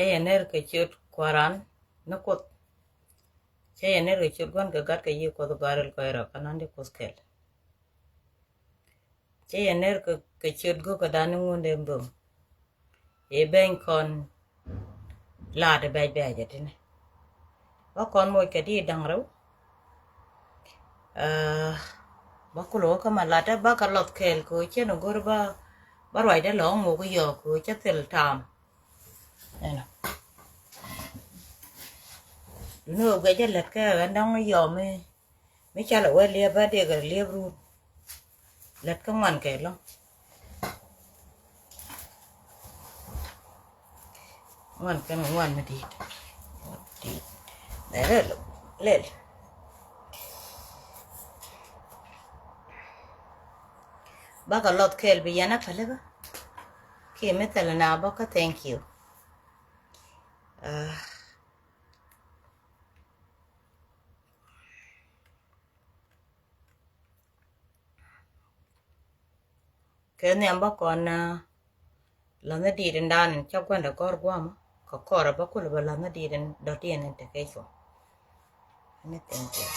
Chayaner ke chut kwaran nakut chayaner ke chut gwan ke gat ke yi ko garel ko era kanande koskel chayaner ke chut go ka danu ngunde mbo e ben kon la de be jatine ba kon moy ke di dangro ba kulo ka malata ba ka lot kel ko cheno gorba ba roi de lo ngo ko yo ko chatel tam ena no ga jalat ka ndang yo me chala wa le ba de ga le ru let ka man ke lo man kan wan ma di le ba ka lot kel bi yana pale ba ke metal na ba ka thank you ke ne amba kon la na di den dan chap kwan da kor gwam ko kor ba ku ba la na di den do ti en te ke so ne thank you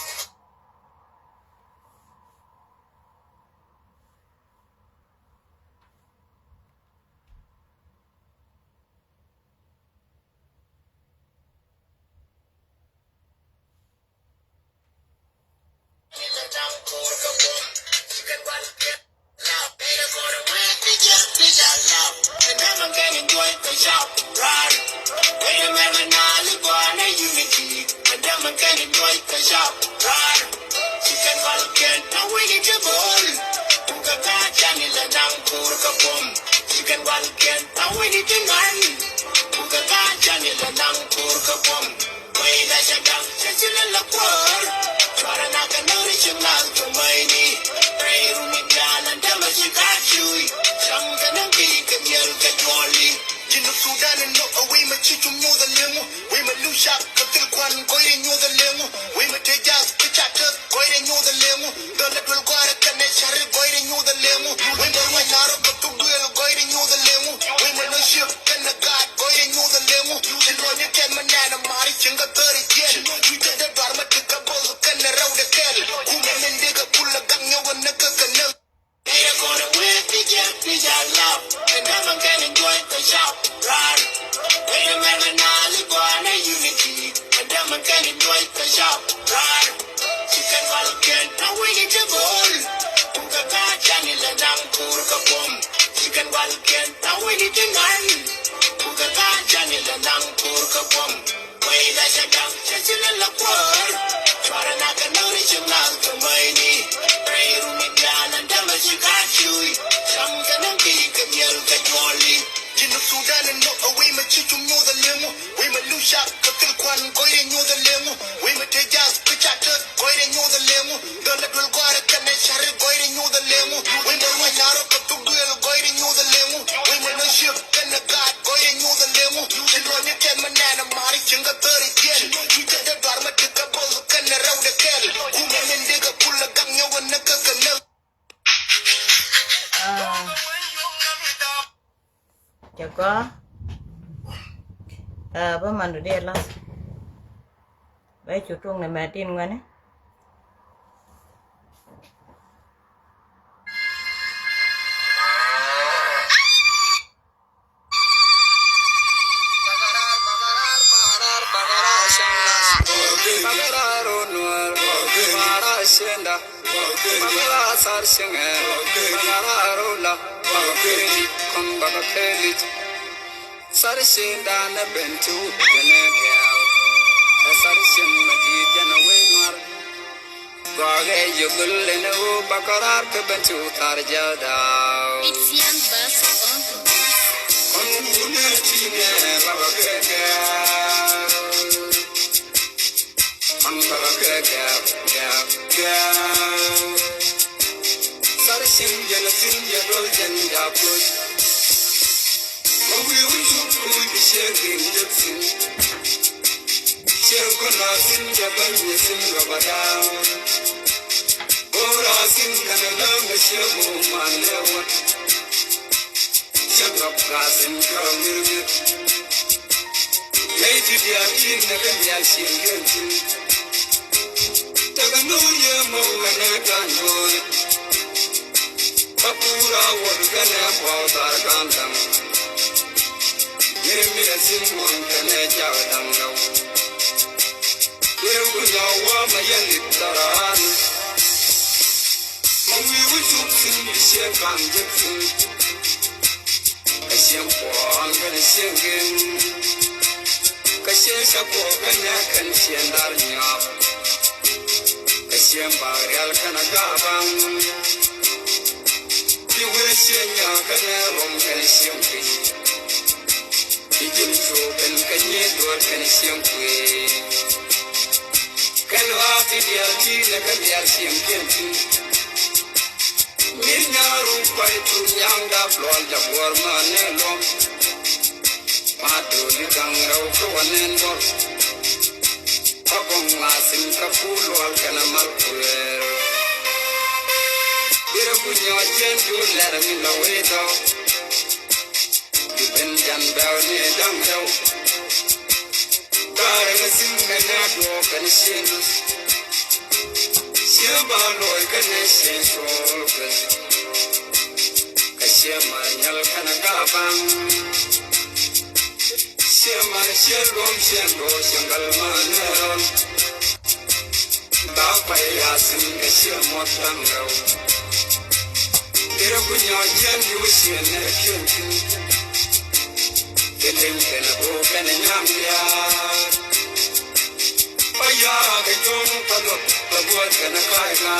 jaga ba mandu de la ba chutung ne matin ngane Sarshinda na bentu jene gel sarshin madi jene wenwar goge yugul ne u bakarar ke bentu tarjada it's young bus on tine baba keke on baba keke ya sarshin jene sin jadol jen japus we will be shaking the sin. Shake on us in Japan, yes, in Rabadam. Or us in Canada, Shake on my level. กับกาสินคำมือ dia tin na kan ya shin gen tin daga no ye mo na kan no apura wor kana wa dar kan dam ye mi sin mon kana jaw dam no ye ku ya wa ma ye ni taran mo wi wu chu sin mi se kan je tin ka sien po an kan sien gen ka sien sa po kana kan sien dar nya ka sien ba real kana ga bang you will sing your canal can sing free. Begin to and can you do it can sing free? Can you have the LG like a sing candy? Minyarun quite too young that blood the warman and long. Patu the tongue of one and one. Upon lasting Kapul or Canamal. Put your gentle let me know it all. You been done down near down hill. God, I sing and I walk and sing. Silver Lord, can I sing so good? Kashima, Yellow Kanagabang. Shema, Shelrom, Shengo, Shangalman. Bapa, Yasin, Kashima, Tango. Kira punya janji usia nak kini, kelem kena bukan nyamnya. Ayah kejong palok, pabuat kena kaya.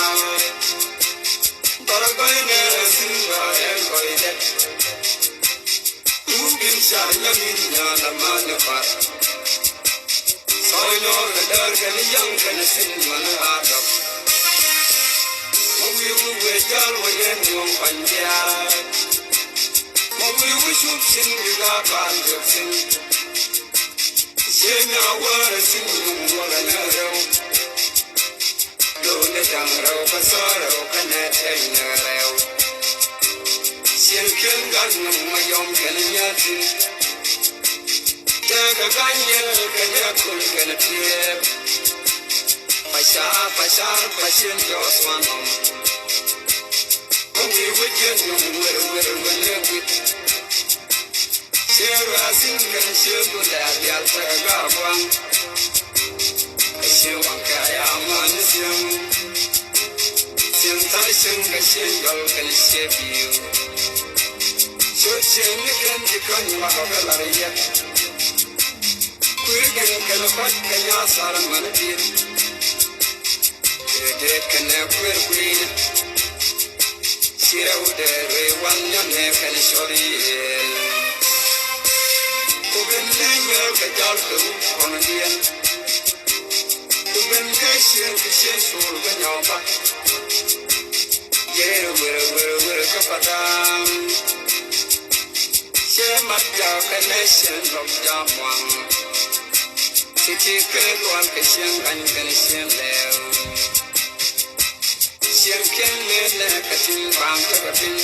Baragai nesinga engkau dek, mungkin saya minyak nama lepas. Soalnya kedar kena yang kena sin mana ada. We jal wayen yong panja mo we shoot sin ga ban sin senya war sin wala na ro do ne dang ro pa so ro kana tenya ro sin ken gan ma yom ken nya tin ga gan ye ken ya kul ken tie pasha pashin yo swanom we would get no where Sarah Singan Shibu that the Alpha Shiwanka Manism Sintai Singal can shape you. So Jim can become Mahavalaria. Quick can avoid Kaya Saramanadir. They can never breathe. One young can show the Open Linger, the Jalko on the end. Open Cashier, the Shensul, when you're back. Yeah, we're Kapadam. Share my connection of Jamwan. City Peg, one Cashier, and Cashier Leo. Can let a tin bank of a pin.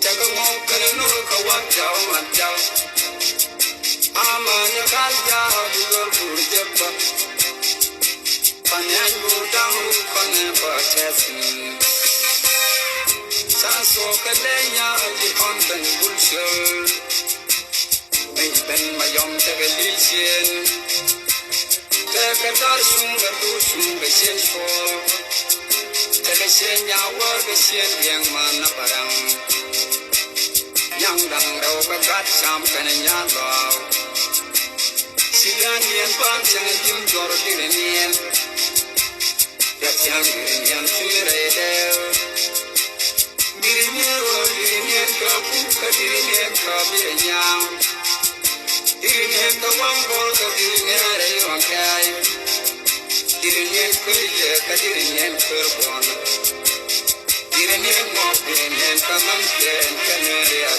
Take a walk and a look at what down and down. I'm on a calja, the world will jump up. Panyan go down, Panapa testing. Sanso Cadena, the convent bullshit. May been my young Tagalishian. Take a darshun, a bushun, a shin for. Kenya work is young man parang young dang roba got some kind of young law. Siganian punch and Jim Jordan. That's young Indian Figure. Girian Kapu, Girian Kabi and Young. Girian the one ball of Girian Kai. Girian Kuya, Girian Kurbon. Girian Mopping and Kamanke and Canaria.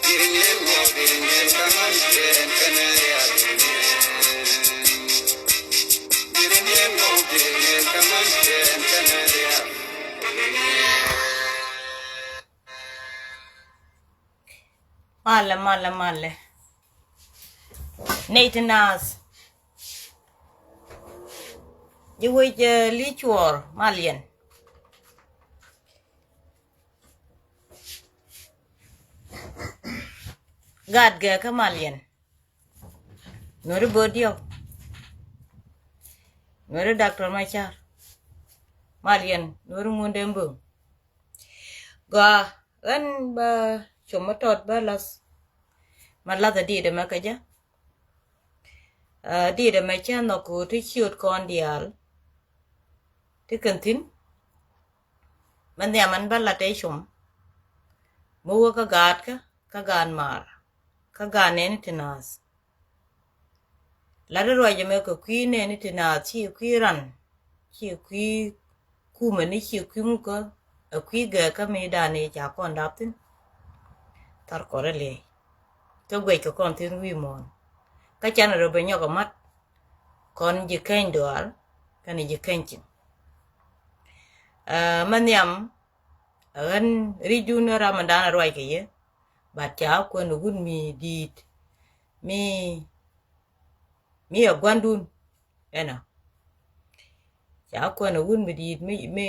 Girian Mopping and Kamanke and Canaria. Girian Mopping and Kamanke and Canaria. Male. Nathanas you will ritual Malian God ga Kamalian no bodio no Dr. Machar Malian no ngundembo ga an ba chomatot balas malada di de makaja di de macha no ko ti chiot kon dial ti kantin man ya man balla te chum mo ka gat ka gan mar ka gan en tinas la ro ya me ko kwi ne ni tinas chi kwi ran chi kwi ku me ni chi kwi mu ko kwi ga ka me da ne ja kon daptin tar ko le to gwe ko kon tin wi mon ka chan ro be nyoga mat kon ji ken doal kan ji kenchin maniam an rijuna ramadan roi ke ye ba cha ko no gun mi dit mi agwandun ena cha ko no gun mi dit mi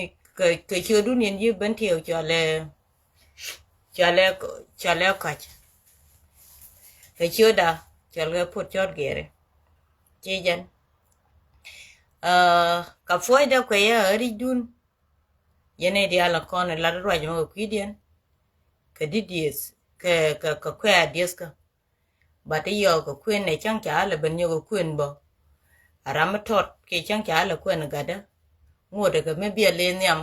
ke chodun yen ye ban tiyo chale kach ke choda chale put chot gere chejan ka foida ko ya rijun yene dia la kon la ro ja mo kidien ka didies ka kwa dies ka ba te yo ko kwen ne chang cha la ben yo ko kwen bo aram tot ke chang cha la kwen gada ngode ga me bia le nyam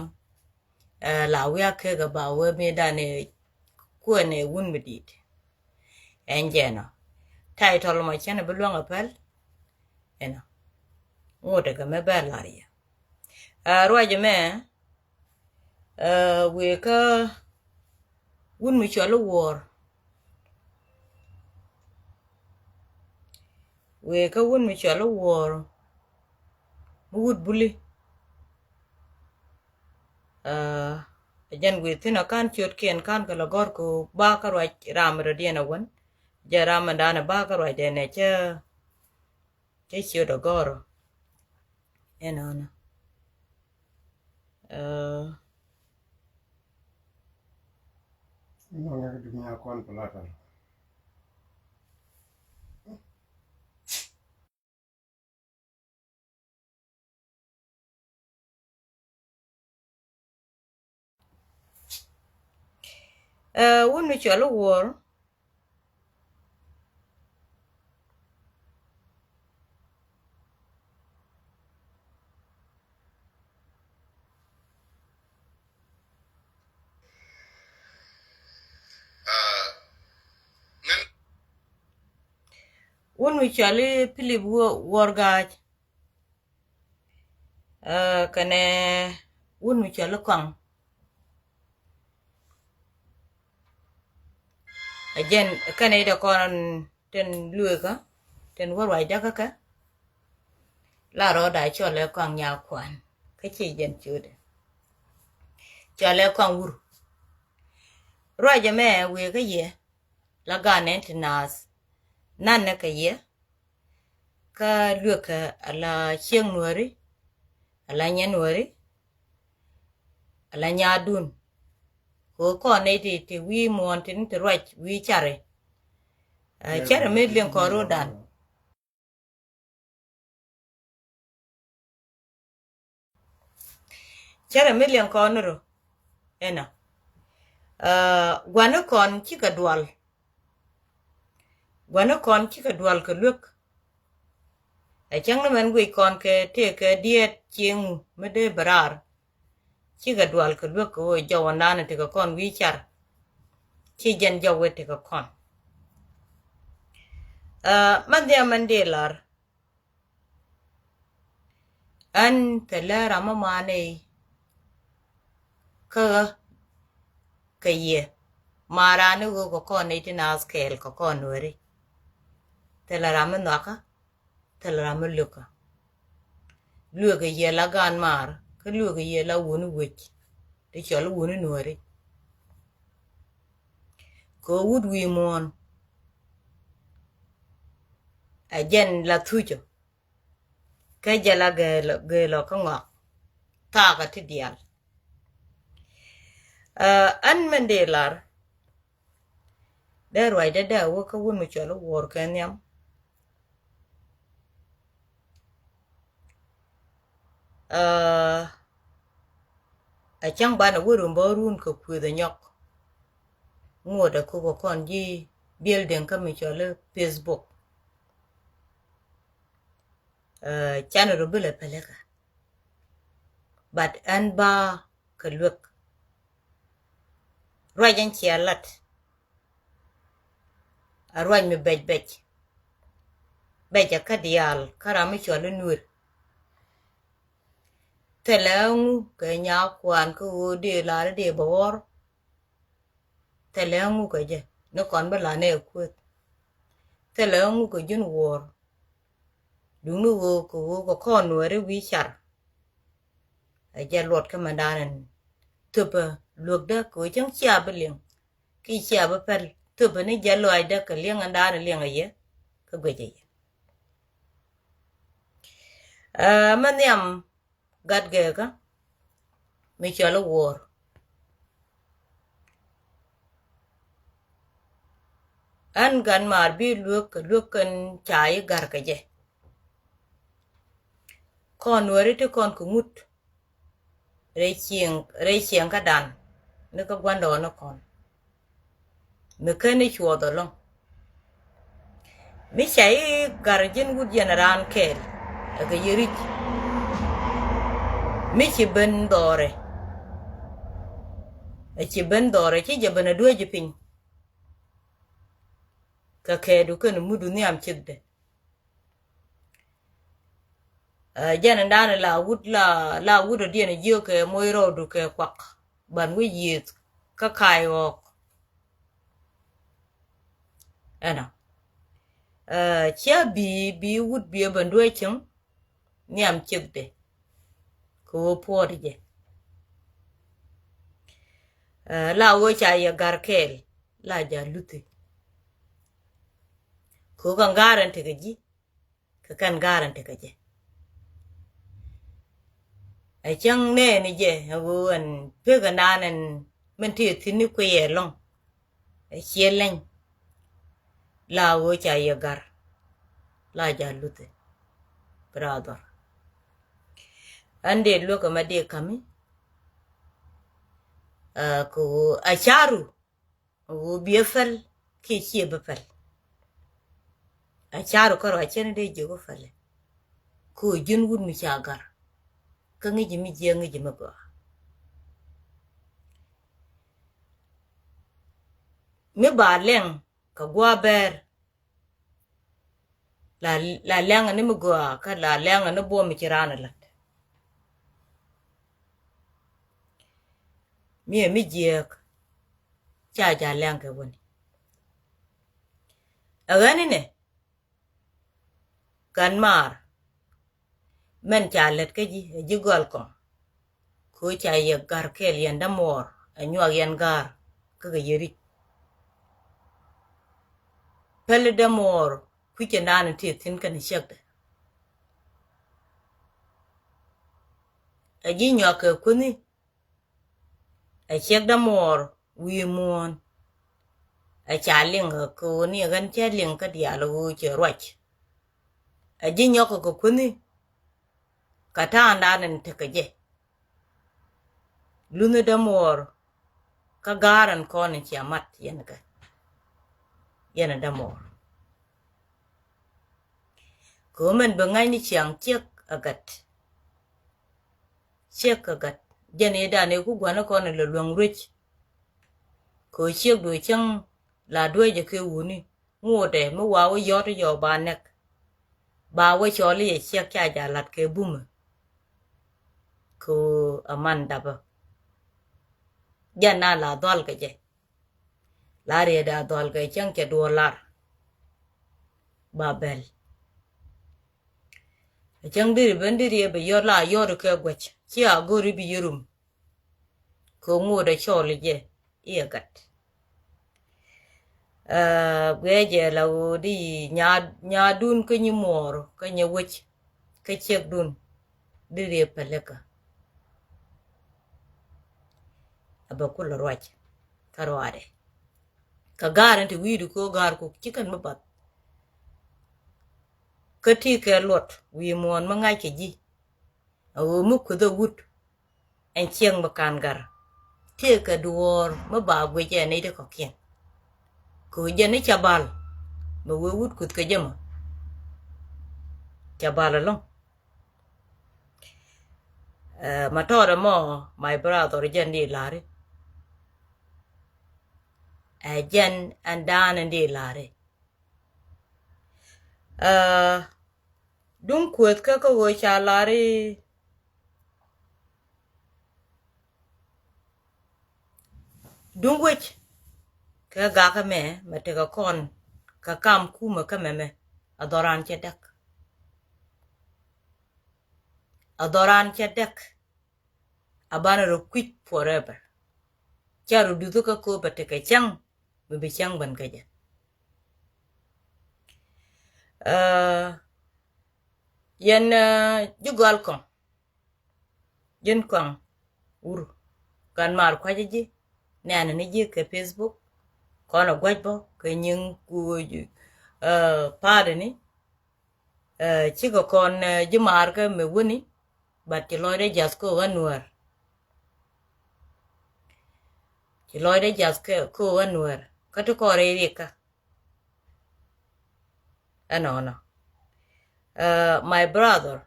la wi ke ga ba we me da ne kwen ne wun medit enjena title ma chane bulong apel ena ngode ga me ba la ya ro ja me we ka wun mi chalo war we ka wun mi chalo war wud buli jan we tina kan chot ken kan kala gor ko ba ka ro ram ro diena won ja ram dana ba ka ro de ne che chot gor enana No nga dunia kon pelatan. wun mi chalo war wun mi chali Philip war gaj kane wun mi chalo kang ajen kane da kon ten luega ten war wa da ka la ro da cho le kang nya kwan ka chi jen chude cho le kang wur ro ja me we ka ye la ga ne tinas nan ne ka ye ka lueka ala chieng nuori ala nyen nuori ala nya dun ko ne ti wi mon tin ti rach wi chare chare me len ko rodan chare me len ko noro ena gwano kon chi ka dual ka luk chang na man wi kon ke te ke diet chieng me de barar chi ka dual ka luk ko jawana ne te ka kon wi char chi jen jawe te ka kon mandelar an telara mamane ka ye maranu go kon ne tinas kel ko kon wori telara manaka telara luka ye la gan mar ka luka ye la wonu wich te cholo wonu nuori ko wud wi mon jen la thujo ke jala ge lo ka ngok ta ka ti dial an mendelar der wai da wo ka won mu chalo wor ka nyam a chang ba na wurum borun ko ku da nyok ngoda ko kon ji building ka mi chalo Facebook channel ro bele peleka but an ba ka luk rajan chialat arwan mi beja ka dial karami chalo nur telengu ke nya kwan ko de la de bor telengu ke je no kon ba la ne ku telengu ko jun wor dunu wo ko kon wore wi char a je lot ka mandanen tuba lugda ko chang chia beleng ki chia ba pel tuba ni je lo ai da ka leng andan leng ye ka gwe je maniam gad ge ka mi chalo wor an gan mar bi lukan chai gar ka je kon wore te kon ku mut re chieng ka dan ne ka gwando no kon me kene chuo do long mi chai gar jin wud generan kel ga yiri mi ci ben dore ci jabana dueje pin ka kedu kan mudu ni am chigde jana ndana la wud die ne jio ke moiro du ke kwak ban wi yit ka kai ok ana chia bi wud bi ban duechen ni am chigde ko podje la wo cha ya garkel la ja luti ko kan garan te gaji ka kan garan te gaje ai chang ne ni je wo an pe ga nanen men ti ni ko ye long ai chielen la wo cha ya gar la ja luti brother ande loka made kami ko acharu wo biefal ki chi befal acharu karo achene de jogo fale ko jun wud mi chagar ka ngi mi je ngi ma ko me ba leng ka gwa ber la leng ni mo gwa ka la leng no bo mi kirana la mi jek cha leng ke woni agani ne kan mar men cha let ke ji gol ko cha ye gar kel yanda mor anyo yan gar ka ga yeri pele de mor ku ke nan ti tin kan shek a ji nyo ke kuni a shek da mor wi mon a cha ling ko ni gan cha ling ka dia lo che roch a ji nyo ko kuni kata andanen te ke je lunu da mor ka garan ko ni chamat yana da mor ko men bangai ni chiang chek agat jene da ne ku gwana ko ne lo long rich ko chek do chang la dwe je ke wuni ngode mo wa wo yo to yo ba nek ba wo choli ye chek cha ja lat ke bum ko amanda ba jana la dol ke je la re da dol ke chang ke $1 babel chang dir bendiri be yo la yo ke gwech chi a gori bi yorum ko ngode choli je iagat gweje la di nya dun ka ni moro ka nya wich ka chek dun di re peleka abakul rwach karware ka garanti widu ko gar ko chikan mabat ka ti ke lot wi mon ma ngai ke ji awo mu ko do wut en chieng makan gar ti ka duor ma ba gweje ne de ko kien ko je ne chabal ma we wut kut ka jama chabal long matore mo my brother jendi lare jen and dan ndi lare dun kwet ka ko wo cha lare dun wech ka ga ka me mate ka kon ka kam kuma ka me adoran chedak abana ro quit forever charu du ka ko bate ka chang be chang ban ka ja yen jugal kon yen kon ur kan mar kwa ji nana ni ji ka facebook kono gwajbo ka nyin ku pade ni chigo kon jimar ka me woni bat ti loide jas ko wanwar ti loide jas ko wanwar ka to ko re ka no my brother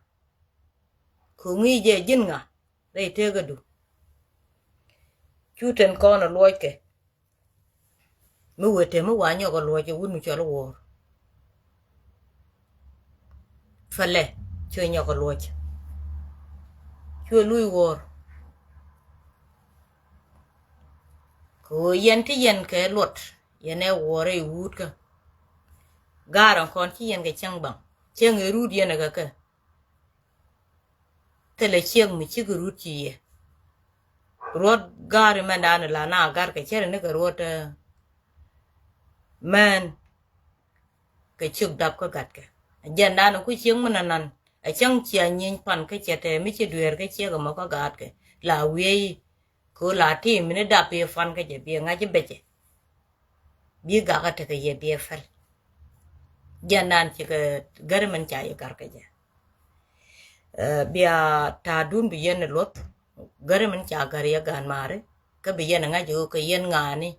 ku ngi je jinga re te gadu chuten kono loike mu wete mu wanyo ko loike wunu chalo wor fale chonyo ko loike chue lui wor ko yen ti yen ke lot yene wore wut ka garan kon ti yen ke chang bang cheng rud yen ka tele cheng mi chi rud chi ye rod gar man dan la na gar ke chere ne ka rod man ke chuk dap ko gat ke jen dan ku cheng man nan a chang chia nyin pan ke chete mi chi duer ke che ga mo ka gat ke la we ko la ti mi ne dap ye fan ke je bi nga je beje bi ga ka te ke ye bi fal jen dan chi ke gar man cha ye gar ke je bia ta dun bi yen lot gare man cha gar ya gan mare ka bi yen nga jo ka yen ngani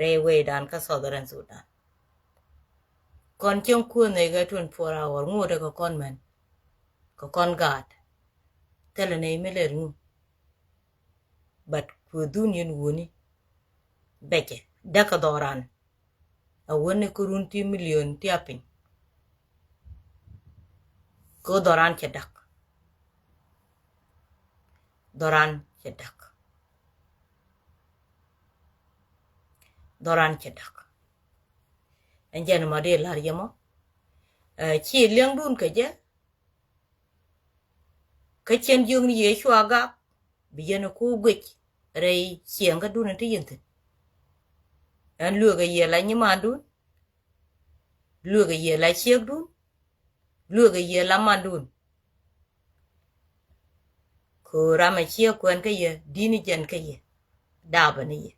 rewe dan ka Southern Sudan kon chong ku ne ga 24 hour ngode ko kon man ko kon gat tele ne meler ngu bat ku dun yen woni beke daka doran a woni ko runti million ti apin ko doran chedak doran chedak enjen ma de lar yemo chi liang dun ke je ka chen jung ni ye shwa ga bi yen ko gwech rei chieng ga dun ti yin an lu ga ye la ni ma dun lu ga ye la chiek dun lu ga ye la ma dun ko rama chiek kwen ke ye dini jen ke ye da ba ni ye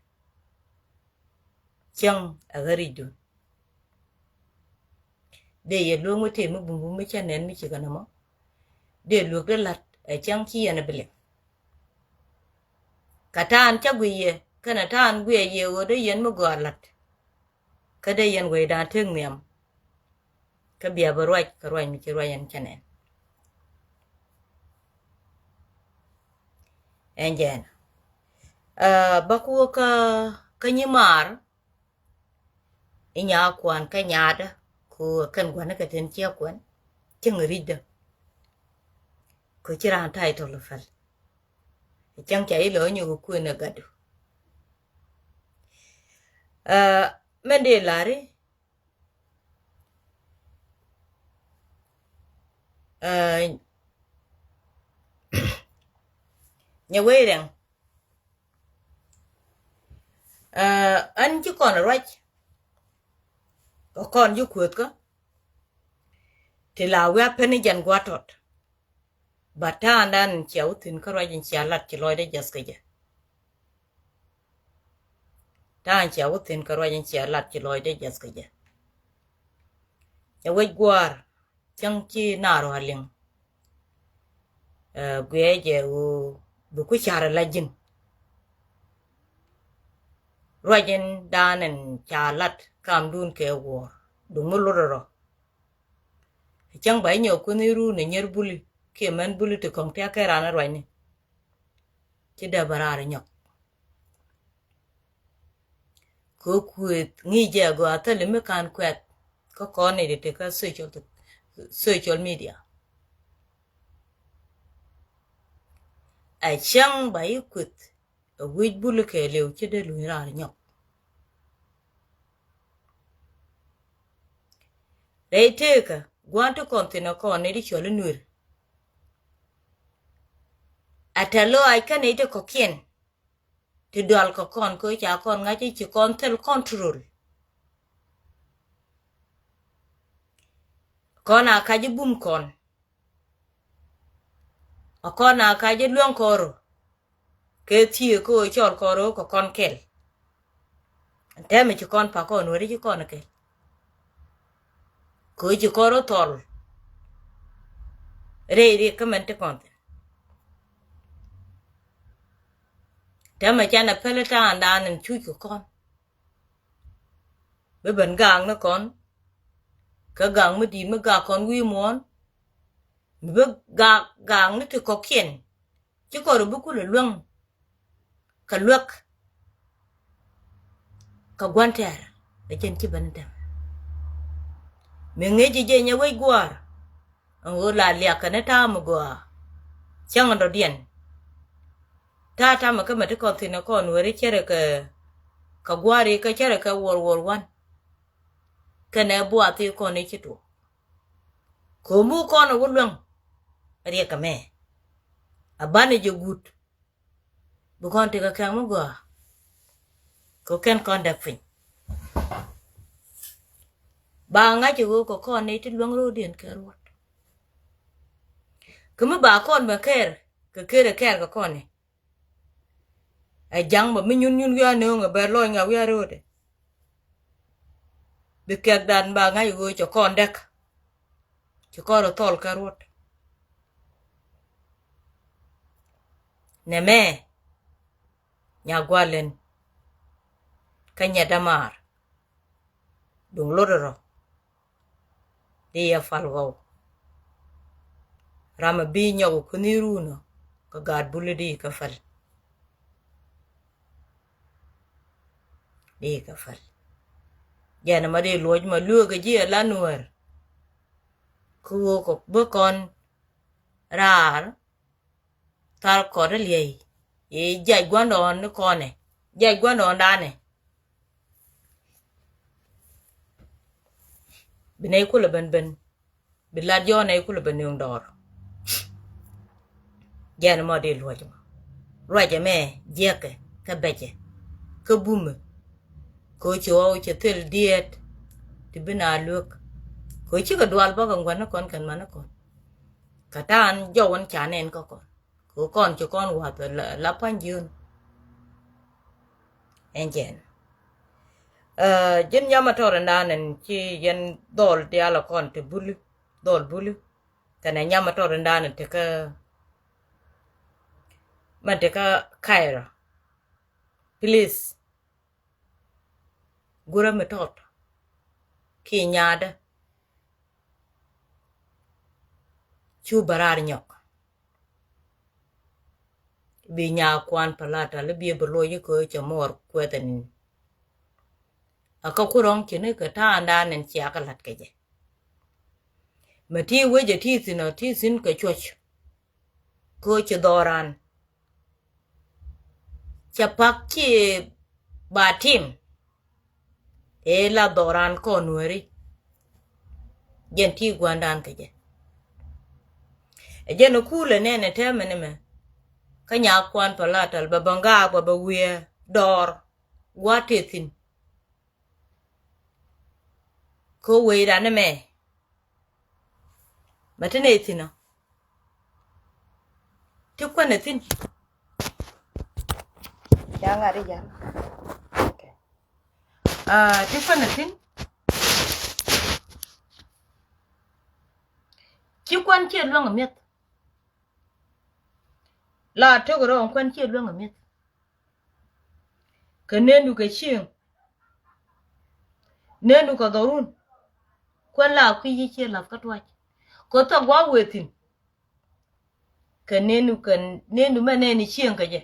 chang a gari dun de ye lu ngo te mu bumbu mi chanen mi chigana mo de lu ga lat a chang chi yana bele katan cha gwi ye kana tan gwi ye wo de yen mu go lat ka de yen we da teng niam ka bia ba roi ka roi mi chi roi yan chanen enjen ba ku ka nyimar inya kwan ka nyada ko kan gwana ka ten chia kwan cheng rida ko chira title fal chang chai lo nyu ku na gadu mende lare nyaweren an chi kon right có con yu kuot ko thì là we penny jan gwatot bata andan chiao tin ko rajin chialat chi loide jas ke je ta chiao tin ko rajin chialat chi loide jas ke je ya we gwar chang chi naro haling gwe je u bu ku chara lajin rajin danen chalat kam dun ke war du muluro chang bai nyo ku ni ru ne nyer buli ke man buli to kong ta ke rana rwani ti da barare nyok ko kuet ngi je go atale me kan kwet ko ne de ka social media a chang bai kuet a wi buli ke lew ti de lu ra nyok dai te ka gwanto kontino ko ne di chole nur atalo ai kan ite ko kien ti dal ko kon ko cha kon nga chi kon tel control kona ka ji bum kon a kona ka ji luon koro ke ti ko chol koro ko kon kel teme chi kon pa kon wori chi kon ke ko chi koro tol re kamente kon teme chana peleta andan chu ko kon be ben gang nó kon ka gang me di me ga kon wi mon be gang nó thì có kien chứ có được bu le luông ka luộc ka guanter để trên chi bên dem mình nghe ji je nya we gwar ngo la lia ka na ta mo go chang ndo dien ta ma ka ma ko tin ko no ri chere ka gwari ka chere ka World War I ka na bu ati ko ne chitu ko mu ko no luông ri ka me abane je gut bu kon te ka kan mo go ko ken kon da fin ba nga ju ko kon ne ti luông ro dien ka ro kuma ba kon ba ker ka kere ker ka kon ne a jang ba mi nyun ya ne nga ba lo nga ya ro de bi kek dan ba nga ju cho kon dek cho ko ro tol ka ro ne me nya gwalen kanya damar dung lodoro dia falgo rama bi nyaw ko ni runo ko gad bulidi ka fal di ka fal jana ma de loj ma luga ji la nuer ko bo kon rar tar ko de liei e jai gwandon ko ne jai gwandon dane binay ko ben bilad yo nay ko ben yung dor jana ma de loj ma roja me jeke ka beje ka bume ko cho tel diet ti bina luk ko chi ka dwal ba kan gwan kon kan man kon katan jo won chanen ko kon cho kon wa la pan yun enjen jen yama torandanen chi yen dol dia la kon te bulu kana nyama torandanen te ka man te ka kaira please gura metot ki nyada chu barar nyok bi nya kwan palata le bi bolo yi ko chamor kweten aka kurong kine ka ta anda nen chia ka lat ke je mati weje ti sin ka choch ko che doran chapak ki batim e la doran ko nueri genti gwandan ke je e je no kule nene temene me kanya kwan palata babanga baba wie dor watetin ko we da na me matene tino ti kwana tin ya ngari ya okay ti kwana tin ti kwan che lo ngamet la to gro kwan che lo ngamet kanendu ka chin nendu ka dorun kwan la ku yi che la ka twach ko to gwa wetin kanenu maneni chin ka je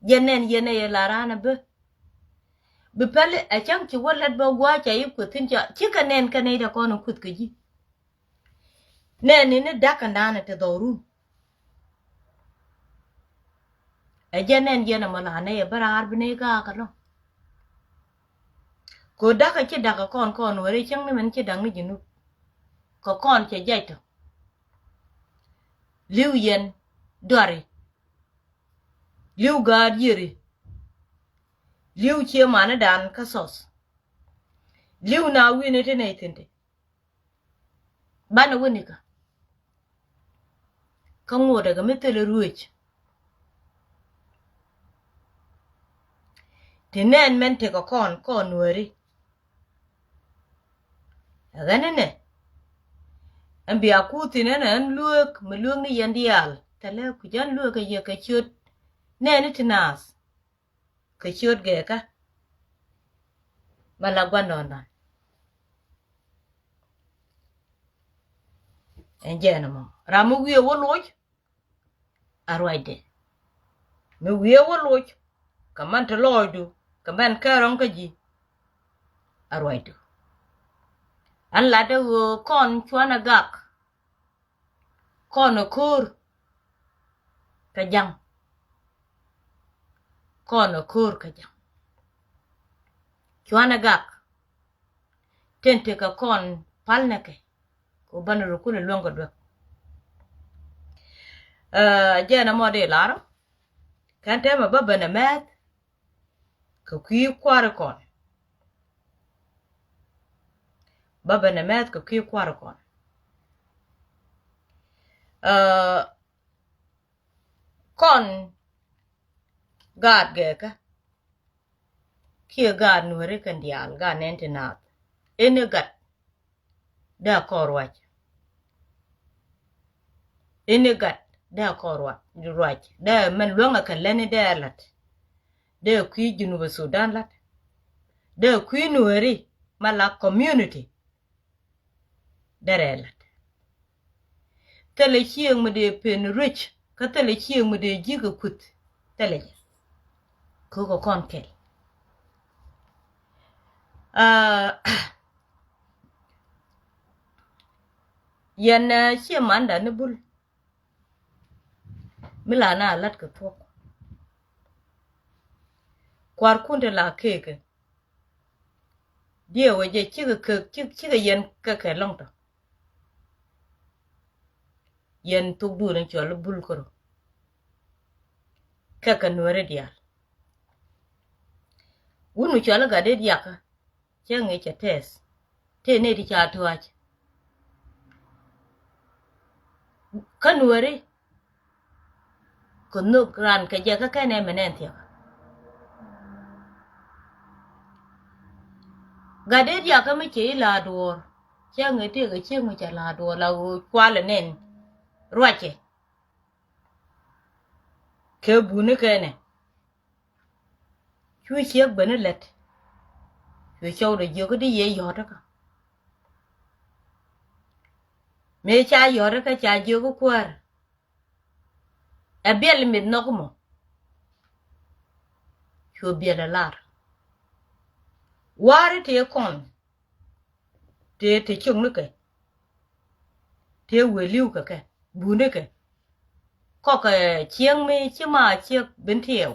yenen yene ye la rana be pale a chang chi wallat ba gwa cha yi ku tin cha chi kanen kanai da kono kut ka ji neni ne dakanda na te dorun a jenen yene mala ne ye barar bne ga ka lo ko daka chi daka kon wore chang ne man chi dang ni jinu ko kon che jaito liu yen dore liu ga yiri liu che mana dan ka sos liu na wi ne te ne tinte bana woni ka ngo daga metele ruich tenen men te ko kon wori ganene ambi akuti ne an luok muluong ni yandial tale ku jan luok ye ka chut ne ni tinas ka chut ge ka bala gwanona enjena mo ramu wi wo loj arwaide mi wi wo loj kaman to loju kaman karon ka ji arwaidu an lade wo kon chwana gak kono kur ka jang kono kur ka jang chwana gak tente ka kon palnake ko banuru kule longo do jena mode laro kante ma baba na met ka kwi kwar kon baba na met ka kwi kwar kon kon gad geka kia gad nuore kan dial ga nente nat ene gat da korwach ene gat da korwach ruach da man longa kan lene da lat da kwi junuba sudan lat da kwi nuore mala community darelat tele chieng mu de pen rich ka tele chieng mu de jiga kut tele ko kon kel yan chi manda ne bul milana lat ka thok kwar kunde la keke die waje chiga yen ka ka long to yen tuk du ren chol bul koro ka nuore dial wunu chol ga de diaka chenge cha tes te ne di cha tuach ka nuore ko no ran ka je ka ne menen tiak ga de diaka me che la dor chenge te ga chenge cha la dor la kwale nen ruache ke bune kene chui chiếc bene let chui châu de yo di ye yo ta ka me cha yo ta ka cha yo ko kwar e biel mit no ko mo chu biel lar ware te kon te chung ne ke te we liu ka ke bune ke ko ka chieng me chi ma chiếc ben thieu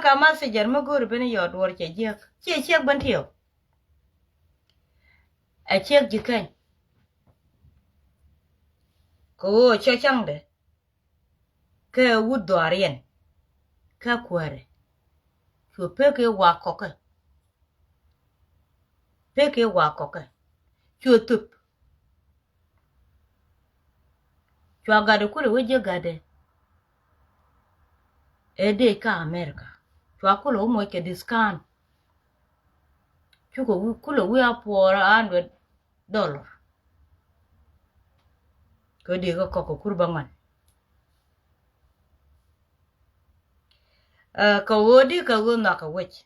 ka ma se jar ma gor bene yo dor che chiếc ben thieu a chiếc gì kênh cô cho chăng đấy cái út đỏ riêng cái quẹt chú bé cái quả có cái chú tụp chú gà được cái gì gà đấy ở đây cả America chú có lo mua cái discount chú có lo mua $100 cái đi có kurbangan ka đi ka na ka wech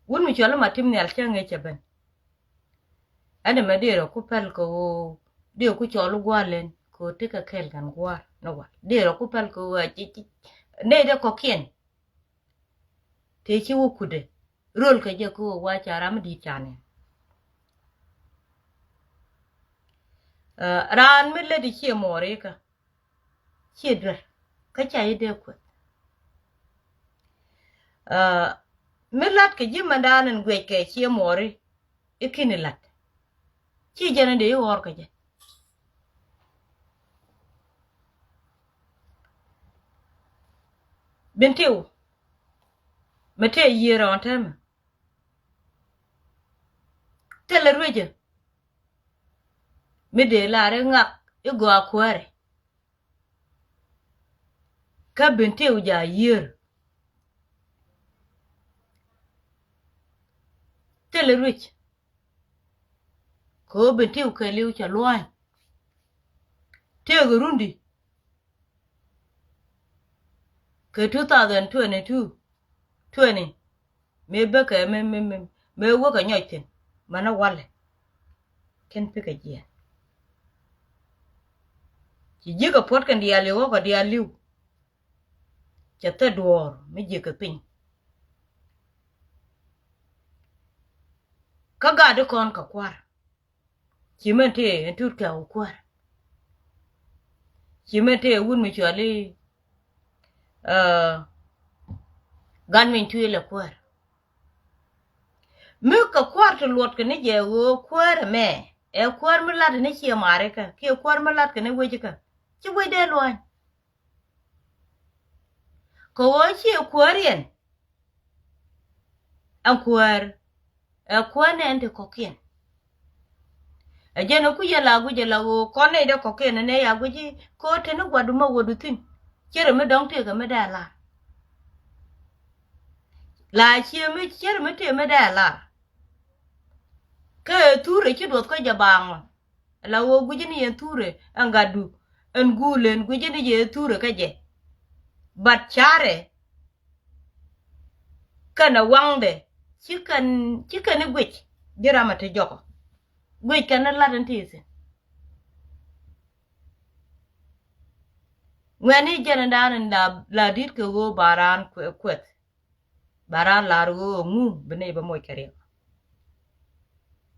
wun mi chola matim ne alcha nge chaben ane ma dero ku pel ko dio ku cholo gwalen ko te ka kel kan gwa no wa dero ku pel ko chi ne de ko kien te chi wo kude rol ka je ko wa charam di chane ran mi le di chi more ka chi dwer ka cha ide ko milat ke jima danen gwe ke chi more ikini lat chi jana de yor ka je bintiu mete yira on tem tele reje mi de la re ngak igo akware ka bintiu ja yir tele rich ko bintiu ke liu cha loan te gurundi ke 2022 20 me beka me wo ka nyoitin mana wale ken pika jia ji jiga pot kan dia lewo ka dia liu chata duor me jiga pin ka ga de kon ka kwar chimente entut ka kwar chimente wun mi chali gan min tuile kwar mi ka kwar to lot ka ne je wo kwar me e kwar mi lad ne chi mare ka ke kwar mi lad ka ne weje ka chi we de loan ko wo chi kwar yen an kwar e kwar ne ente kokien e je no ku je la wo ko ne de kokien ne ya guji ko te no gwadu ma wodu tin chere me dong te ka me da la chi me chere me te me da la ke ture chi dot ko jabang la wo guji ni en ture angadu en gulen guji ni je ture ka je bat chare kana wangde chikan ni gwich dira mate joko gwich kana la den tise ngani jana dan la dit ko go baran kwet baran la ro ngu bene ba moy kare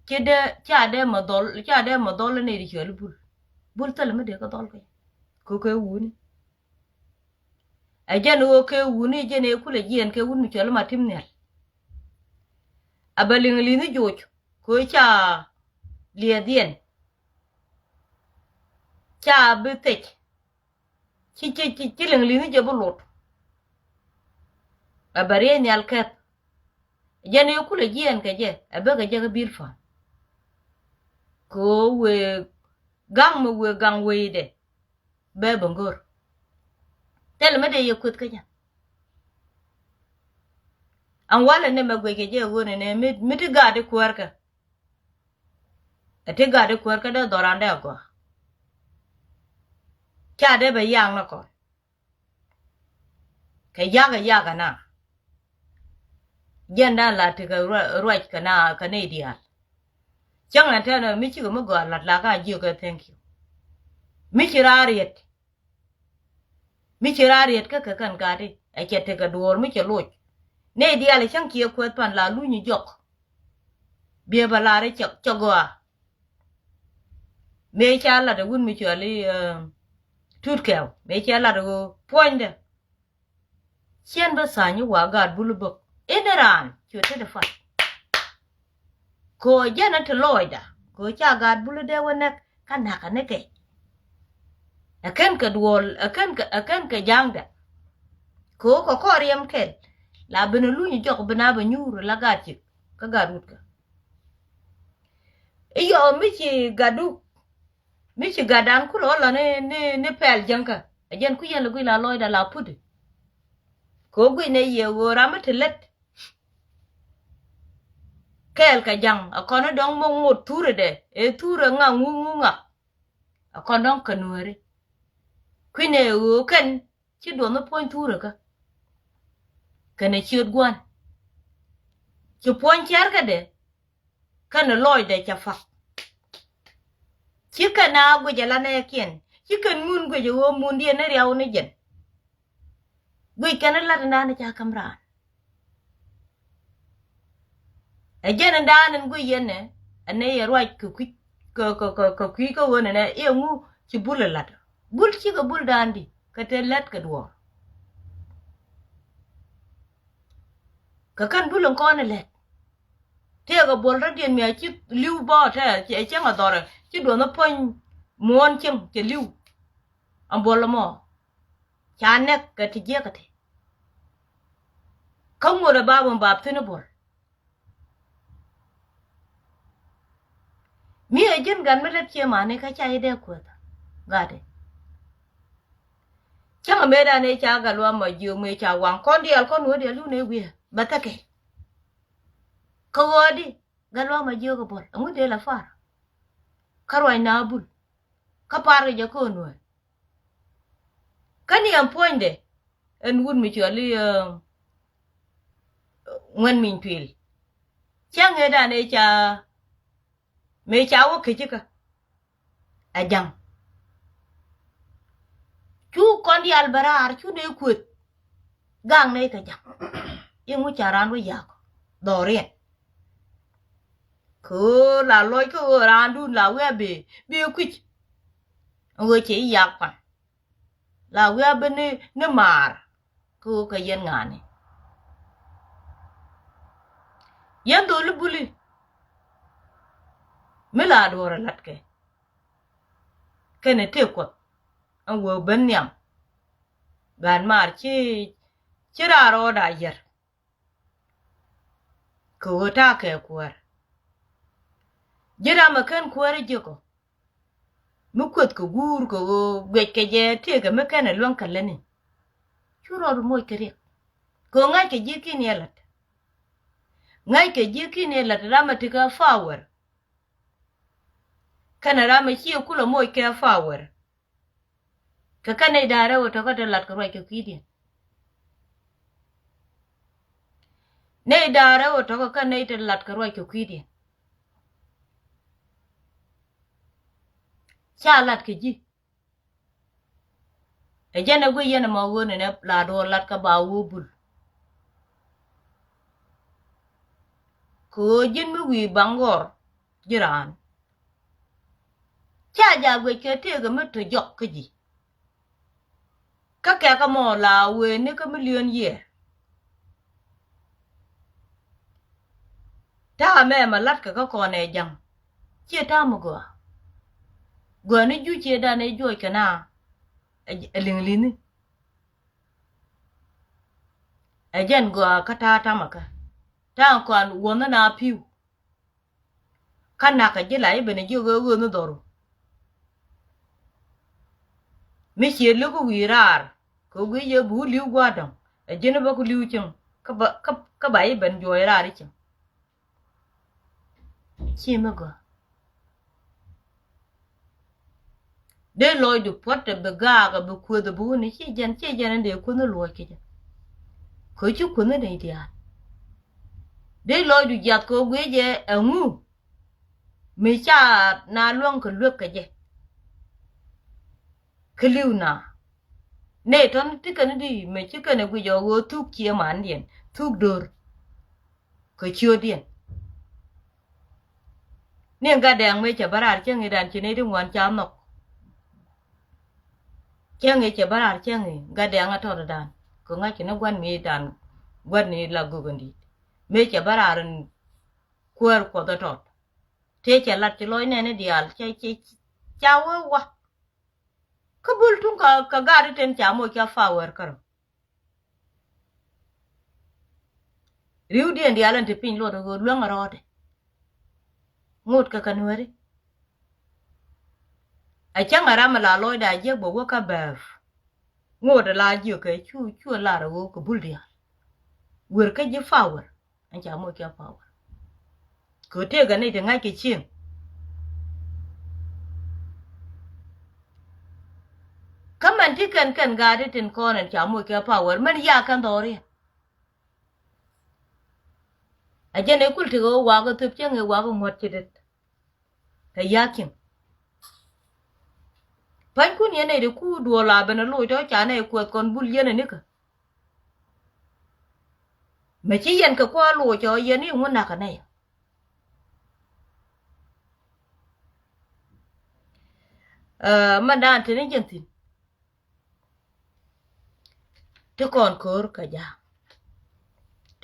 kede cha de modol ne di chol bul tal me de ko dol ko wuni a jana wo ke wuni jene kula jien ke wuni chol matim ne abaling lini joj ko cha liedien cha bitek chi ling lini je bulot abare ni alkat jene kula jien ke je abaga je bilfa ko we gang we de be bangor tel me de yekut ka ja an wala ne magwe ke je woni ne mi ti gade kwarka ate gade kwarka da dorande ko cha de be yang na ko ke yaga na jenda la ti ka ruach kana Canadian chang na tana mi chi mo go la ka ji ko thank you mi chirariet ka kan gade a chete ka duor mi chelo ne dia le chang kia kwet pan la lu ni jok bie balare chogwa me cha la de wun mi chali tutkel me cha la de poinde chen ba sa ni wa gad bulubok eneran chute de fat ko jana to loida ko cha gad bulu de wona kan haka ne ke akan ka duol akan ka jangda ko riem kel la bena lu ni jok bena ba nyuru la gati ka garut ka iyo mi ci gadan ku lo ne pel janka ajen ku yela la loida la pudi ko gwi ne ye wo ramatelet kel ka jang akono dong mong mo ture de e ture nga ngu nga akono kanuri kwine wo kan ci do no point ture ka kana chiot gwan ci point yar ka de kana loy de cha fa ci kana go jala na kien ci kan mun go jo mun die na riaw ne jen gwi kana la na na cha kamran ajen ndanen go yene ane ye roi ku ko wona ne e ngu ci bulalat bul ci ga bul dandi ka te lat ka do ka kan bulon ko ne let te ga bol radien mi ci liu bo ta ci e nga dore ci do no pon mon cim ci liu am bol mo cha nek ka ti je ka te kan mo da babon bab tene bol mi ejin gan melet che mane ka cha ide ko ta gade chama meda ne cha galwa ma ju me cha wan kon dial kon wo dial ne wi batake ko wodi galwa ma ju ko bol ngu de la far karwai na bul ka pare je ko no kani am poinde en wun mi chali ngwen min pil chang eda ne cha me chawo kijika ajang chu kondi albarar chu ne kut gang ne ka jang yengu charan wo yak dorien ko la loy ko randu la webe be kwich ngo che yak pa la webe ne mar ko ka yen ngane yen do lubuli mila dora latke kene te ko an wo banyam gan mar ci raro da yer ko ta ke kwar jira makan kwar jiko mukot ko gur ko gwet ke je te ga makan lon kallane churo mo kere ko ngai ke jiki ne lat ngai ke jiki ne lat ramatika fawar kana rama chi kula moy ke fawar ka kana dare wato ka dalat ka roi ke kidi ne dare wato ka kana dalat ka roi ke kidi chalat ke ji e jana go yana ma wona ne la do lat ka ba wobul ko jin mi wi bangor jiran cha ja gwe ke te ga mutu jok ke ji ka ke ka mo la we ne ka million ye ta me ma lat ka ko ne jang che ta mo go ne ju che da ne jo ke na ling lini e jen go ka ta maka ta kon wona na piu kana ka je lai bene jo go no doru mi che lu ko wirar ko gwe ye bu liu gwadon e jene ba ku liu chin ka ba yi ban jo ira ri chin chi ma go de loy du pot de ga bu ku de bu ni chi jen de ku no lo ke ko chu ku no de dia de loy du jat ko gwe je ngu mi cha na luong ko lu ka je kliu na ne ton tikan di me chikan gu jo go tuk chia man dien tuk dor ko chio dien ne ga dang me cha barar chang idan chine di wan cha nok chang e cha barar chang e ga dang ato dan ko nga chine gwan mi dan gwan ni la gu gandi me cha barar kwar ko da tot thế chả lặt chỉ lối này nó dial chơi cháu quá cái bul tung cả gari trên cháu mua kia flower cả riu điên dial anh thì pin luôn rồi luang ở đây ngột cả cần huế ai chẳng ở mà là lối đại giấc bộ cái bèo ngột là nhiều cái chu là rồi cái bul dial vừa cái gì flower anh cháu mua kia flower cứ thế cái này thì ngay cái chiêng các bạn thì cần gari trên con anh cháu mua kia flower mình ya cần đó đi à cho nên cũng thì có quá cái thực chất người quá cái ngọt chỉ được cái giá kim phải cũng như này được cứ đùa là bên nó lôi cho chả này quật con bul yên này nữa cơ mà chỉ yên cái qua lôi cho yên này muốn nào cái này mà đàn thì nó chân tin thế còn cөр cả giá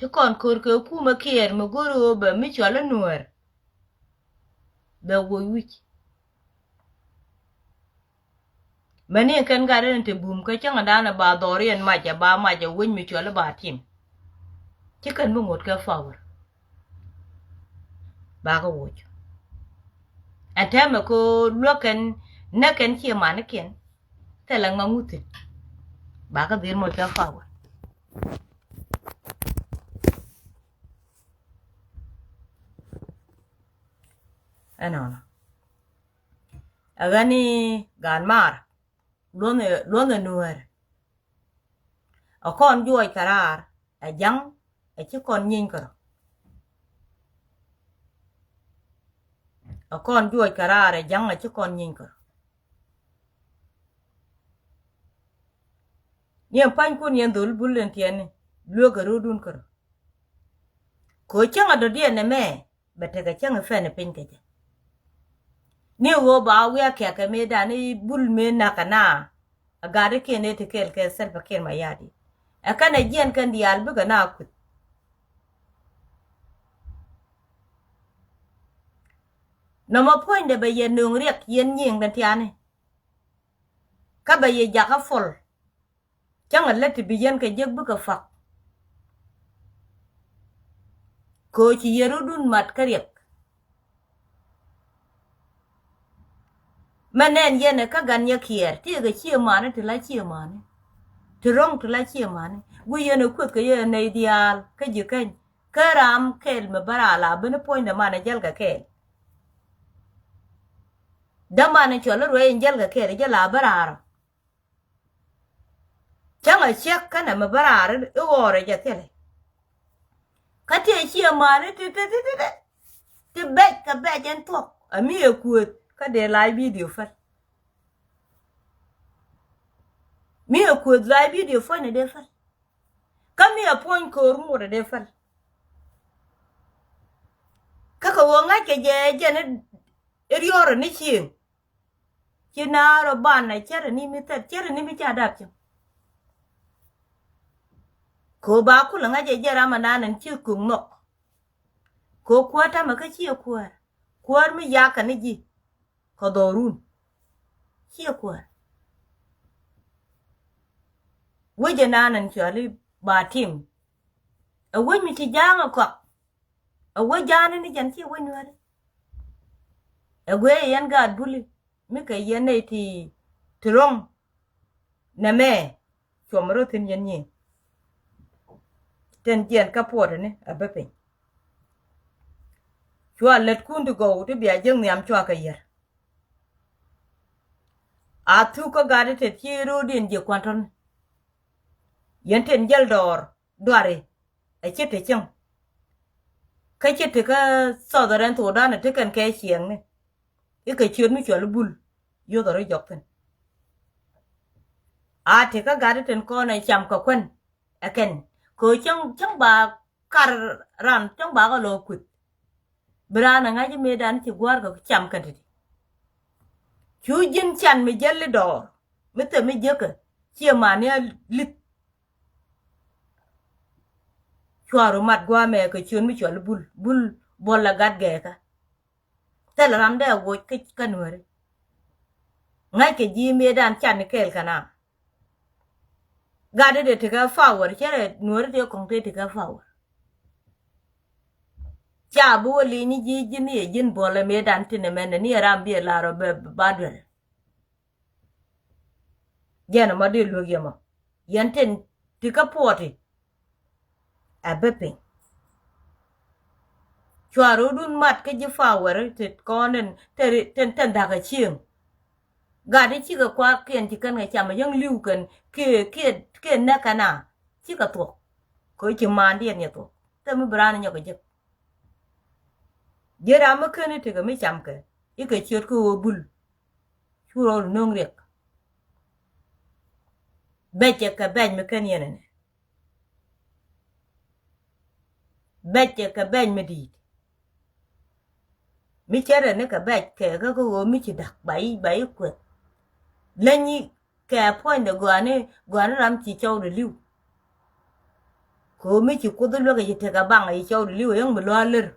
thế còn cur cái khu mà kia mà guru bà mới cho là nuôi bà vui vui mà nên cần cái đó thì bùm cái chẳng là nó bà đòi ăn mà chả bà mà chả quên mới cho là bà thêm chứ cần một cái flower bà có vui anh thấy mà cô lúc nó cần chia mà nó kiến thế là ngon ngút bà có biết một cái flower ano agani gan mar luonde nuer okon juoy karar a jang a ci kon nyin karo okon juoy karar a jang a ci kon nyin karo nyen pan kun yen dul bulen tieni luoga rudun karo ko changa do diene me betega changa fene pinkeje ni wo ba wi ake ka me da ni bul me na kana agare ke ne te kel ke sel fakir mayadi akana jen kan di albu ga na ku no mo point de be yen nung riek yen nying dan tiane ka be ye jaka fol changa leti bi yen ke jeg bu ka fak ko ci yerudun mat kariek manen yene ka gan ya kier ti ga chi mane ti la chi mane ti rong ti la chi mane gu yene kut ka yene ideal ka ji kan karam kel me barala bene point da mane jel ga kel da mane chola ro en jel ga kel jela barara changa chek kana me barara o ore ja tele ka ti chi mane ti bet ka bet en tok ami e kut ka de live video fa mi ko live video fa ne de fa ka mi a point ko mu de fa ka ko nga ke je ne erioro ni chin chinaro bana chere ni mi ta chere ni mi cha dap chi ko ba ku la nga je ra ma nan chi ku no ko kwata ma ka chi kwar mi ya ka ni ji kodorun chia kwa weje nanan chali ba tim a we mi ti janga ko a we jana ni jan ti we nuare a we yan ga duli mi ka yene ti trong na me chomro tin yen ni ten jen ka por ne a bepe chwa let kundu go to bia jeng nyam chwa ka yer a thu ko gari te tiro din je kwanton yen ten jel dor doare a chete chang ka chete ka so da ran to da na te kan ke chieng ne e ka chuen mi chwa bul yo da ro jok pen a te ka gari ten ko na cham ko kwen a ken ko chang ba kar ran chang ba ga lo kut brana nga je medan ti gwar ga cham ka ti chu jin chan mi jelle dor mi te mi jeka chi ma ne lit chwaro mat gwa me ka chun mi chwal bul bol la gat ge ka tel ram de wo ke kanwere ngai ke ji me dan chan kel kana gade de tiga power chere nuore de kong te tiga power cha bu li ni ji ni jin bole me dan tine men ni ram bi la ro be badwel jena ma de lo yema yanten tiga poti abepe chwaro dun mat ke ji power te konen ten daga chieng gade chi ga kwa ken ti kan ga chama yang liu kan ke na kana chi ka to ko chi man dien ya to te mi bran nya ga je ra ma ken te ga mi cham ke I ke chiot ko bul churo nong rek beche ka ben me ken yene beche ka ben me di mi chere ne ka bech ke ga ko mi chi dak bai ko lenyi ke point de gwane ram chi chow de liu ko mi chi ko de lo ga te ga bang ai chow de liu yang mo lo ler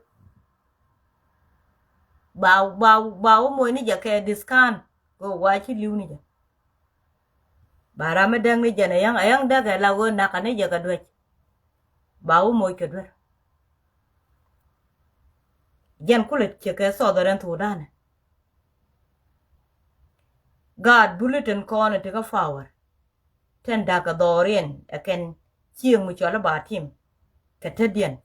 ba mo ni ja ke discount go wa chi liu ni ja bara me dang ni ja na yang da ga la go na ka ne ja ga dwe ba mo ke dwe jan kulit che ke so da ran to dan God bulletin corner te ka flower ten da ka dorien aken chieng mu chola ba tim ka tedien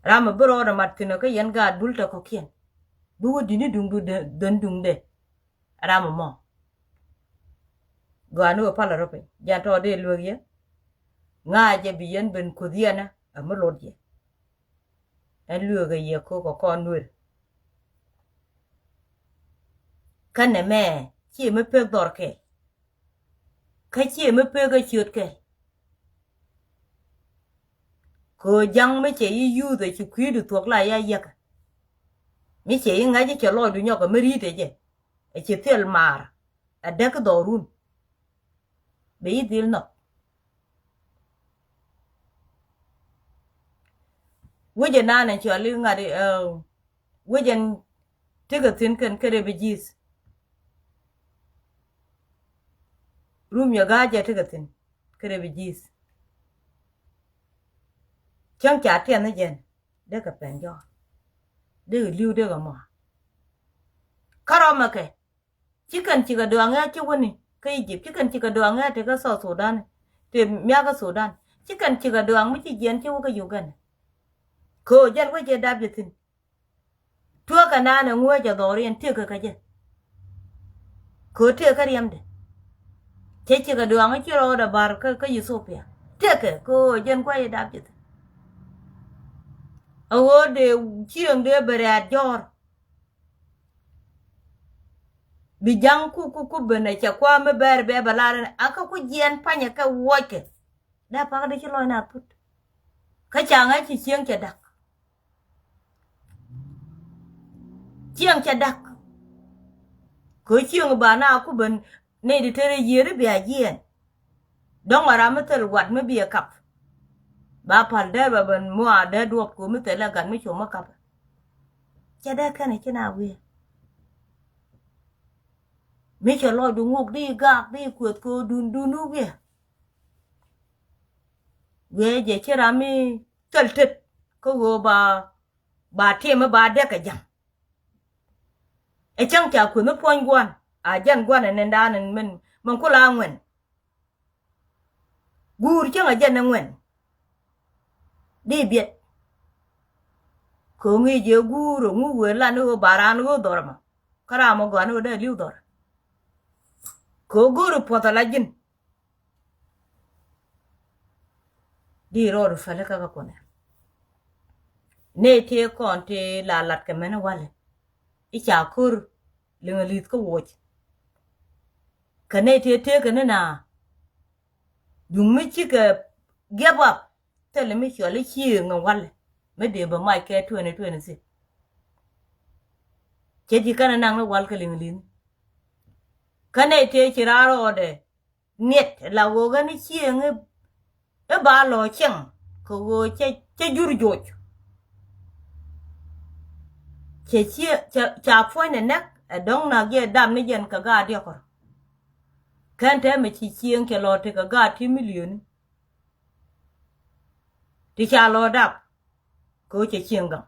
ram bro da mat kino ka yan God bulta ko kien bu wodi ni dung du den dung de ram mo ganu pa la rope ja to de luye nga je biyen ben ko diana amolodje en luye ye ko nur kanne me chi me pe dor ke ka chi me pe ga chut ke ko jang me che yu de chi kwi du tok la ya yak mi che nga je che lo du nyo ko meri de je e che tel mar a de ko dorun be dil no wuje na na che li nga de wujen tiga tin kan kare be jis rum ya gaje tiga tin kare be jis chang cha tian na jen de ka pen jo de liu de ga ma karama ke chikan chiga do anga chi woni kai jip chikan chiga do anga te ka so Sudan te mya ga Sudan chikan chiga do anga chi jen chi ka Uganda ko jan wa je dab tin tuwa ka na ngwe ja dorien te ka je ko te ka riam de te chiga do anga chi ro da bar ka Ethiopia te ko jan kwa je dab tin awo de chieng de berat jor bi jang ku bene cha kwa me ber be balare aka ku jen panya ka woke da pa de chi loina put ka changa chi chieng cha dak ko chieng ba na ku ben ne de tere yere bi ajen don mara metel wat me bi kap ba pal de ba ben mo ade duop ko me tela gan me choma kap cha da kan chi na wi me cho lo du nguk di gak di kuot ko dun nu we je chera mi tel tet ko go ba te me ba de ka jam e chang cha ku me pon gwan a jan gwan ne ndan men man ko la ngwen gur chang a jan ngwen di biet ko ngi je guru ngu we la no baran go dorma kara mo gwan o de liu dor ko guru pota la jin di ro fele ka ko ne ne te kon te la lat ka mena wale I cha kur lingalit ko woch ka ne te ka ne na dung mi chi ka give up tele mi chole chi ngam wale me de ba mai ke 2026 che di kana nang wal ka lingalin kane te chiraro de net la wo ga ni chieng e ba lo cheng ko wo che jur joj che chia cha foi ne nek dong na ge dam ni jen ka ga dia ko kan te me chi chien ke lo te ka ga ti million ti cha lo dap ko che chien ga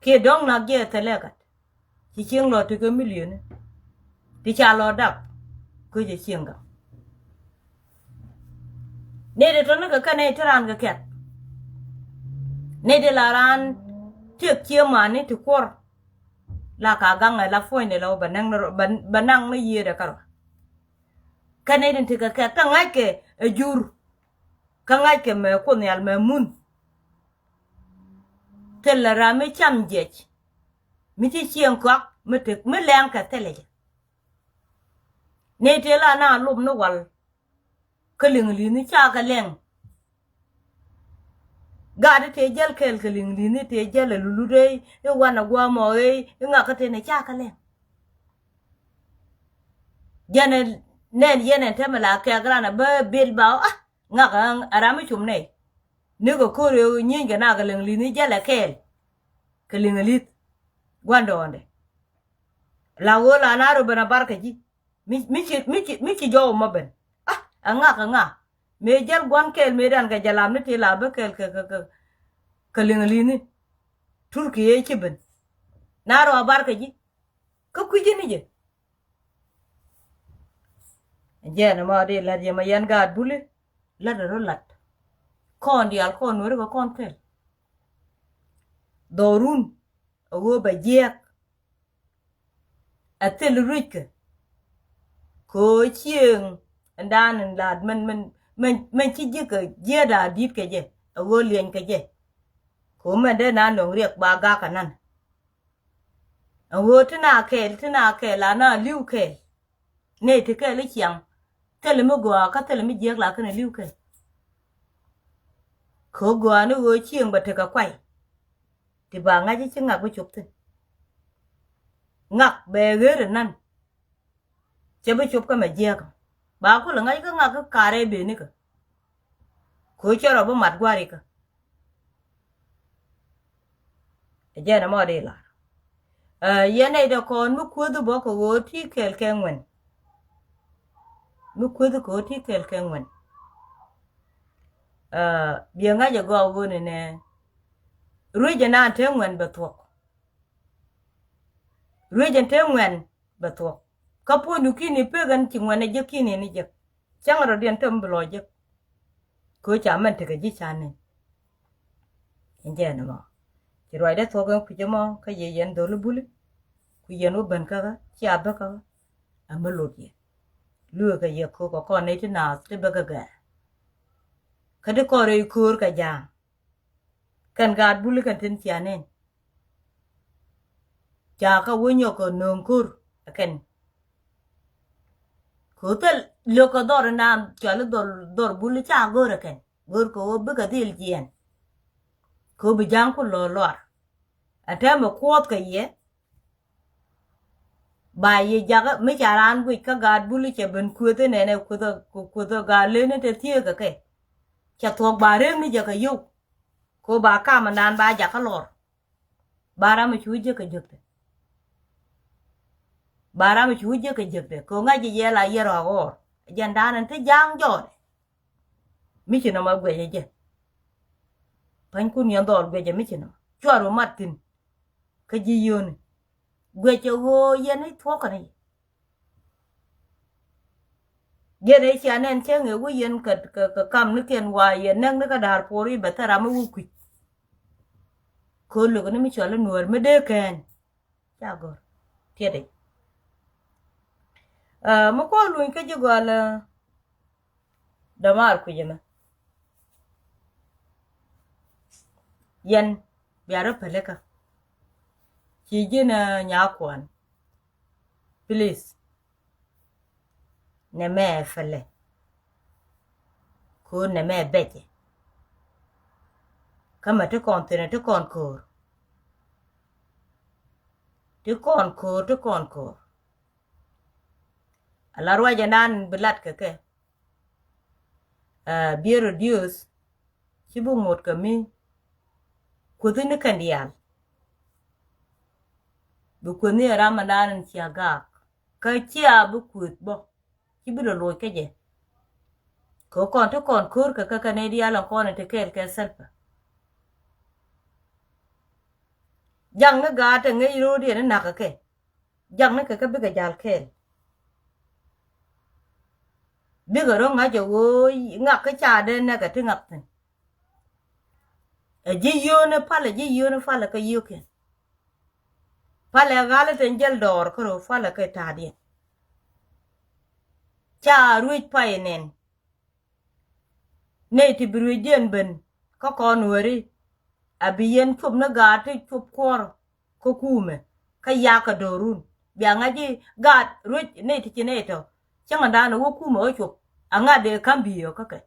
ke dong na ge te le ga chi chien lo te ka million ti cha lo dap ko che chien ga ne de to na ka ne tran ga ket ne de la ran tiek chia ma ni ti kor la ka gang la foi ne lo banang no ye de karo kane den ti ka ka ngai ke jur ka ngai ke me ko ne al me mun tel ra me cham jech mi ti chien kwak me te me leng ka tele ne te la na lum no wal ka ling li ni cha ka leng ga de te jel kel ka ling li ni te jel lulu de e wana gwa mo e nga ka te ne cha ka leng jene nen yene te mala ka grana ba bil ba nga ka ara mi chum ne ni go ko re nyin ga na ga ling li ni jel kel ka ling li gwando onde la wola na ro bana barka ji mi ci jowo maben nga me jel gon kel me dan ga jalam ni te la ba kel ka lingali ni turki ye ci ben na ro barka ji ka ku ji ni je na ma de la je ma yan ga bule la da ro lat kon di al kon wor ko kon tel dorun owo ba jek atel rike ko chieng ndan lad men chi je ke je da dit ke je owo lien ke je ko men de na no riek ba ga kanan owo tina ke la na liu ke ne te ke le chiang tel mo go ka tel mi je la ke ne liu ke ko go anu wo chieng ba te ka kwai ti ba nga ji ngak bu chup te ngak be ge nan che bu chup ka me je ka ba ko la ngai ka ngak ka re be ni ka ko che ro bu mat gwari ka je na mo de la ye ne de ko mu ku du bo ko wo ti kel ke ngwen mu ku du ko ti kel ke ngwen bi nga je go wo ne ruje na te ngwen be to ruje te ngwen be to ka po nu ki ni pe gan ti ngwen je ki ni je chang ro den tem blo je ko cha man te ga ji cha ne je na mo ti roi de to gan ku je mo ka ye yen do lu bul ku yen wo ban ka ga cha ba ka amalo ye lu ga ye ko ne ti na te ba ga ka de ko re kur ka ja kan gad bulu kan tin tianen ja ka wonyo ko nonkur akan ko tel lo ko dor na chalo dor bulu cha gor kan gor ko be ka dil jien ko bi jang ko lo lor ata mo kwot ka ye ba ye jaga me charan gu ka gad bulu che ben ku te ne ku to ga le ne te tie ka ke cha to ba re mi ja ka yu ko ba ka ma nan ba ja ka lor bara ma chuje ka jokte bara ma chuje ka jokte ko nga je ye la ye ro go jan dan te jang jo mi chi no ma gwe je pan kun yan dor gwe je mi chi no chwaro martin ka ji yon gwe che go ye ni tho ka ni ye ne chi anen che nge wo yen ka kam ni ken wa ye nang ni ka dar pori ba tara ma wu ku ko lu ko mi chwalo nuor me de ken cha gor tiede mo ko lu ke je gola da mar ku je ma yen biara peleka chi je na nya kwan please ne me fele ko ne me beje kama te kon tene te kon kor ala rwa janan bilat ke bi reduce chibu ngot ka mi kudini kandial bu ko ni ramadan ci aga ka ci abu ku bo ci bu do loy ke je ko kon to kon kur ka ne dia la kon te kel ke selpa jang na ga te ngi ro di na ka ke jang na ka bi ga jal kel bi ga ro nga jo wo nga ka cha de na ka te ngap ten e ji yo ne pala ka yo ke pala ga le ten jel dor ko pala ka ta di cha ruit pa enen ne ti brujen ben ko kon wori abiyen chup na ga te chup kor ko kume ka ya ka dorun bia nga ji ga ruit ne ti ne to changa da no kume o chup anga de kambiyo ka ke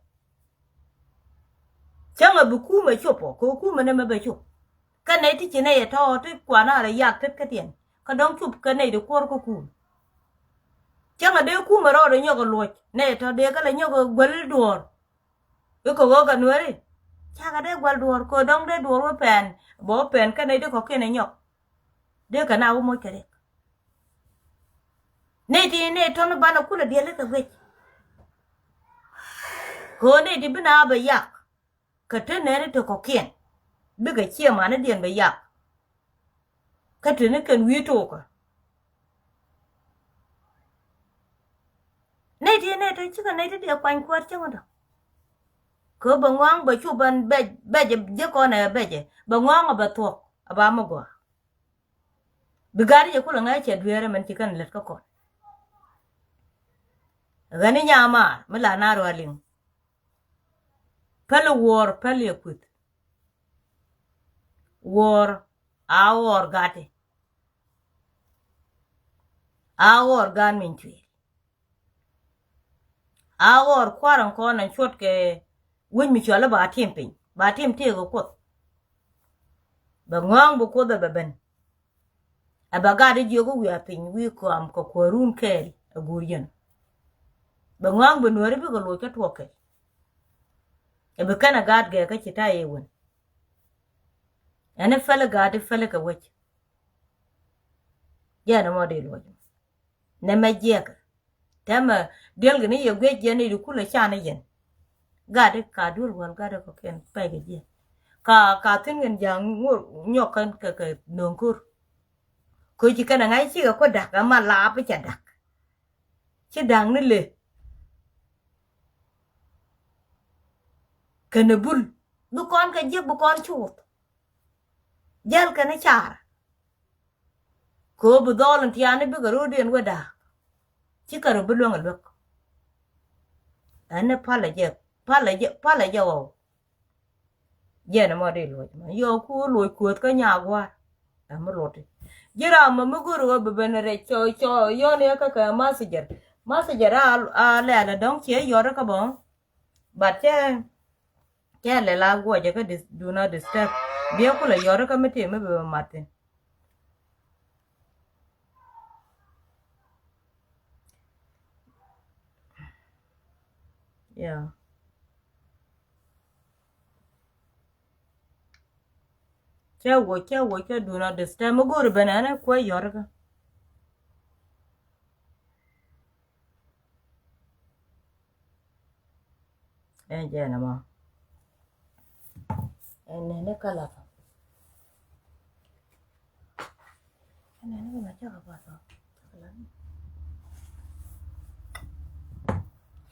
changa bu kume chupo ko kume ne me be chup ka ne ti ne to te kwa na re yak te ka tien ka dong chup ka ne de kor ko kume changa de kume ro de nyogo loch ne to de ka le nyogo gwel dor ko go ka nuere chaga de gwel dor ko dong de dor wo pen bo pen ka ne de ko ke ne nyok de ka na wo mo kere ne ti ne to no bana kula de le ka we ko ne ti bina ba yak ka te ne to ko kien bi ga chia ma ne den ba yak ka te ne kan wi to ka ne ti ne to chi ka ne ti de kwan kwat chi mo ko ba ngong ba chu ban be je ko na be je ba ngong ba to ba mo go bi gari je kula ngai che duere man ti kan let ka ko gani nyama mala na ro alin pele wor pele kut wor awor gate awor gan min twi awor kwaran ko na chot ke win mi chola ba tim te go ko ba ngong bu ko da ben abaga de jogo wi apin wi ko am ko run kel agurien ba ngong bu nori bi go lo ka to ke e be kana gad ge ka chita e won ene fele gad fele ka wech ya na mo de lo ne me je ka tema del gni ye gwe je ne ku le cha ne yen gad ka dur won gad ko ken pe ge je ka tin ngen jang nyokan ka nonkur ko chi kana ngai chi ko dak ma la pe cha dak chi dang ni le kana bul bu kon ka je bu kon chu jal kana char ko bu dolan tiane bi garo den wada chi karo bu lo ngalok ane pala je wo je na mo de lo yo ku lo ku ka nya gwa am lo te jira ma muguru be benere cho yo ne ka masijer a le dong che yo ka bon but ke le la gwa je ka do not disturb bia ku le yo ka mete me be martin yeah ke do not disturb muguru benana ko yo ka je na ma ne kala ne ma cha ka pa so kala ni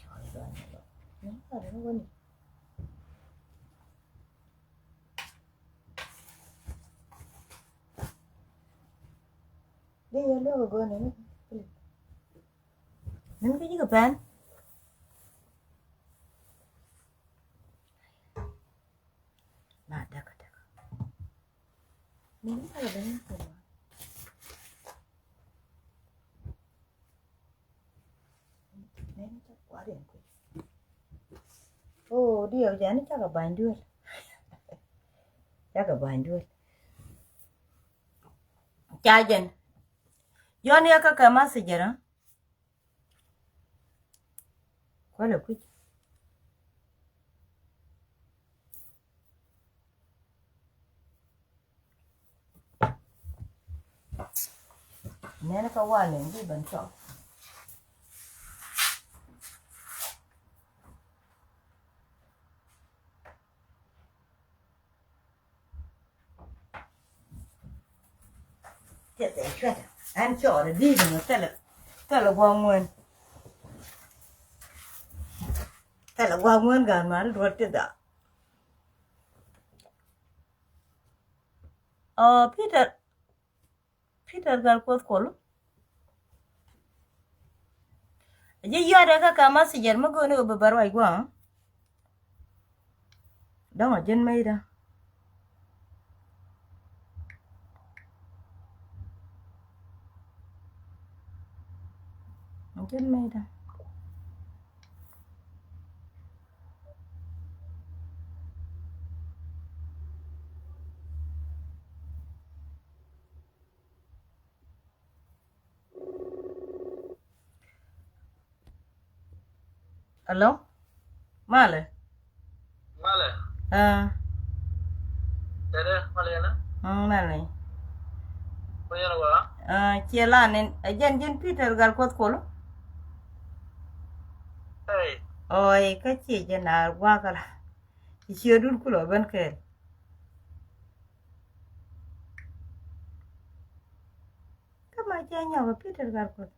choi ba ne ka ro ni de yo lo go ne cái gì ban nada kata ini ada banyak semua ini tak kuat ya oh dia jangan cakap bandul jajan Yon ya ka kama sejarah kwala kuch nene ka wale ndi ban chop chết để chết ăn chọ để đi thì nó thật là qua nguyên gần mà nó ruột chết đã Peter gal ko kolo je yada ka kama sijar magone go babarwa igwa dama jen meida jen meida Alo? Male? Male, dede male na? Male. Punya gua? Chia nen jen Peter gal kot kolo. Hey, Oi, ka chi jena wa kala. Chia dul kulo ban ke. Kama jenya wa Peter gal kot.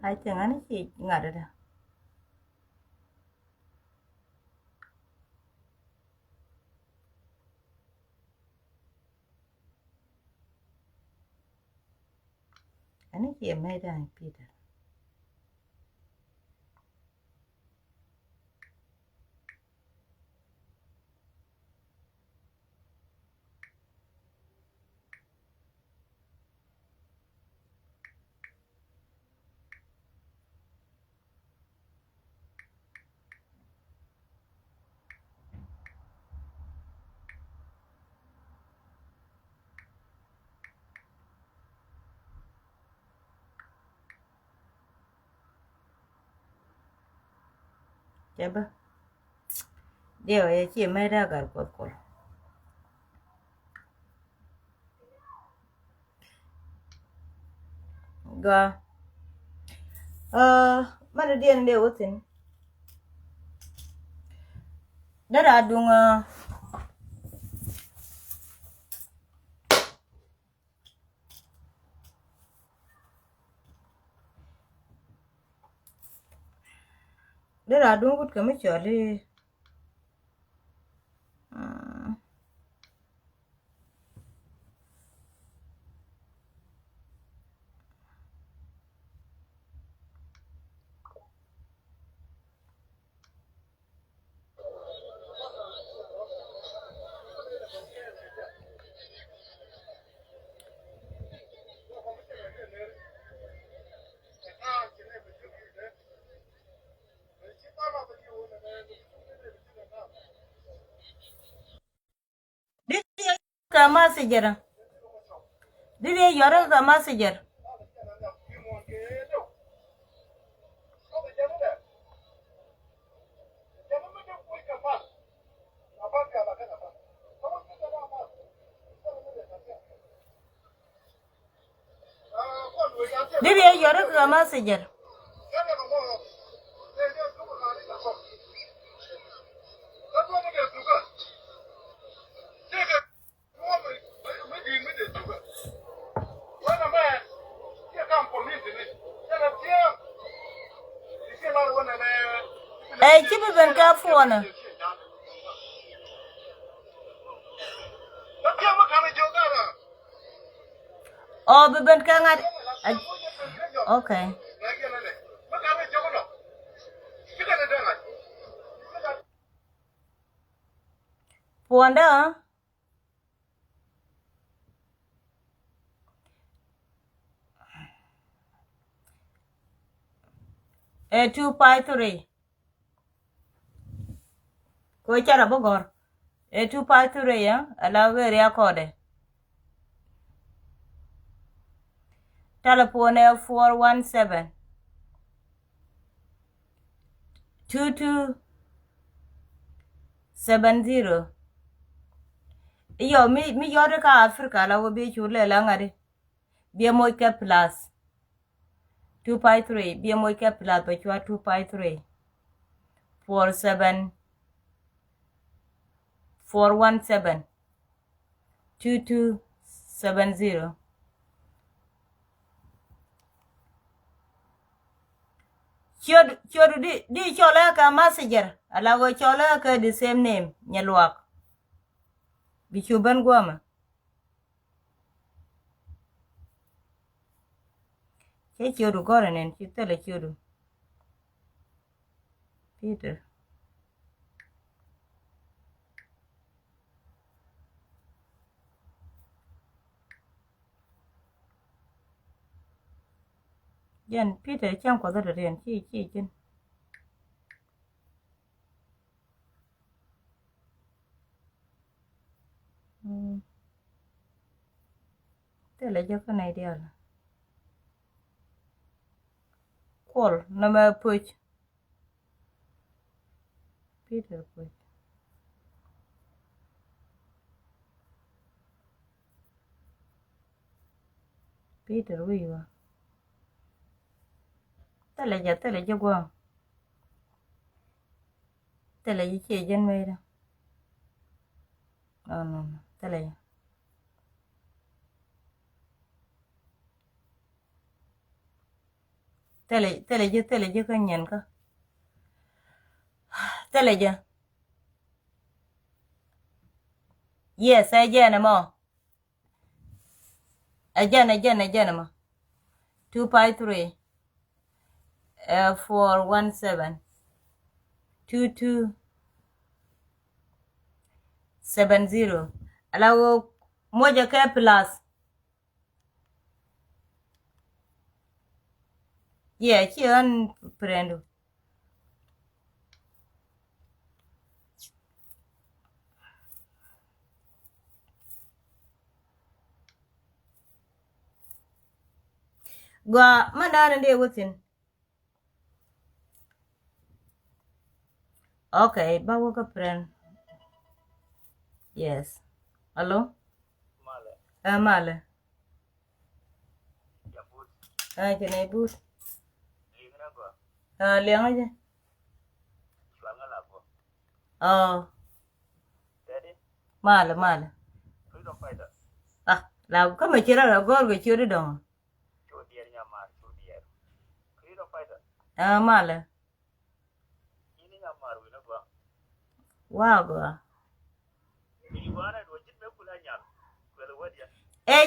Hai jangan sih nggak ada dah. Ini sih medan Peter. Coba. Dia ya sih medan gal kot kolo. Ga. Mana dia nde wotin. Dara dunga Dara dunga kut kami chale. Dia kama sejarah. Dia yara kama sejarah. Dia yara kama sejarah. Chibi ben ka fona. Oh, ben ka ngat. Okay. Fonda. 253 ko chara bogor 253 ya ala veri akode telephone 417 2270 iyo mi yore ka Africa la wo bi chule la ngari bi mo ke plus 253 bi mo ke plus ba chwa 253 417 2270 chodu di chola ka messenger ala go chola ka the same name nyalwak bi chuban gwama che chodu goranen chitele chodu Peter Jan Peter chang kwa da ren chi chen tele jo ka na ideal call na ma puch Peter puch Peter wiwa tele jo gwa tele ji che jen me da no tele jo ka nyen ka tele jo yes ajana mo ajana mo 253 417 2270 alawo moja ka plus chian prendo gwa mandana de wutin okay bawo ka friend yes hello male kene but liang aja male la ka ma chira la gor go chiri dong male wow go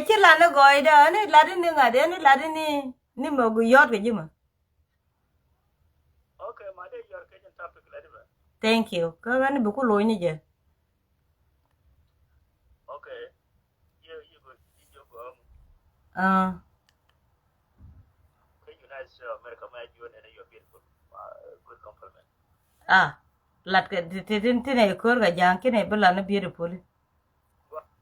chila no goida ne ladini ngade ne ladini ni mogu yot ke jima Okay, my day your kitchen topic ladiba. Thank you. Ka gani buku lo ni je. Okay. You go go. United States of America my you and you're beautiful. Good compliment. Lat ke tin ne ko ga jang ke ne bala na beautiful.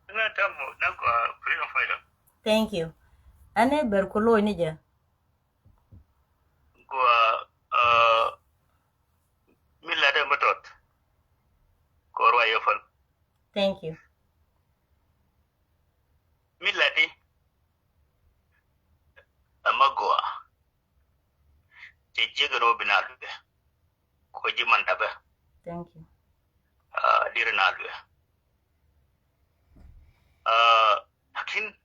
Freedom fighter. Thank you. Ane ber ko lo ni je. Go Millade Matot. Korwa Yofal. Thank you. Milladi Amagoa. Jigaro Binalbe. Koji Mandabe. Thank you. Dirinalbe. Hakin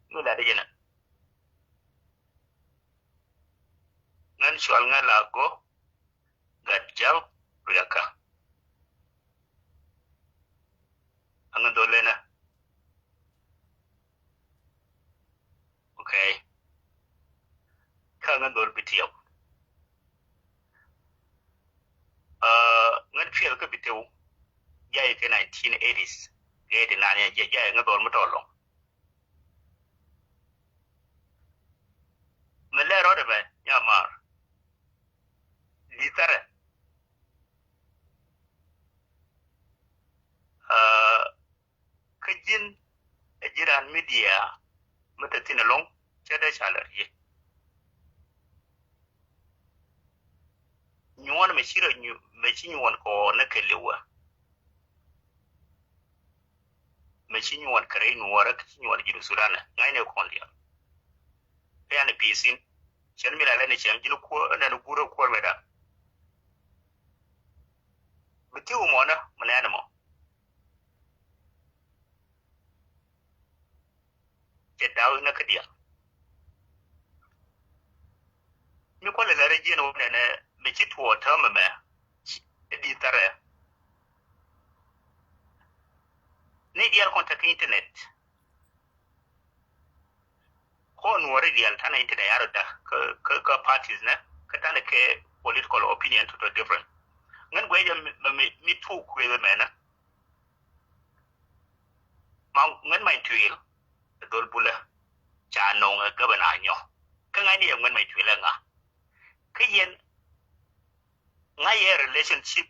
Milladi Jena. Ngan soal ngalago gajal ruyaka angan dolena okay kangan dol bitiyo ngan fiel ka bitiyo yayi ke 1980s gede nanya yayi ngan dol mutolo melero de be nyamar litare kajin jiran media matatina long chada chalar ye nyuwan me shira nyu me nyuwan ko na kelewa me nyuwan kare nuwara nyuwan jiru sudana ngaine ko ndiya yana pisin chen mi la ne chen jilu ko na no gura ko meda biti umona mana mo ke dawo na kadiya mi ko le lare jeno ne me kitwo ta me di tare ne dial kontak internet ko nuwari dial tana internet yaro da ka parties na ka tana ke political opinion to different ngan gweja mi tu kwele mena ma ngan mai tuil dol bula cha no nga gabana nyo ka ngai ni ngan mai tuil nga ka yen ngai relationship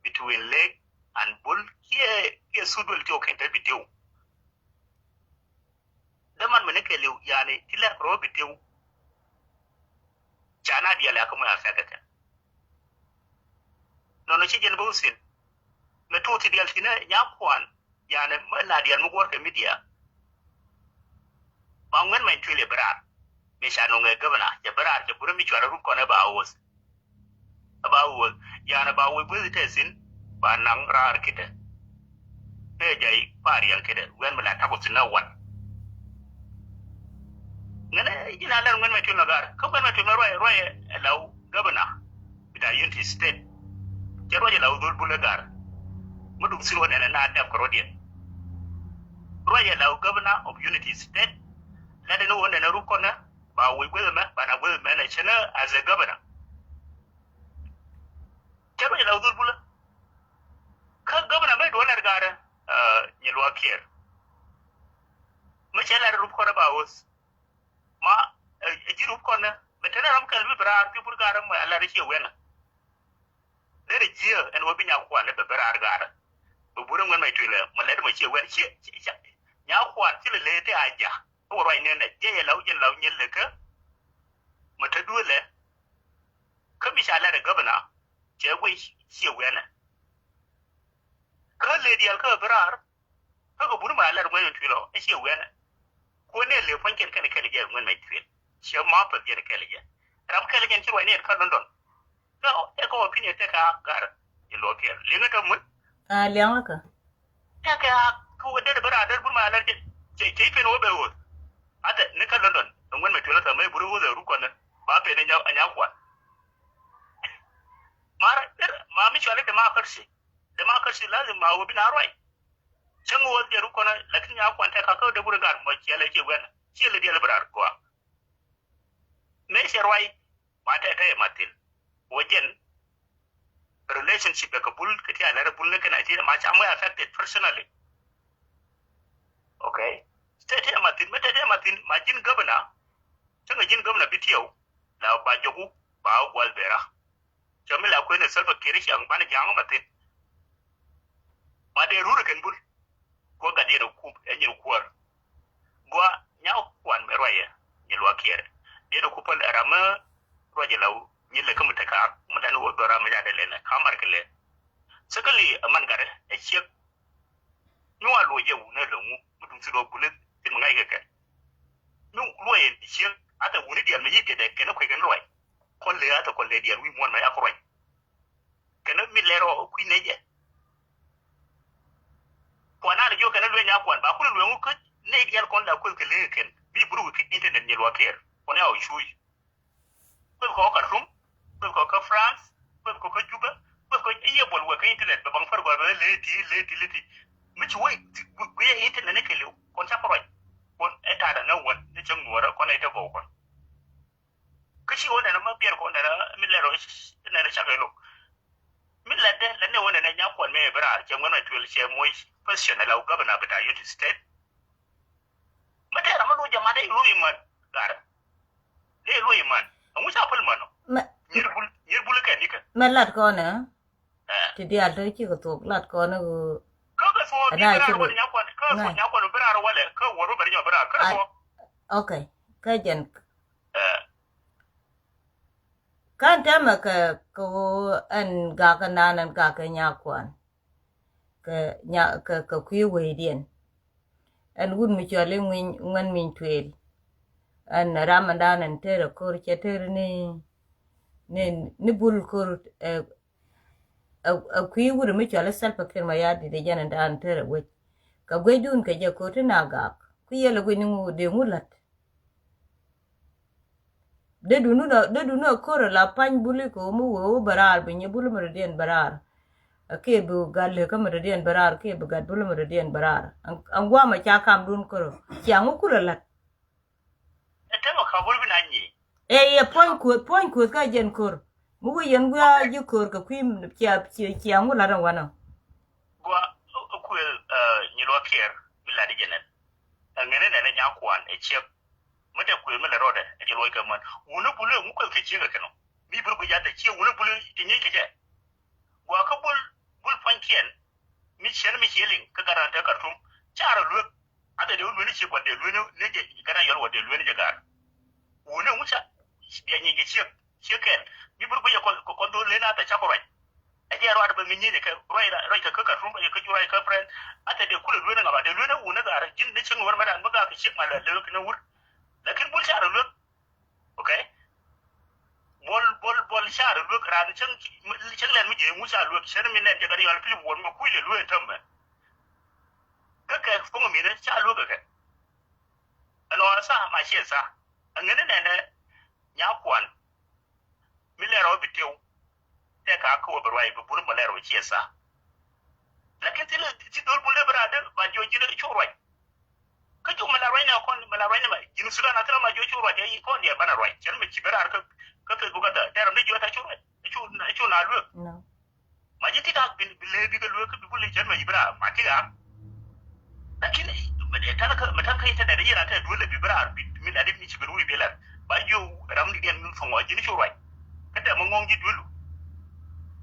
between leg and bull ye sudul to kenta bitiu daman mene ke liu yani tila ro bitiu chana dia la kuma afekata no ci jel bawsin me tuti dial tina nyakwan yani na dial mu gorka media ba ngen mai tule bra me shano nge gabana ya bra ya buru mi chwara ru kona ba awos yana ba we busitesin ba nang rar kide ne jai parial kide wen mala ta ko tina wan ngana ina lan ngen mai tule gar ko ban mai tule roye law gabana bita unity state jaro je law dul bulagar mudu sin wona na da korodian roye law governor of unity state la de no wona na rukona ba we gwele ma ba na gwele ma na chana as a governor jaro je law dul bula ka governor mai donar gara nyelwa kier ma chala rukona ba wos ma ji rukona betana ram kalbi bra pi burgara ma ala rike wena dere jiya en wobi nya kwa le bebera argara bu burum ngan mai tule ma le ma che wer che nya kwa tile le te aja o roi ne na je law nyel le ka mata dole ka mi shala da gabana che wai che wena ka le dial ka berar ka ko burum ala mai tule e che wena ko ne le fanken kan kale je ngan mai tule che ma pa je kale je ram kale gen che wai ne ka london no eko opinion te ka gar iloke linga to mun lianga ka ta ka ko de bara dar burma alar ke ke no be wo ata ne ka london ngon me tola ta mai buru wo da ru kon ba pe ne anya kwa mar ma mi chwale de ma karshi lazim ma wo bina roi chango wo de ru kon lakin ya kwa ta ka ka de buru gar mo chele ke wen chele de bara kwa me se roi ma ta ta matin wajen relationship da kabul kati a lara bulne kana ce ma ci amma affected personally okay state matin mata da matin ma jin gabana tanga jin gabana bitiyo la ba jogu ba walbera jamila ko ne salfa kirishi an bana jang matin ma da ruru kan bul ko ga dira ku enyin kuwar gwa nyaw kwan merwaye yelwa kiyere dira ku pal arama roje law yille kam taka mudan wo dora ma jade lena kamar kele sakali man gare e chek no alo ye wu na longu mutum siro bulet tin ngai ga ka no lo ye chek ata wuni dia me yike de kena ko gen roi kon le ata kon le dia wi mon ma ya ko roi kena mi lero ku ne je ko na le jo kena lo nya kwan ba ku lo ngu ko ne dia kon la ko ke le ken bi buru ki internet ni lo ker kon ya o shui ko ka rum ko ka France ko ka Juba ko iya bol wa ka internet ba bang fargo ba leti mi ci wai ku ya internet ne ke le kon ta koroi kon eta da nan won ne jang nuwara kon ita go kon kashi wona na mabiyar ko na mi lero na na chagelo mi la de la ne wona na nya kon me bra jang wona tuel che moy professional au gabana bata United State mata ra manu jama'a dai ruwi man gar dai ruwi man Ngu cha pul mano. ma Nyir bul ke ni ke. ma lat ko na Eh. ti dia to chi ko to lat ko na Ka so bi Ada bara chulu. wala nya kwan ka so Ngai. nya kwan bara wala ka woro bari nya bara ka so. okay ka jan Eh. kan ta ma ka ko an ga ka nan ga ka nya kwan ka nya ka ku we dien an wun mi chole ngwan min twel an ramadan an tere kor cheter ni bul kor a ku wur mi chole salpa kir ma yadi de janan da an tere we ka gwe dun ka je ko tana ga ku yele gwe ni mu de mulat de dunu kor la pan buli ko mu wo barar bi ni bul mer den barar ke bu galle ka mer den barar ke bu gad bul mer den barar an gwa ma cha kam dun kor chiangu kula lat E te ma ka bul bi na ni. ye point ku ka jen kor mu wo yen gwa ji kor ka kwim chiangu la ran wana Gwa ku ni lo kier bi la di jenen. Ngene ne nya kwan e che mata ku mi la rode e lo ka man. Wona bul mu ko ke ji ga kano. Mi bur bu ya da che wona bul ti ni ke je. Gwa ka bul fan kien mi chen mi healing ka garanta ka tum chara lu ada de lu ni che kwa de lu ne je kana yor wa de lu ne je gar. Wona mucha ya ni ke che ken mi bur bu ya ko do le na ta cha ko rai. Aje ro da min ne ka rai ka tum ka jura ka friend ata de kula lu ne ga ba de lu ne wona gar jin ne cin war madan maga ka shi mala le ka na wur lakin bul chara lu okay bol chara lu ra da cin len mi je mucha lu shan min ne je ga yal film won ma kuile lu tamma kaka kuma mi ne cha lu ga ano sa ma shi sa ngene ne nya kwan mi le ro bitiu te ka ko bro ai bu mo le ro chi sa lakin ti dol bu le brada ba jo ji ne chu roi ka ju ma la roi na kon ma la roi na ma jinu suda na tra ma jo chu roi ai kon dia bana roi chen mi chi bera ka bu ga da der ne jo ta chu roi chu na lu no ma ji ti ka bi le bi ga lu ka bi bu le chen ma ibra ma ti ga lakin matan kai ta da yana ta dole bi bara mi da mi ci biru bi la ba yo ram ni den fon wa jini shorwai kada mun ngongi dulu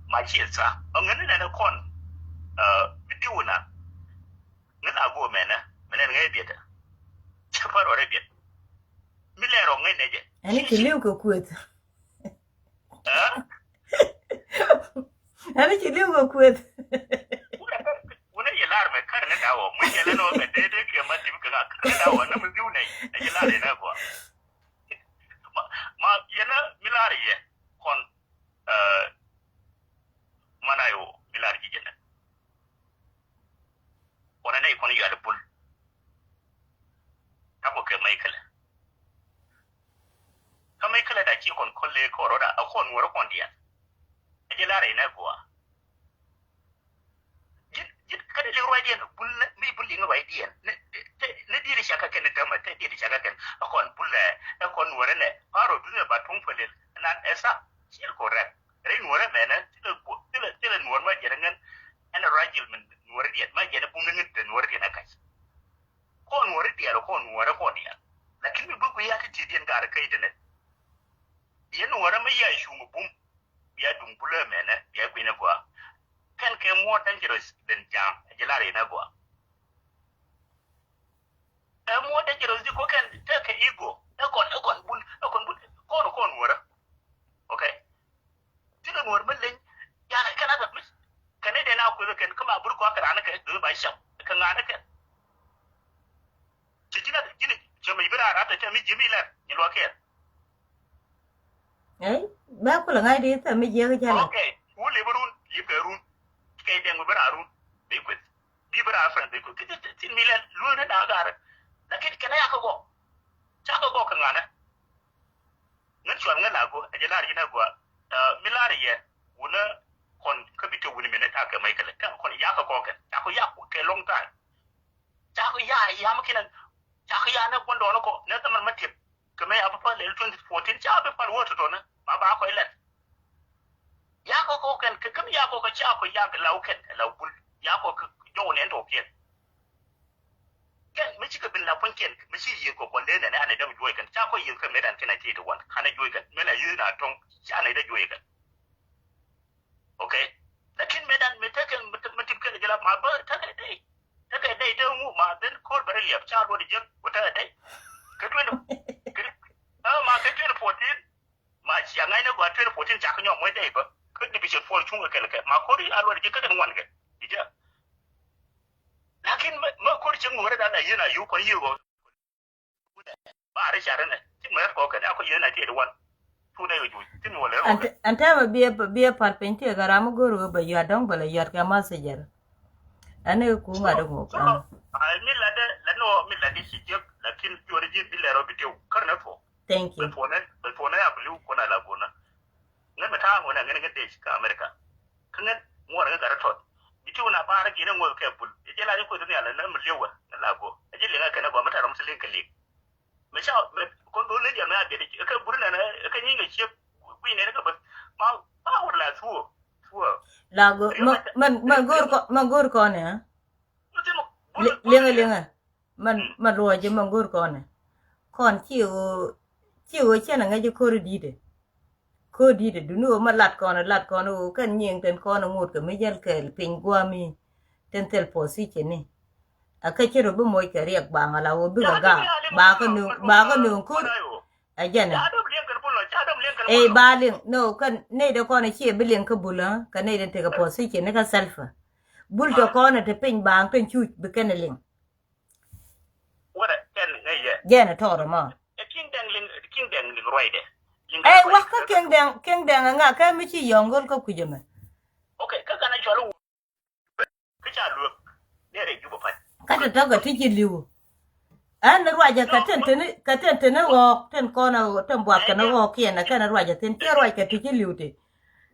ma ci sa an ganin na kon bidiyo na ngana go mena mena ngai bieta ta faro re biet mi le ro ngai ne je ani ki liu ko kuet ani ki liu ko kuet wani ya lar mai kar na dawo mun ya lano ga daidai ke ma dibi kaga kar na dawo na mun biyu ne ya lare na kuwa ma yana milari ye kon mana yo milari ji jena wani ne kon ya da bul ta ko ke mai kala ka mai kala da ki kon kolle ko roda a kon woro kon dia ya lare na kuwa kada le roi dia bulle mi bulli ngai dia ne dire shaka ken da ma te dire shaka ken akon bulle akon wore ne aro dunya ba tun fele nan esa shi ko re re wore me ne tile wore ma jere ngan ana rajil men wore dia ma jere bum ngan te wore dia na kai kon wore dia ko dia lakin mi bugu ya ti dia ngar kai de ne yen wore ma ya shu mu bum ya dum bulle me ne ya gwina kwa can get more dangerous than jam jelare na go more dangerous you can take a ego kon wora okay tira wor mallin ya kana da mis kana da na ku kan kuma burko aka rana kai da ba sha kan rana kai cijina gini ce mai bira rata ce mi jimila ni loke ba ku la ngai de ta mi je ga jala okay wule burun yiberun kay den mo bararu be ko bi bara fran be ko tin mila lu na gar lakin kana ya ko cha ko kan ngana nan chuan ngana go ajala ri na go milari ye wona kon ka bi to woni mena ta ka mai kala kan kon ya ka ko kan ta ko ya ko ke long time ta ko ya makinan ta ko ya na gondo no ko na tamar matip kamar ya fa le 2014 cha be fa wato to na ba ko ilat ya ko kan kam ya ko cha ko ya ga lauken laubul ya ko jo ne to ke kan mi cika bin la คนเขียนไม่ใช่ยืนกับคนเดินเนี่ยอันไหนได้ช่วยกันเจ้าก็ยืนขึ้นไม่ได้ที่ไหนที่ทุกวันอันไหนช่วยกันไม่ได้ยืนนะตรงอันไหนได้ช่วยกันโอเคแต่ขึ้นไม่ได้ไม่ถ้าเกิดมันถึงเกิดจะรับมาเบอร์ถ้าเกิดได้เดินงูมาเดินโคตรบริเลียบชาติวันเดียวว่าถ้าได้ก็ช่วยดูมาก็ช่วยโพสต์มาเสียงไงนะว่าช่วยโพสต์จากขยมไม่ได้ปะก็ได้ไปเชิญโฟล์ชุ่งกันเลยมาโคตรอันวันเดียวก็กันวันกันดีจ้ะlakin ma ko ci ngore da na yana yu ko yu ba re share ne ti mer ko ka ko yana ti de wan tu ne yu ti mo le ro anta ma bia par penti gara mo goro ba ya dong bala yar ka ma se jar ane ku ma do mo ai mi la no mi la di si jek lakin jori ji bi le ro bi te kar na fo thank you be fo na ya blu ko na la gona ne ma ta ngona ngene ngade shi ka america kan mo ra ga tot itu na fara gidan wa kai bul je la ko duniya nan mun lewa na lago je le ga na ba mata ram sulin kalle me sha ko do le ya na be ka burna na ka yin ga shi wi ne daga ba wala tuwo lago man gor ko ne lenga man ro je man gor ko ne kon chiwo chena nga je ko dide dunu ma lat kono kan nyeng ten kono ngut ka me jal kel pin gwa mi ten tel position ni aka chiro bu moy ka riak ba ngala wo bi ga ba ko nu ku ajana e ba ling no kan ne de kono chi bi ling ka bula ka ne den te ka position ne ka selfa bul to kono te pin ba kan chu bi kan ling wala ken ne jana to ma king dang ling roide wax ka keng dang nga ka mi chi yongol ko kujema okay ka kana cholo ka cha lu ne re ju ba ka ta ga ti liu an ro ja ka ten wo ten ko na ten bwa ka na wo ki na ka na ro ja ten te ro ka ti liu te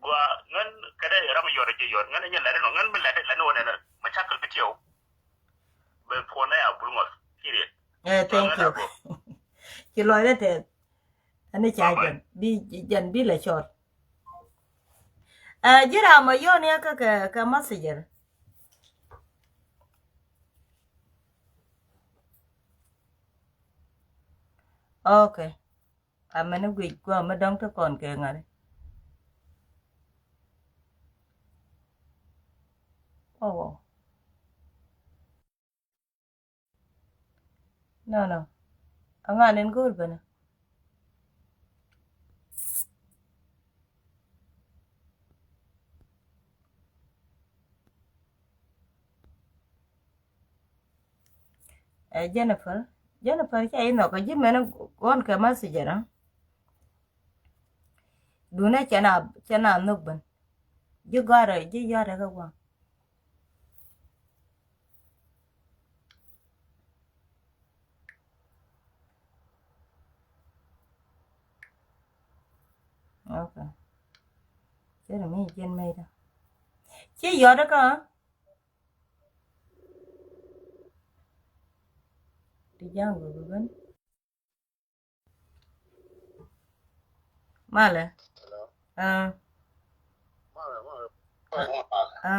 gwa ngan ka da ra ma yoro je yor ngan nya la no ngan mi la la no na ma cha ka bitio be po na ya bul mo kire thank you ki lo le te anh cha dần bi là short jira ma yo ne ka messenger okay amana gwi kwa ma dong ta kon ke ngare oh no anga nen gol bana Jennifer cái nó có giúp mẹ nó con cái má gì đó đứa này chả nào nước bên chứ ra rồi các bạn ok chứ là mấy trên mây đó chứ giờ đó cơ đi giang rồi bên male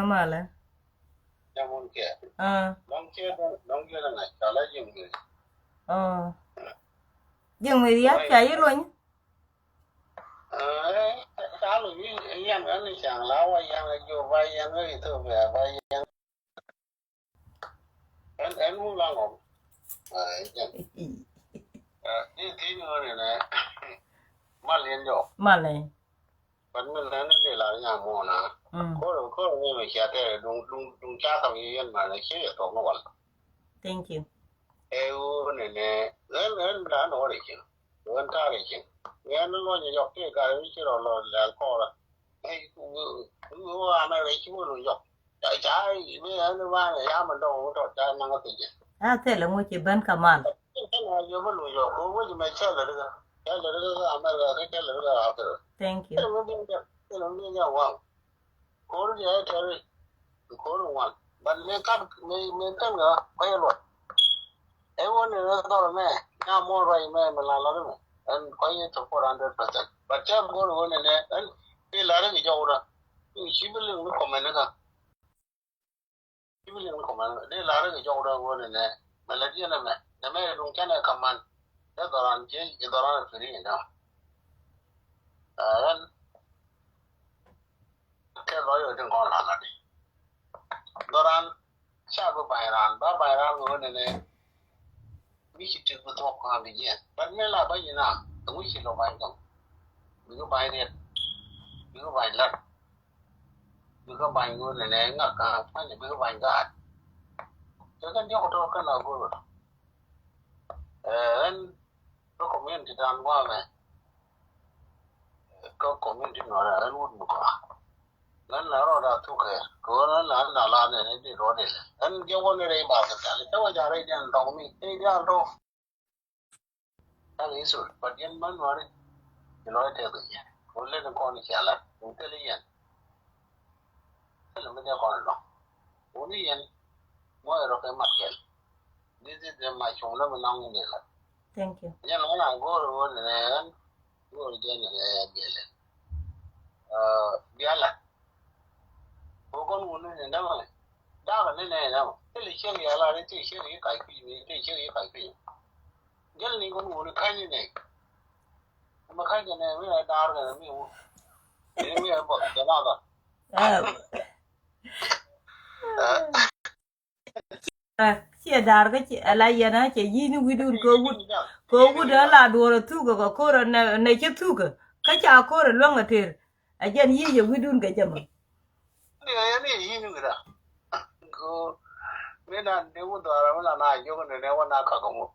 male Jamon ke. Long ke là này, trả lại dùng người. Dùng người á chạy luôn. Trả luôn với em ở đây chẳng lão em là vô vay em ấy thôi về vay em. Em muốn lo ngủ. Đi tí nữa này mà liền rồi mà này vẫn là nó để lại nhà mồ nè có rồi như vậy sẽ đúng cha thằng yên mà này sẽ có nó còn thank you EU này nè lớn đã nói đấy chứ lớn ta đấy chứ nghe nó nói nhiều cái chứ rồi là có là hay cũng anh này chứ rồi dọc chạy trái với nó ba này ra mình đâu có trái năng có gì thế là ngôi chị bên Kamal thank you mà lấy tiền này mẹ na me dun kana kaman da doran je doran firi na ran ke loyo den kon la ni doran sha bu bayran ba bayran go ne mi chi tu bu to ka bi je ban me la ba yina ngu chi lo bai dong mi go bai ne mi go bai lat mi go bai go ne nga ka fa ne mi go bai ga cho kan yo to kan la go en ko community dan wa me ko community no ra en wud ko lan la ro da tu ke ko lan la la ne di ro de en ge wo ne re ba ka ta le to ja re den dong mi e ja ro ta ni su pa yen man wa re di lo te de ya ko le ko ni cha la un te le yen le me de ko no uni yen mo ro ke ma ke this is the my chong la ma nang ne la thank you ya no na go ro ne go je ne de le biala ko kon wonu ne na ma da ga ne na te le che ya la re te che ri kai pi ni te che ri kai pi gel ni kon wonu kai ni ne ma kai ne me da ga ne mi wu ni mi bo da na da chị đào cái chị là gì đó chị gì nó video cô vút đó là đùa là thu cái cô rồi này chứ thu cái cha cô rồi luôn là thiệt à dân gì giờ video cái chấm ne yi ni ga ko me na de wu da ra la na yo ne ne wa na ka ko mo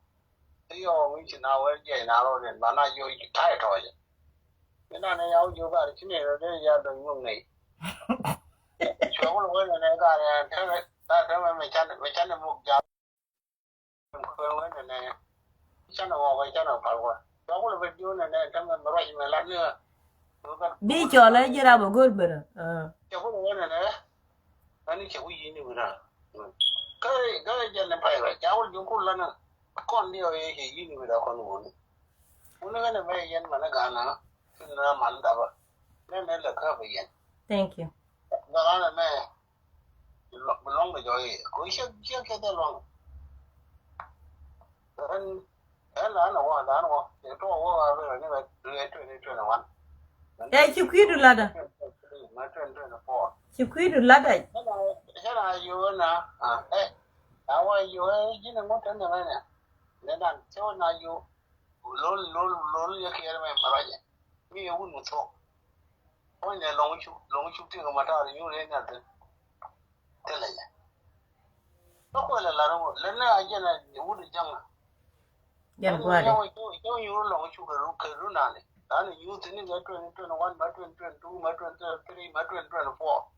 yo mi chi na wa je na ro ne ba na yo ji tai to je me na ne yo yo ga chi ne ro de ya do ngong ne cho ko lo ne ga ne ta me chan mo ja ko wa ne chan wa wa chan wa wa cho ko lo video ne ta me ro ji me la ne đi cho lấy chứ đâu mà gol bự cho ko lo ne ani che wi ni na cái giờ này phải là cháu chúng cô lên con điều gì như vậy đó con muốn cái này bây giờ mà nó gà nó mặn đập nên là khá bây giờ thank you đó là mẹ long rồi cuối trước cái đó long anh là nó hoa đá nó để cho hoa bây giờ như vậy chuyện là hoàn ê chịu khí được là đó chịu khí được là đấy thế là yêu nè I want you know what I'm doing. Then I'm so now you lol you care my maraja. Me a wouldn't talk. When a long shooting of matter, you ain't nothing. Telling you. No, well, a lot of Lena again, you would young. dân qua đi You long sugar, Runani. And you think that 2021, 2022, 2023, 2024.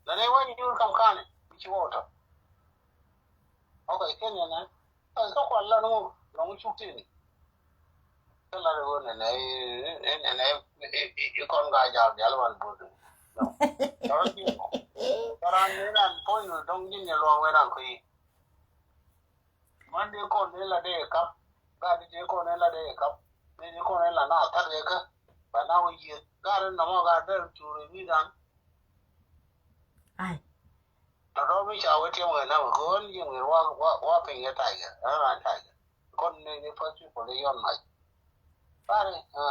Then I want you to come can which water. Okay, Kenya na. Có quan là nó chút tiền. Thế là rồi này con gái giàu dễ lắm buồn. Đó chứ. Đó là như là tôi người đông nhìn nhà loang với nàng khi. Mà đứa con này là để cấp. Cả đứa con này là để cấp. Nên đứa con này là nào thắt đấy cơ. Và nào gì. Cả đứa nó mà cả đứa chủ rồi đi rằng. ai Đó mới chào cái người nào mà có những người qua bình cái tài đó là tài con nên cái phát triển của lấy on này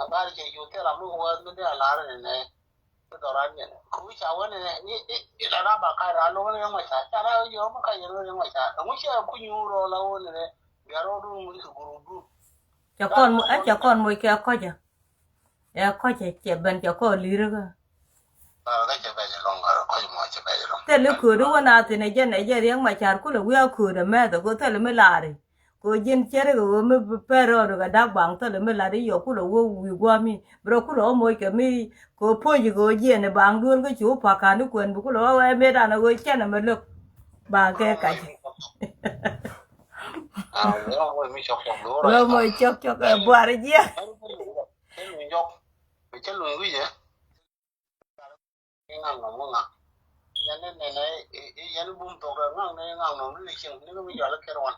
ba đi chơi thế làm luôn qua cái là lá này cái đó là nhận cũng chào cái này như là đã bà khai ra luôn cái ngoài xã cha nó vô mà khai ra luôn ngoài xã không có cũng nhiều rồi lâu này bây giờ luôn mới thử group cho con mồi kia coi chưa coi chị bên cho con lì rồi cái chơi bây giờ long rồi coi mọi chơi bây giờ long thế lúc cười đó na thì này giờ riêng mà chả có là quý cười đó mẹ tôi có thể là mới là đi cô dân chơi rồi mới pero rồi cái đá bảng thế là mới là đi vô có là quý qua mi rồi có là mỗi cái mi cô phơi gì cô dân này bảng luôn cái chỗ phá cả nó quên có là em biết là nó cái chân là mới lực bà cái rồi mới chọc bùa đấy chứ cái lùi cái gì ngang nó ngang nhân này nhân bung tổ rồi ngang nó đi chừng nó bây giờ là cái rồi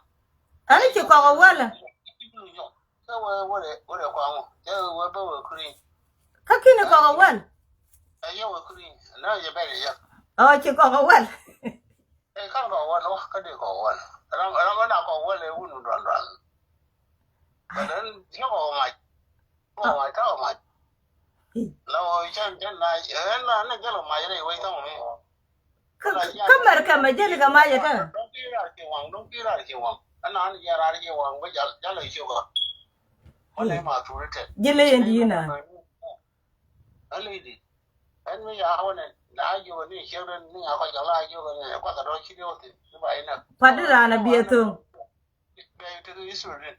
anh chỉ còn qua là cái tôi quăng cái tôi khui các khi nó còn qua cái tôi khui nó giờ bây giờ chỉ còn qua cái không còn qua nó cái điều còn qua เราก็ด่าก็ว่าเลยวุ่นรันแต่เดินเที่ยวออกมาเข้ามาเราฉันนายนั่นจะลงมาจะได้ไว้ต้องไหม kamar kama jeli kama jata ต้องกีฬาเกี่ยววังอันนั้นยาราเกี่ยววังไม่จะเลยเชียวกันคนไหนมาทุเรศ jeli yendi na อะไรดิอันไม่ยาวเนี่ยลายอยู่นี่เชียวนี่เขาจะลายอยู่กันเนี่ยก็แต่เราคิดว่าที่ไปนะ padira na bietung ไปที่อิสราเอล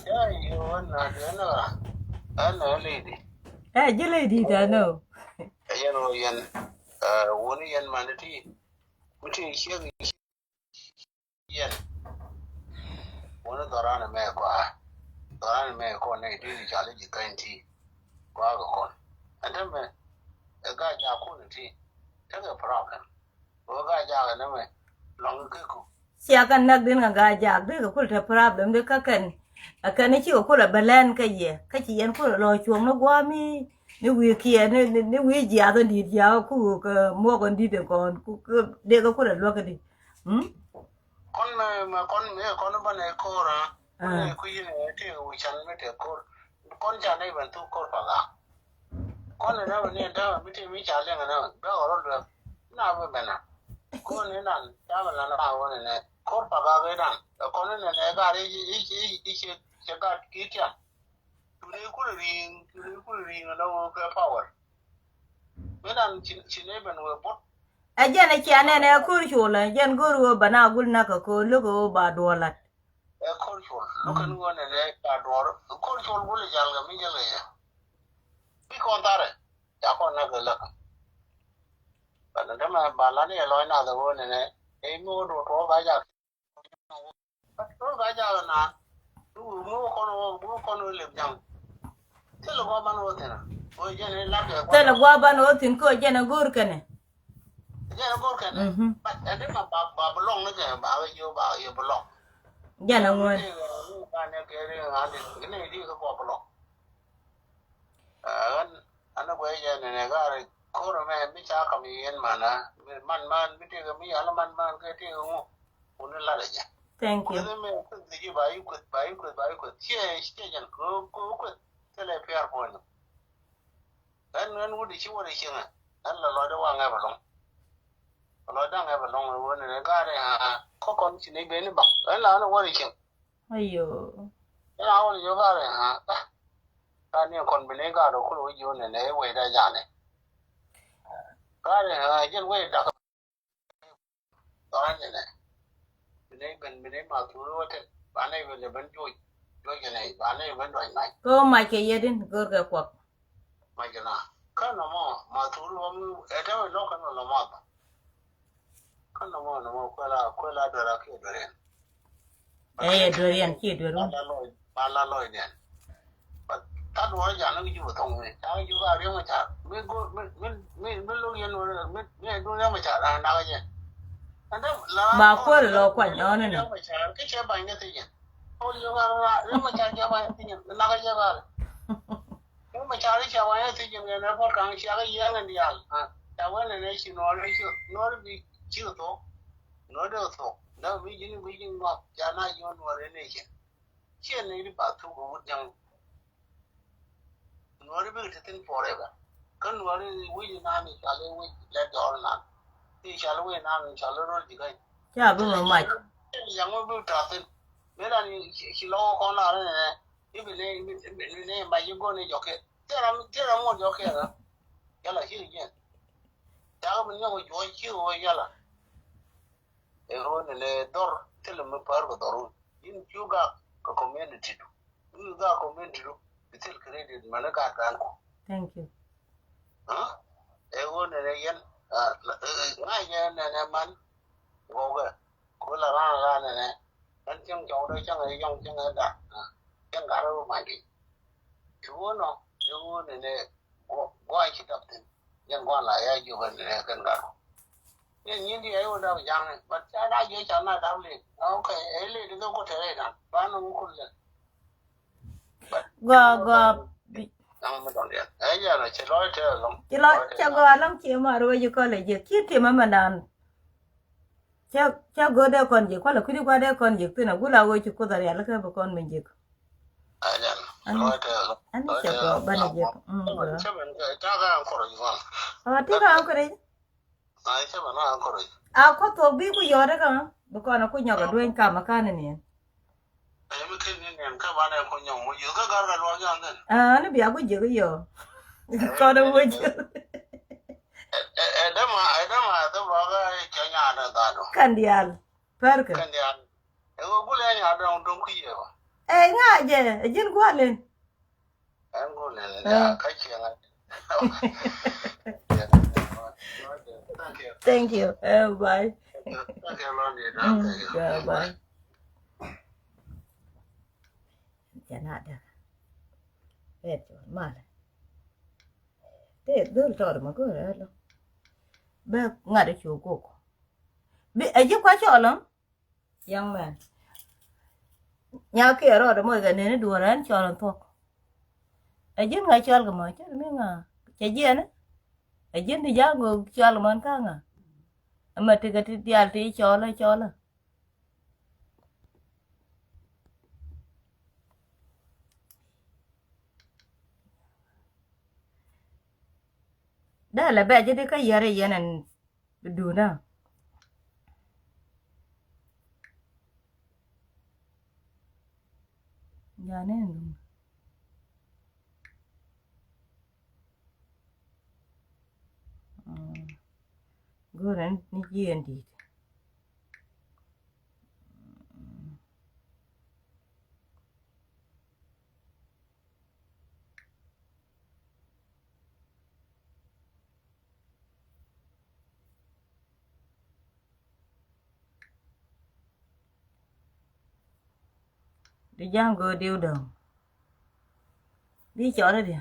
ใช่อยู่นะเดี๋ยวนะอันนั้นเลยดิ jeli di ta no ยันวันนี้ยันมันที่ไม่ใช่เชียงยันวันนั้นตอนนั้นแม่ก็ในที่จะเล่นจีกันที่กว่าก่อนอันนั้นแม่ก็อยากคุยที่ถ้าเกิด problem ก็อยากนั่นแม่ลองก็คุย siakan nak din nga gajak de ko ta problem de kakan akan chi ko la balen ka ye ka chi yan ko lo chuong no gwami ni wi kia ni wi ja do di ja ku ka mo kon di de kon ku de ko la lo ka di con ban này cô ra con quy này thì uy chăn mới được con chăn này vẫn tu cô phải à con này nó vẫn nên đó mới thì mới trả lên cái đó bé ở đó được nào với bạn à con này là cha mình là nào con này cô phải à cái đó con này cái đấy ý cái kỹ thuật tụi này cũng là nó cái power mấy lần chỉ này bên người bot ajana chi anene ku chola jan guru bana gul na ka ko lugo ba dolat control lo kan ngone ne ka dor control bole jal ga mi jale ya bi kon tare ya kon na gala bana dama bala ne lo na da wone ne e mo do to ga ja na du mo kono le jam te lo ba no te na o je ne la ga te la gwa ban o tin ko jana gur kane je na gor kan ba de ba long ne ga ba yo long jana ngwan ba ne ke re ha de ne di ko ba long ana gwe je ne ga re ko ro me mi cha ka mi yen mana man mi te ga mi ala man ke te ngo un la le ja thank you ne me ko de ji ba yu ko che jan ko te le per ko no an wo di chi wo de chi na an la lo de wa nga ba long lo da nga ba long wo ne ga re ha ko kon chi ne be ni ba an la no wo de chi ayo ya wo yo ga re ha ta ni kon be ne ga do ko lo yo ne ne we da ja ne ga re ha jen we da ta ne ne ne ma tu ro te ba ne be le ban jo ne ba ne ban do mai ko ma ke yedin gor ga kwak mai na ka no mo ma tu ro mu e da lo ka no mo ba ka no mo ko la da ra ke do re dorian chi doru ba la lo ne ta do ja na ji bu tong ne ta ju ga re ma cha me go me lo yen no me do ya ma cha na ga je ba ko lo kwa no ne cái xe bánh này thì thôi giờ ra nếu mà chạy xe bánh thì nó cái xe bánh nếu mà chạy xe bánh thì nó phải càng xe cái gì này đi à xe bánh này chỉ nó bị chưa tốt nó đều tốt nó bị dính ngọt cha na vô nó này chứ chuyện này đi bảo thu của một dòng nó bị cái tin forever cái nó đi vui nam thì trả lời vui là đó là thì trả lời vui nam thì trả lời rồi gì cái cha bu ma mai yang mo bu ta tin me la ni si lo ko na ne ni bi ne ba yu go ne joke te ra mo joke na ya la hi yen ta ga ni mo jo chi o ya la e ro ne dor te le me par go dor in juga ko community du ga community du bitel credit mana ka kan ko thank you ha e ro ne yen ne man go ga ko la ra ne anh chẳng chỗ đây chẳng ai dùng chẳng ai đặt chẳng cả đâu mà đi chúa nó chúa này quay chỉ tập thì nhân quan lại ai chịu vấn đề cần cả nên những gì ấy ở đâu chẳng này bắt cha đã dễ chẳng là đau liền ok ấy liền thì đâu có thể này nè bán nó cũng không được go đang mới còn điện ấy giờ là chỉ nói thế là chỉ lo cho go lắm chịu mà rồi giờ coi là giờ kiết thì mà đàn cha go de kon je kwala kudi kwa de kon je tina gula wo chu ko da ya la ka ba kon men je ajan ani lo te ani lo cha te go ba ni je go chaben ta ga an koro yuan ti ka an kore ai chaben na an koro a ko to bi ku yo de ka ba kon ku nya ga duen ka ma ka ni ai mi kin ni ne ka ba ne ko nyong mo yu ga gar ga lo yan den ani bi a ku je yo ko da wo je edama da ba ga kenya da da do kan dial par ka kan ya e go gule nya da on don ku ye ba nga je jin kwa len an go le da ka ke na thank you bye thank you lo ni da yeah bye chana da mal dul tor ma ko lo be nga de chu ko bi aje kwa cholam young man nya ke ro de mo ga ne du ran cholam to aje nga chol ga mo che me nga che je ne aje ni ja go chol man ka nga ama te ga ti dial ti chola da la ba je de ka yare yanan du na ya ne go ran ni ji ndi đi giang go điêu đường đi chỗ đó đi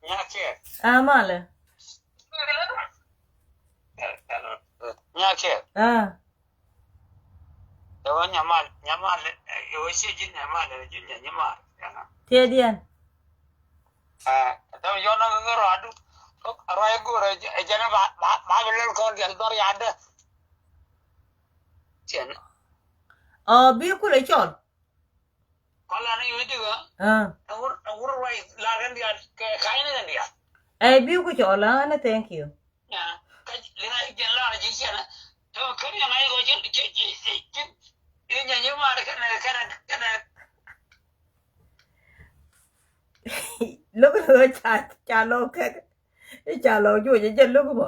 nya ke mà là nya ke à da nyama le yo shi jin nyama le jin nyama yana thế đi anh da yo na ga ro adu ro ay go re jana ba le ko gel dor ya da chen biết cô lấy chọn ko la na yo ti ga awur rai la gan dia kai na dia biết cô chọn là nó thank you ya ka le na gen la ji chen to kan ya ngai go jin ji nya nyama kana lúc nữa cha lô cái cha lô vui vậy trên lúc mà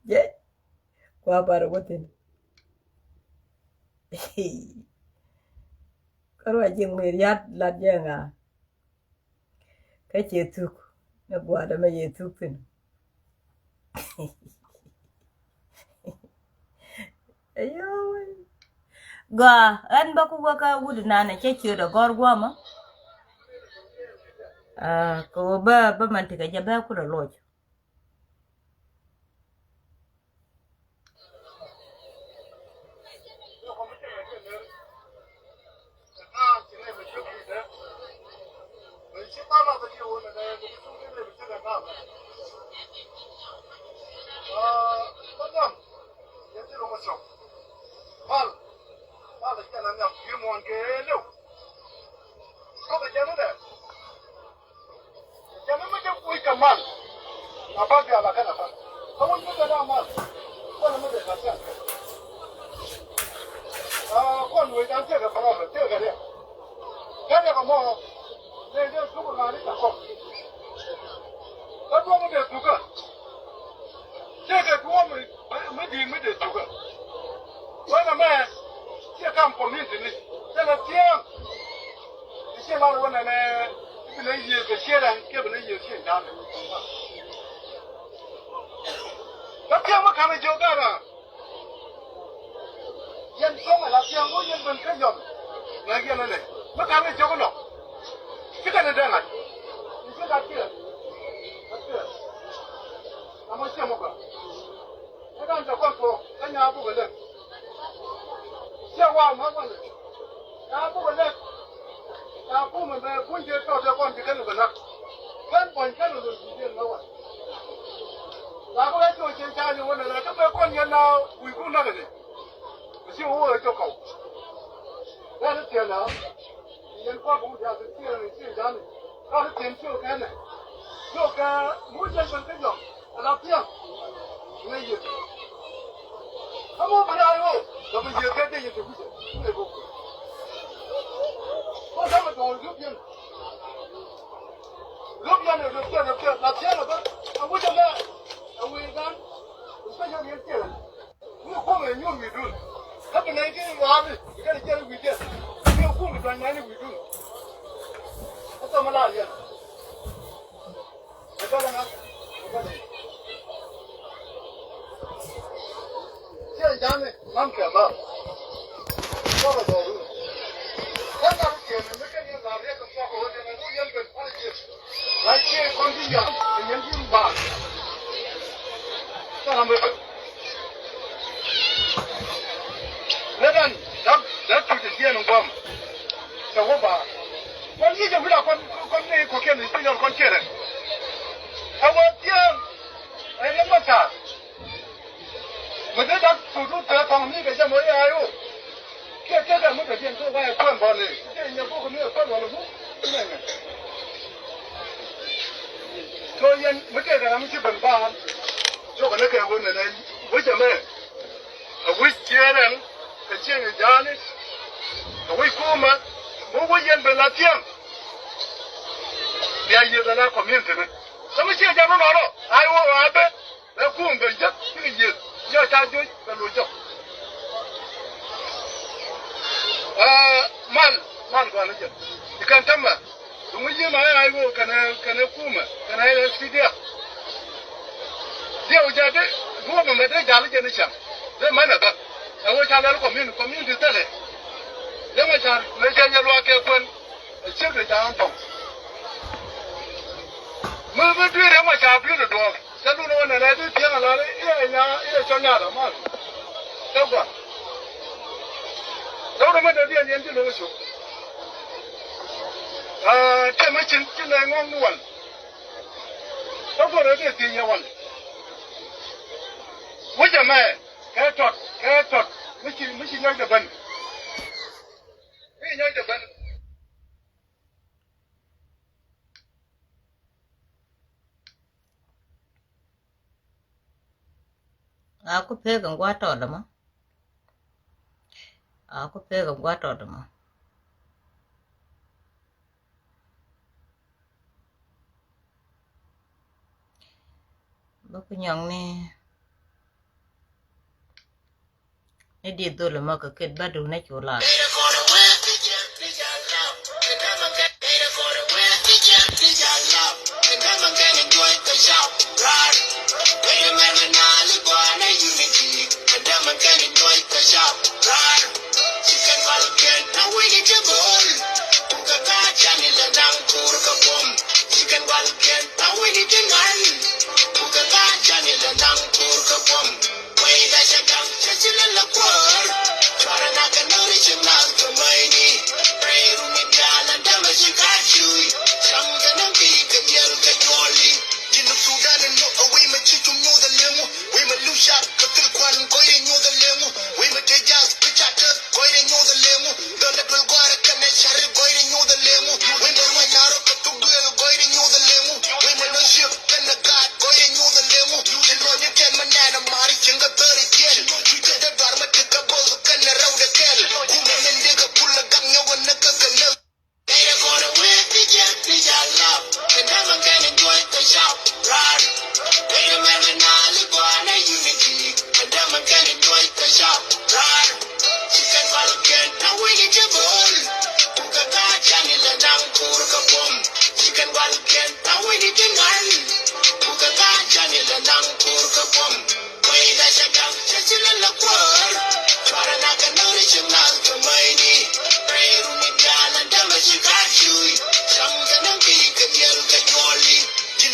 dễ qua bà quá tin có loại chừng mì yết lạt giang à cái chị thuốc nó qua đó mà về thuốc tin ayo ga an ba ku ka wudu na na ce da gorgwa ma ko ba man tika ja ba ku da loj 干这光说，咱家不可能。这话没问题，家不可能，家部门的关键到这关系跟那个呢，根本跟那个已经没完。拿过来就先加油了，这个关键呢，维护那个的，就我就搞，那是电脑，人挂工价是电商的，那是电就干的，就跟目前跟这种，那变，没意思。他们不加油，咱们也干这也就不行，那不。我他们搞六边的，那天了吧？我现在。为干，三小年见了，我后面有围住，他本来就是娃子，你看你见了围见，没有后面专门的围住，他怎么拉的？我告诉他，现在呢，蛮可怕，到了道路，他那是见了，没看见哪里个烧火的，我原本放的去，来去光景样，年轻吧。那他们，那个那就是这样的光，小伙伴，我以前为了关那个看的，现在关切的，我讲，那么啥，我这他处处得方那个什么呀哟，这个没得见做外官方的，这人家不可能官方的不，那个，所以我这个他们去本办。就可能给我奶奶，为什么？为家人，给见人家呢？为姑嘛，我原本那讲，别有的那方面的呢，什么现在不搞了？哎我儿子，那姑们一这个意要下就在路上，慢管了就，你看他们，我一买哎我可能姑们，可能睡觉。我家的，我们在家里在那想，在买那个，我家来了光明的在嘞，另外家那家也乱结婚，这个家长懂，没对的我家比得多，这路我奶奶都听了了，一小伢子嘛，对不？都他妈的年纪那么小，这么进来我问，都过来这第一问。为什么？该做，没去那个本，没那个本。Aku pegang gua tau dah mah. Aku pegang gua tau dah mah. Baku nyong ni. Ni di tu lama kekit badu na chula.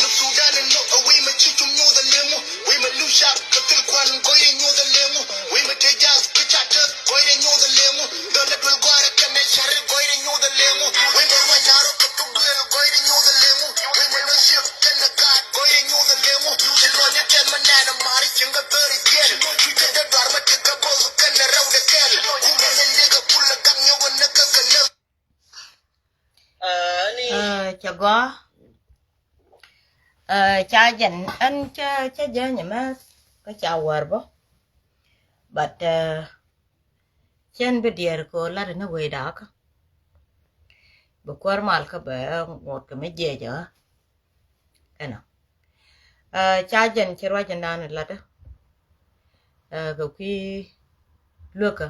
Sudan and no away my chicken know the limo, we my loose shop, the thick one going go cha jan an cha ja nya ma ka cha war bo but chen be dier ko la na we da ka bu kwar mal ka ba ngot ka me je ja ana cha jan chi ra jan dan la da ga ki luka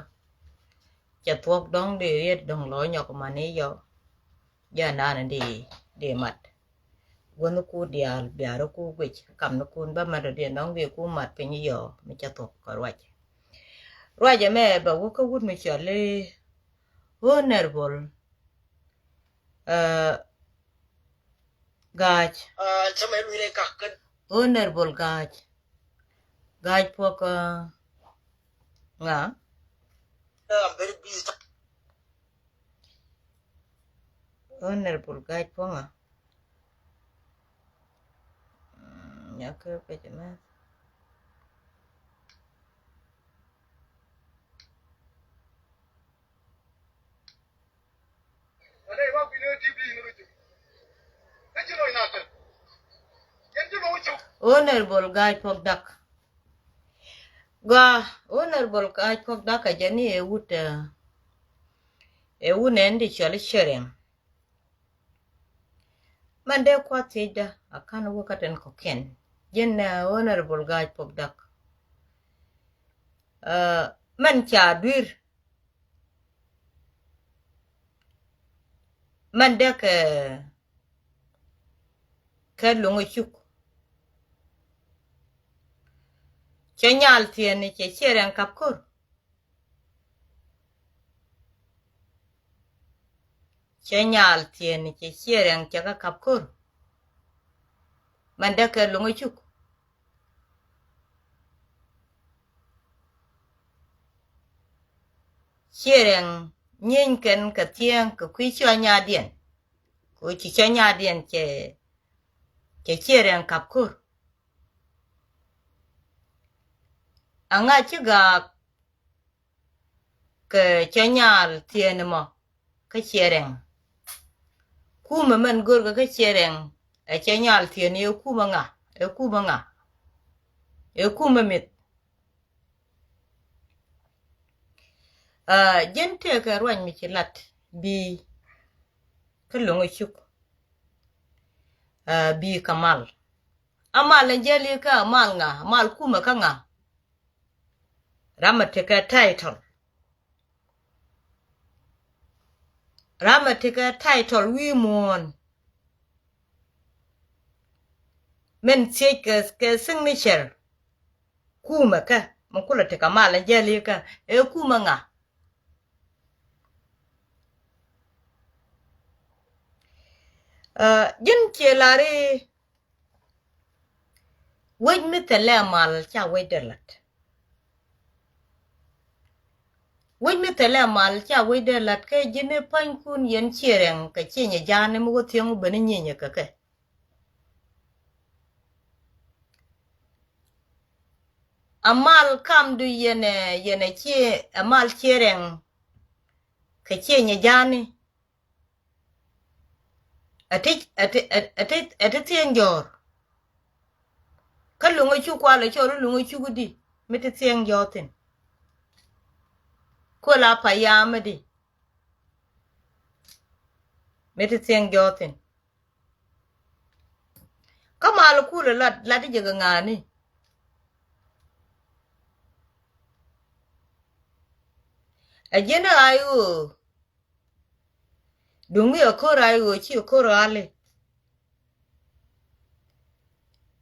cha thuốc dong de ye dong lo nyok ma ne yo ya na de mat wonu ku dial biaro ku gwech kam no kun ba ma de dong we ku mat pe ni yo me cha thuốc ko rwa me ba wo ka wut me chale honorable gaj chama lu re ka kan honorable gaj pok nga very busy honorable gaj po nga ya ke pe me honorable gaj pok dak ga honorable gaj pok dak a jani e wunen di chale shereng mande kwa tida akana wakaten ko ken jen honorable gaj pok dak man cha dir man de ke lungo chuk chenyal tiene che shereng kapkur chenyal tiene che shereng chaka kapkur man de ke lungo chuk shereng nyen ken ka tien ka kwi cho nya dien ko chi cho nya dien che shereng kapkur anga chiga ke chenyal tiene mo ka shereng kuma man gor ka shereng e chenyal tiene e kuma nga e kuma mit gente ka rwan mi chilat bi kalongo chuk bi kamal amal njeli ka amal nga amal kuma ka nga ramateka title wi mon men ke signature kuma ka man kula te kamal njeli ka e kuma nga jin chelare wej mitele mal cha wederlat wej mitele mal cha wederlat ke jine pan kun yen chereng ka chenye jane mo tiengu bene nyenye kake amal kam du yene che amal chereng ka chenye jane ati tien jor kalungo chu kwala choro lungo chu gudi meti tien jotin ko la payama di meti tien jotin kamal kula lat jega ngani ajena ayo dungi okora ayo chi okora ale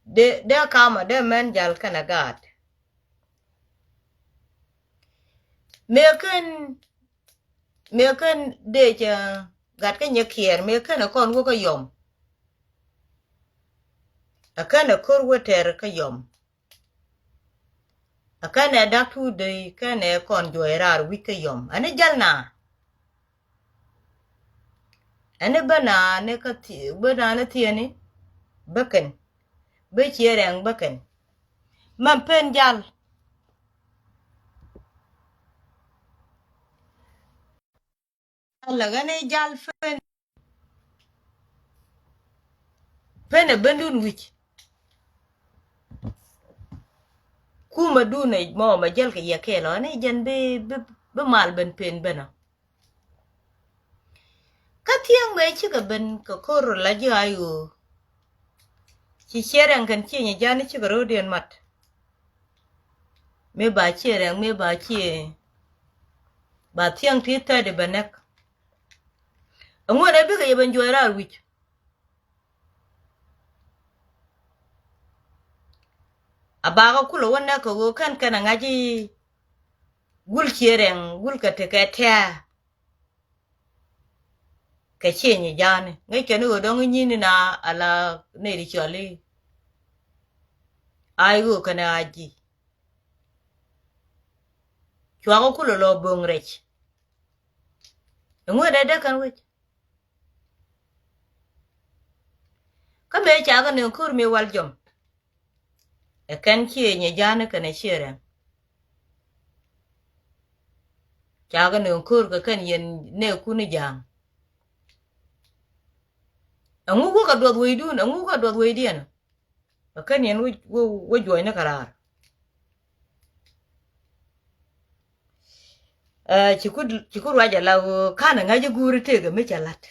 de kama de men jal kanagat meken de ja gat ka nyekier meken akon wo ka yom akana kor weter ka yom akana daktu de kana kon joerar wi ka yom ane jalna ane bana ne ka ti bana ne tieni beken be chiereng beken man pen jal ala gane jal fen ene bendun wich kuma dune mo ma jel ke yake lo ne jen be mal ben pen bena ka tiang me chi ka ben ka kor la ja yu chi cherang kan chi nya jani chi ka rodien mat me ba cherang me ba chi ba tiang ti ta de benek ngone be ka yeben joira wich abaga kulo wonna ko go kan kana ngaji gul cherang gul ka te ka ta ka che nya jani ngai ke no dong ni ni na ala ne ri chali ai go kana aji chwa ko kulo lo bong rech ngwe de kan wich ka me cha ga ne kur mi wal jom e kan che nya jani kana cherang cha ga ne kur ka kan yen ne ku ni jang angu ko ka do we dun angu ka do we dien kan yen wo joy na karar chikud waja la kana ngaji guru tege me chalat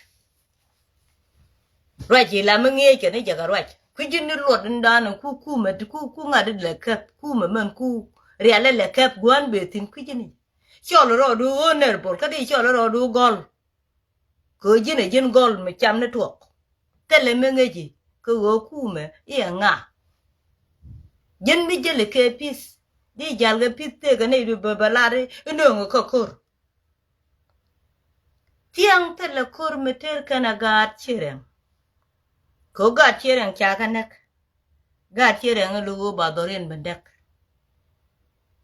raji la menge ke ne jaga raj kujin ni lot ndan ku me ku ngade le kap ku me men ku riale le kap gwan betin kujini cholo ro du oner bor ka di cholo ro du gol ko jine jin gol me cham ne tok tele menge ji ko go ku me ye nga jen mi jele ke pis di jalga pitte ga ne du babalare no ko kor tiang tele kor meter kana gat chirem ko gat chirem cha kanak gat chirem lu ba dorin bendek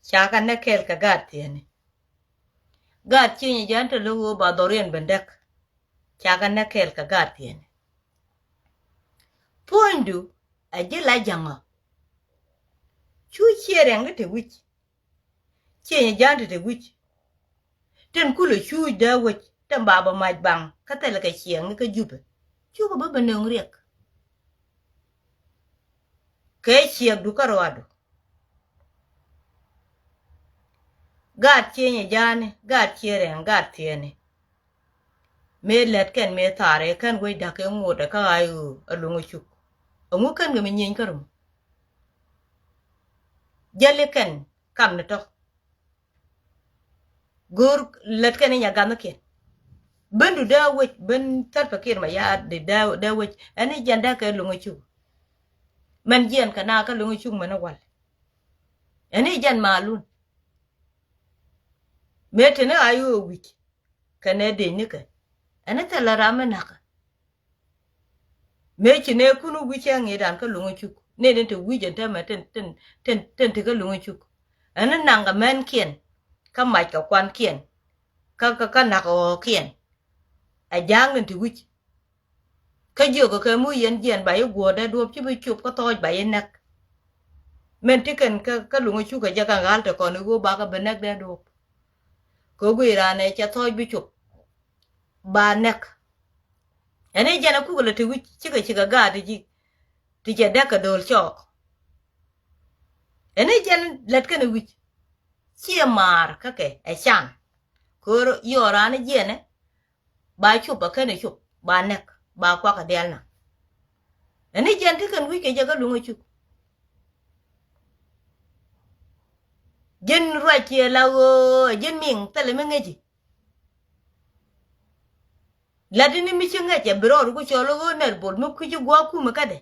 cha kanak kel ka gat tiene gat chin jante lu ba dorin bendek cha kanak kel ka gat tiene pondu ajela janga chu chirem te wich chin jante te wich ten kulu chu da wich tan baba maj bang ka tele ka chieng ka jube chu ko ba nong riek ke chieng du ka roado gat chieng jane gat chieng gat tiene me let ken me tare kan we da ke ngoda ka ayu alungu chu ngu kan ga me nyin karum jale ken kam ne to gur let ken nya ga ke bendu da wech ben tar fakir ma ya de da wech ani janda ka lungu chu man jen kana ka lungu chu mana wal ani jan malun metene ayu wich kana de ni ka ana tala ramana ka me chine kunu wich ngi dan ka lungu chu ne den te wije ta ma ten te ka lungu chu ana nanga men kien ka mai ka kwan kien ka na ko kien a jang nen ti wich ka jo ko ka mu yen jen ba yu go da do chi bi chup ko toj ba yen nak men ti ken ka lu ngu chu ka ja ka gal to ko nu go ba ka benak da do ko gu ira ne cha toj bi chup ba nak ene jana ku ko ti wich chi ka ga ti ja da ka dol chok ene jan let ka ne wich chi mar ka ke a chan ko yo ra ne jene ba chup ba ka ne chup ba nak ba kwa ka del na ani jan ti kan wi ke jaga lunga chu jen rwa che la wo jen ming tele me ngeji la dini mi chenga che bro ku cholo go ner bol mu ku ju gwa ku ma kade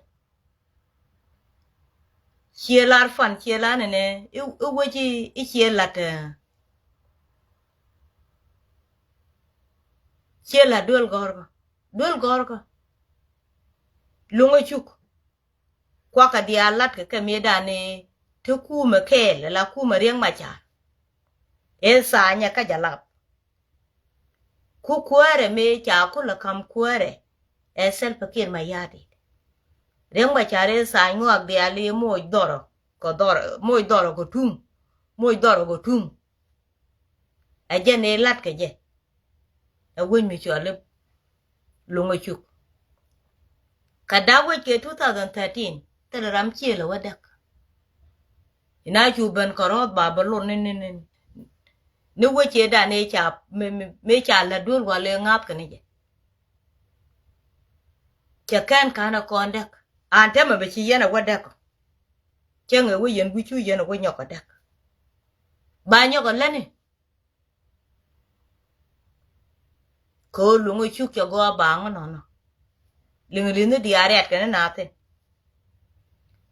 che lar fan che la ne e wo ji e che la ta che la dol gor lunga chuk kwa ka dia lat ka me da ne to ku ma ke la ku ma riang ma cha e sa nya ka jalap ku kware me cha ku la kam kware e sel pakir ma yadi riang ma cha re sa ngu ak dia le mo doro ko tum a je ne lat ka je a won mi cho le lunga chuk kada we ke 2013 tel ram chi lo wadak ina chu ben korot ba balon ni we che da ne cha me cha la dul wa le ngap kan je cha kan kana kon dak an te ma be chi yana wadak che nge we yen bu chu yen we nyok dak ba nyok la ni ko lu ngo chu cho go ba ngo no ling di aret kan na te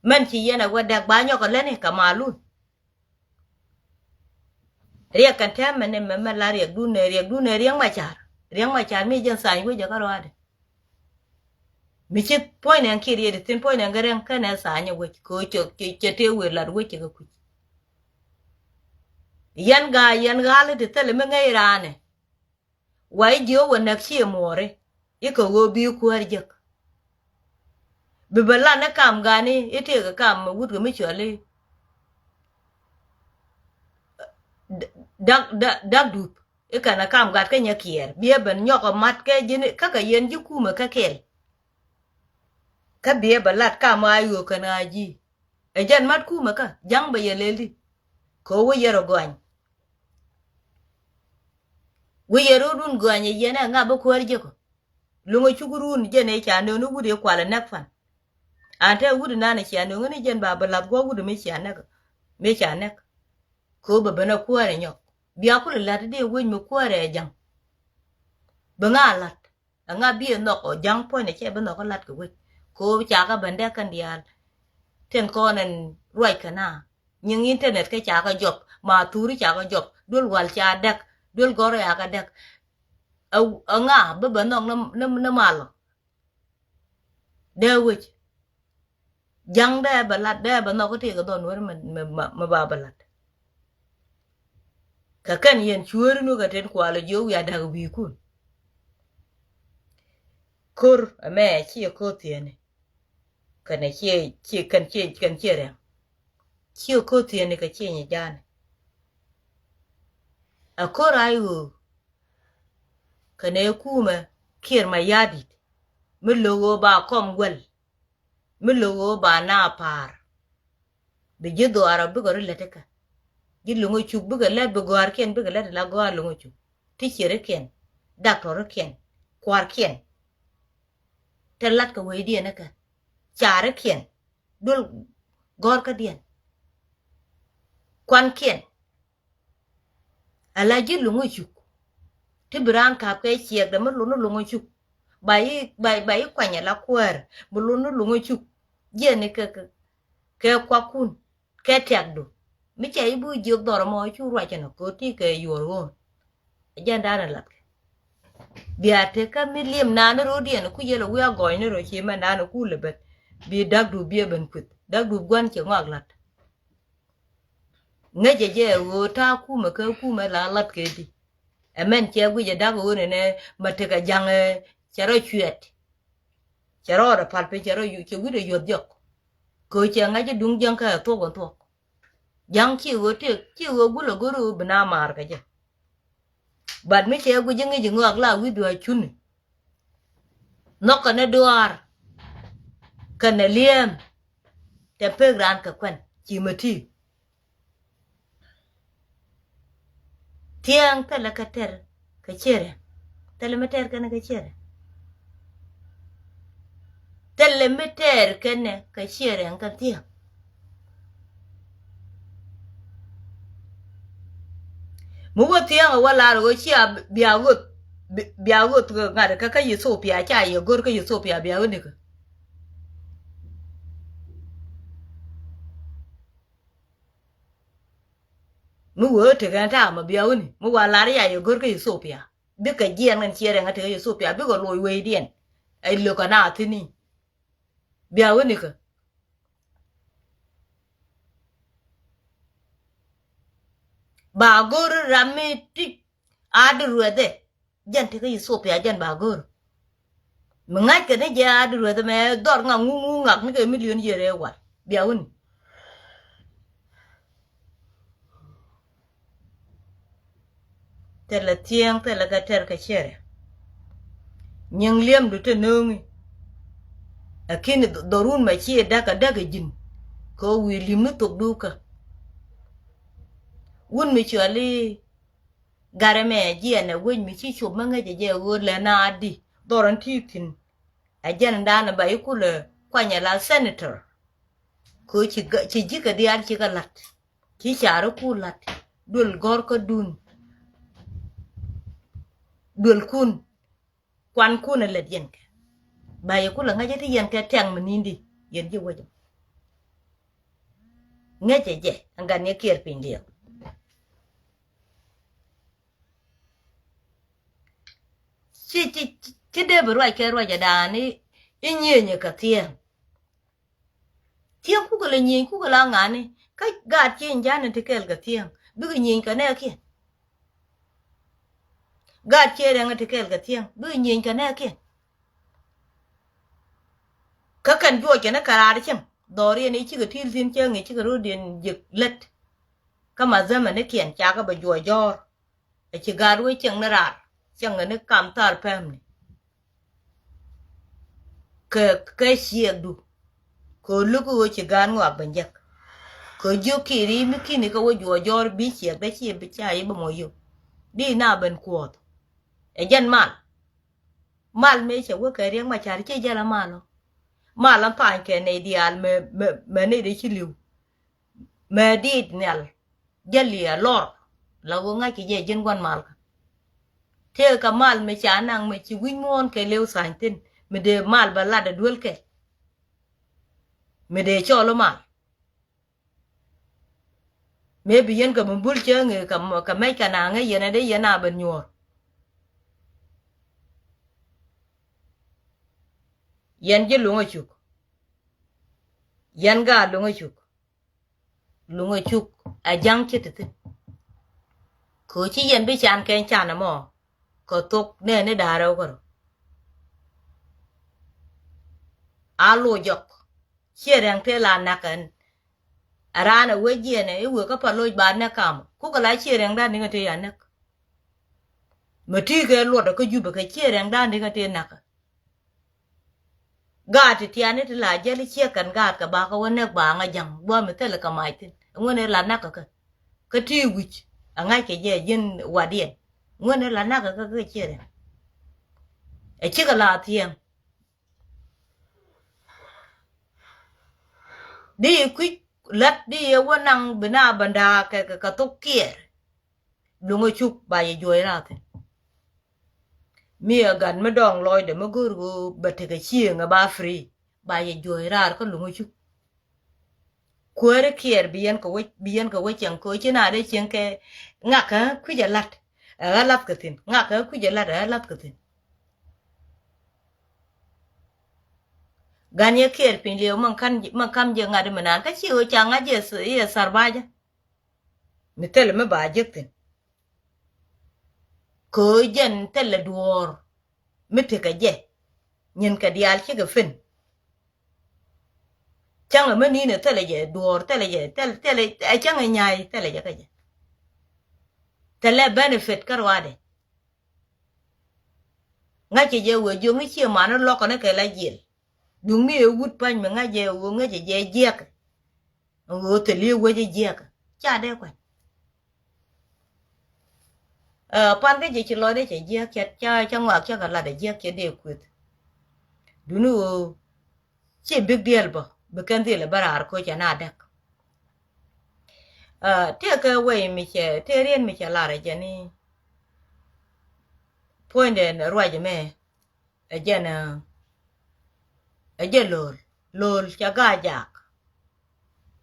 men chi yana wadak ba nyok la ni kamalun riêng cần thêm mà là riêng đun này riêng mà chả mi dân sai với giờ cái đó đấy mi chết point này kia đi tin point này cái này sai nhau với cô cho tiêu với là với cái cô yan ga lên thì tao mới ngay ra này vậy giờวันนักเชี่ยมัวเลยอีกก็ว่าบิวควายจักบิบลานักการงานนี่อีเท่ก็การมาวุฒิก็ไม่เชื่อเลยดักดูอีกการการกัดก็ยังเขียนเบี้ยเป็นยอกมัดแกยินก็ก็ยันยุคูมาก็เขียนก็เบี้ยบลาดการมาอยู่กันอาจีไอ้ยันมัดคูมาก็ยังไปยันเลยดิเขาว่าเยอะกว่าวิยรุ่นกว่านี่ยันงาบควายจักลุงชุกรุ่นยันไอ้ชาโนนุวุฒิกว่าละนักฟันอันเท่าวุฒินั่นไอ้ชาโนนี่ยันบาบลาดกว่าวุฒิไม่ชานักไม่ชานักko ba bana kuare nyok bia ko la de wen mo kuare jang ba nga lat nga bi no ko jang po ne che ba no ko lat ko we ko cha ka bande kan dial ten ko nen ruai kana nhưng internet cái cha ka job ma turi cha ka job dul wal cha dak dul gore ya ka dak nga ba no na mal de we jang de ba lat de ba no ko ti ko don wer ma ba lat kakan yen chuori no gaten kwalo jo ya dag bi kun kor ame chi ko tiene kana chi kan re chi ko tiene ka chi ni jan a kor ayu kana kuma kir ma yadi milogo ba kom gwel milogo ba na par be jido arabu gor leteka lungo chuk buga lad bugwar ken buga lad la gwa lungo chuk teacher ken doctor ken kwar ken telat ka we dia naka char ken dul gor ka dien kwan ken ala ji lungo chuk ti bran ka pe chiek da mo lungo chuk bai kwanya la kwar mo lungo chuk je ne ke kwa kun ke tiagdo mi chai bu jog dor mo chu ra chana ko ti ke yor go jan da lat bia te ka mi lim na no rodien ku yelo wi agoy ne ro chi ma na no ku lebet bi dag du bia ben put dag du gwan che ngak lat nge je wo ta ku ma ka ku ma la lat ke di amen che gu je dag wo ne ma te ka jang chero chuet chero ra pal pe chero yu che gu de yod jok ko che nga je dung jang ka to gon to yang chi wo gu lo guru bna mar ka je bad mi che gu jingi jingu akla wi do chun no ka ne duar ka ne liem te pe gran ka kwen chi mati tiang ta la ka ter ka chere ta le meter ka ne ka chere ta le meter ka ne ka chere an ka tiang mu wo tiang wala ro chi bia go to ga ka ka Ethiopia cha ye gor ka Ethiopia bia ne ka mu wo te ga ta ma bia ni mu wala ya ye gor ka Ethiopia bi ka jian ngan chere nga te Ethiopia bi go loy we dien ai lo ka na ti ni bia ni ka ba gor rameti adruede jan te ka Ethiopia jan ba gor mngai ka ne ja adruede me dor nga ngu ngak ni ka million yere wa bia ni tela tiang tela ka ter ka chere nyang liam du te nungi akini dorun ma chi daga jin ko wilim no tok duka wun mi chali garame ji na wun mi chi chu manga je wo le na adi doran titin ajan dana ba ikule kwanya la senator ko chi jiga di ar chi galat chi charo kulat dul gor ko dun dul kun kwan kun le yen ke ba ikule ngaje ti yen ke tang manindi yen ji wojo ngaje je angan ne kier pindio chi de bro ke ro ja dani inyenye ka tien ku ko le nyen ku ko la ngani ka ga tien jana te kel ga tien bi nyen ka ne ke ga chere ngate kel ga tien bi nyen ka ne ke ka kan jo ke na karar chen dori ne chi ga til tin che ngi chi ga ro den jik let ka ma zama ne kien cha ga ba jo jor e chi ga ro chen na ra chen ne kam tar pem ni ke sie du ko lu ko chi ga ngwa ban jak ko jo kiri mi kini ka wo jo jor bi chi ba chi bi cha yi ba mo yo đi na bên quột e dân mal me che wo ke riang ma char che jala malo malam pa ke ne dial me ne de chiliu me dit nel jali a lor la wo nga ki je jen wan mal te ka mal me cha nang me chi win mon ke lew san tin me de mal ba la de dul ke me de cho lo mal me bi yen ka mbul che nge ka me ka na nge yena de yena ben nyor yen je lunga chuk yen ga lunga chuk a jang chitete ko chi yen bi chan ken chan mo ko tok ne daro ko alo jok cherang te la nakan arana weje ne iwe ka palo ba na kam ku ka la cherang da ni ngate yanak mati ke lo da ko juba ka cherang da ni ngate nak gati tiane te la jeli chekan gat ka ba ka wona ba nga jang bo me tele ka mai tin ngone la nak ka ti wich anga ke je jen wadien ngone la nak ka chere e chika la tien di kwik lat di wonang bina banda ka to kier lungo chuk ba ye joy ra tin mi gan me dong loy de maguru bete ka chienga ba free ba ye joy ra ko lungo chuk kuere kier bien ko we chen ko china de chen ke ngaka ku ja lat a lat ka tin ngaka ku ja lat ka tin gan ye kier pin leo man kam je ngade manan ka chi o changa je ye sarbaja mi tel me ba je tin ko jen tel duor mi te ka je nyen ka dial chi ga fin changa me ni ne tele je duor tele a changa nyai tele je ka je tele benefit karwade nga che je wo jo ngi chi ma no lo ko ne ke la jil dung mi wut pan me nga je wo nga je je ka wo tele wo je ka cha de kwa pan ke je chi lo de je cha ngwa cha ka la de je ke de kwet dunu chi big deal ba bekan dile barar ko cha na dak te ka we mi che te rien mi che la re je ni point en roi je me ajana aje lol cha ga jak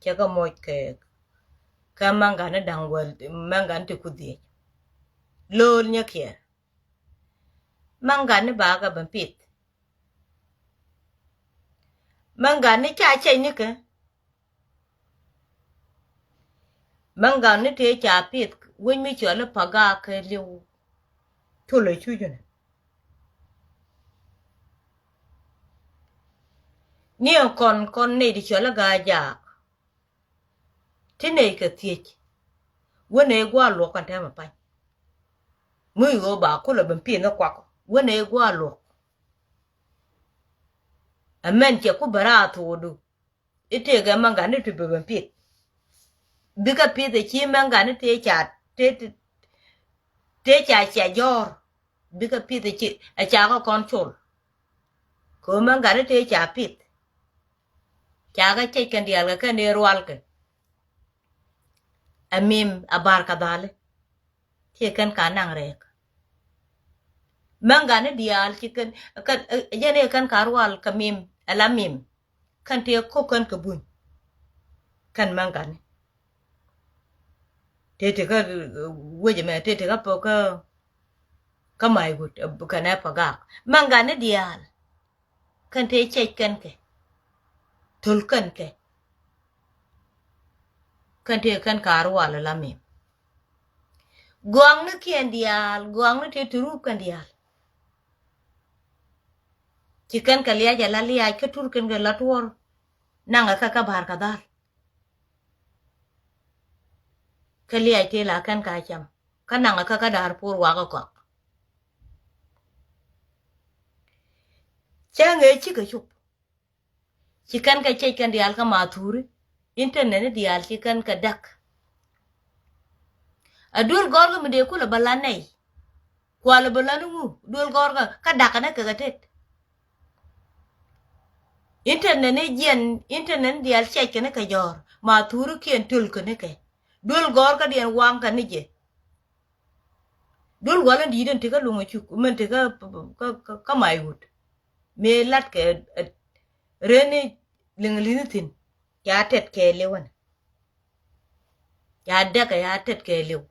cha ga mo ke ka manga na dangwal manga te kudi lol nya ke manga ne ba ga ban pit manga ne cha che ni ke manga ne te cha pit wen mi che la paga ke liu to le chu jene ni kon ne di che la ga ja ti ne ke ti wone gwa lo kan ta ma pa mu yo ba ko le ban pit na kwa wone gwa lo amen che ku bara to du ite ga manga ni to be pit biga pit de chi manga ni te cha jor biga pit de chi a cha ko control ko manga ni te cha pit cha ga che kan dial ga kan rual ke amim abar ka dale che kan kanang rek manga ni dial chi kan jene kan karwal kamim alamim kan te ko kan kabun kan manga ni tete ka weje me tete ka po ka mai gut ka na paga manga ne dial kan te che kan ke tul kan te kan karwa la mi gong ne kien dial gong ne te turu kan dial chikan ka liya jala liya ka tur kan ga latwor nanga ka bar ka dal ka liya te la kan ka cham ka nanga ka dar pur wa ko change chi ka chup chikan ka che kan dial ka maturi internet dial chikan ka dak adul gorga mi de kula balanai kwala balanu dul gorga ka dak na ka tet internet dial che kan ka jor maturi kien tul ka ne ke dul gorga dian wang ka nije dul wala di den tika lunga chuk men tika ka mai hut me lat ke rene linglinitin ya tet ke lewan ya daga ya tet ke lew